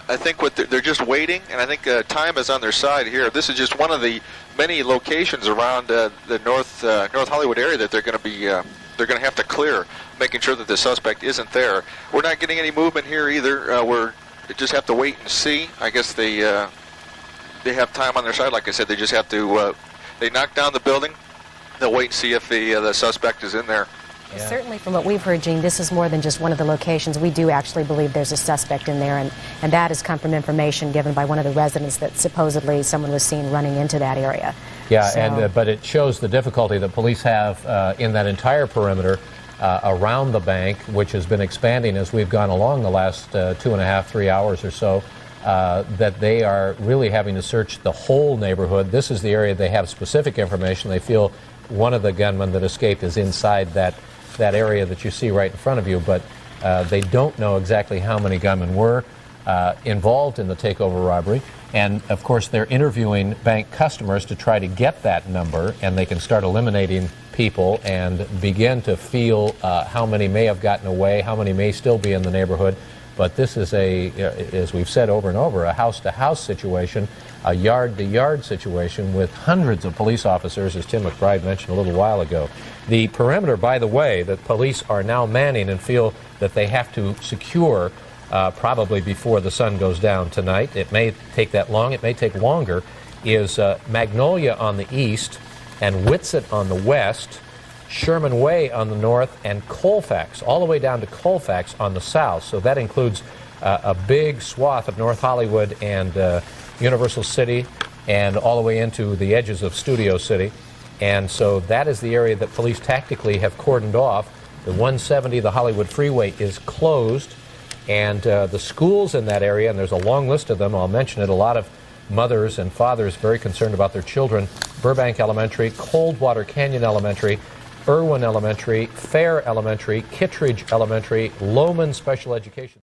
I think they're just waiting, and I think time is on their side here. This is just one of the many locations around the North Hollywood area that they're going to have to clear, making sure that the suspect isn't there. We're not getting any movement here either. We just have to wait and see. I guess they have time on their side. Like I said, they just have to. They knock down the building. They'll wait and see if the suspect is in there. Yeah. Certainly from what we've heard, Gene, this is more than just one of the locations. We do actually believe there's a suspect in there, and that has come from information given by one of the residents that supposedly someone was seen running into that area. Yeah, so, but it shows the difficulty that police have in that entire perimeter around the bank, which has been expanding as we've gone along the last 2.5, 3 hours or so, that they are really having to search the whole neighborhood. This is the area they have specific information. They feel one of the gunmen that escaped is inside that area that you see right in front of you, but they don't know exactly how many gunmen were involved in the takeover robbery. And, of course, they're interviewing bank customers to try to get that number, and they can start eliminating people and begin to feel how many may have gotten away, how many may still be in the neighborhood. But this is as we've said over and over, a house-to-house situation, a yard-to-yard situation with hundreds of police officers, as Tim McBride mentioned a little while ago. The perimeter, by the way, that police are now manning and feel that they have to secure probably before the sun goes down tonight. It may take that long, it may take longer, is Magnolia on the east and Whitsett on the west, Sherman Way on the north, and Colfax, all the way down to Colfax on the south. So that includes a big swath of North Hollywood and Universal City and all the way into the edges of Studio City. And so that is the area that police tactically have cordoned off. The 170, the Hollywood Freeway, is closed. And the schools in that area, and there's a long list of them, I'll mention it, a lot of mothers and fathers very concerned about their children. Burbank Elementary, Coldwater Canyon Elementary, Irwin Elementary, Fair Elementary, Kittredge Elementary, Lohman Special Education.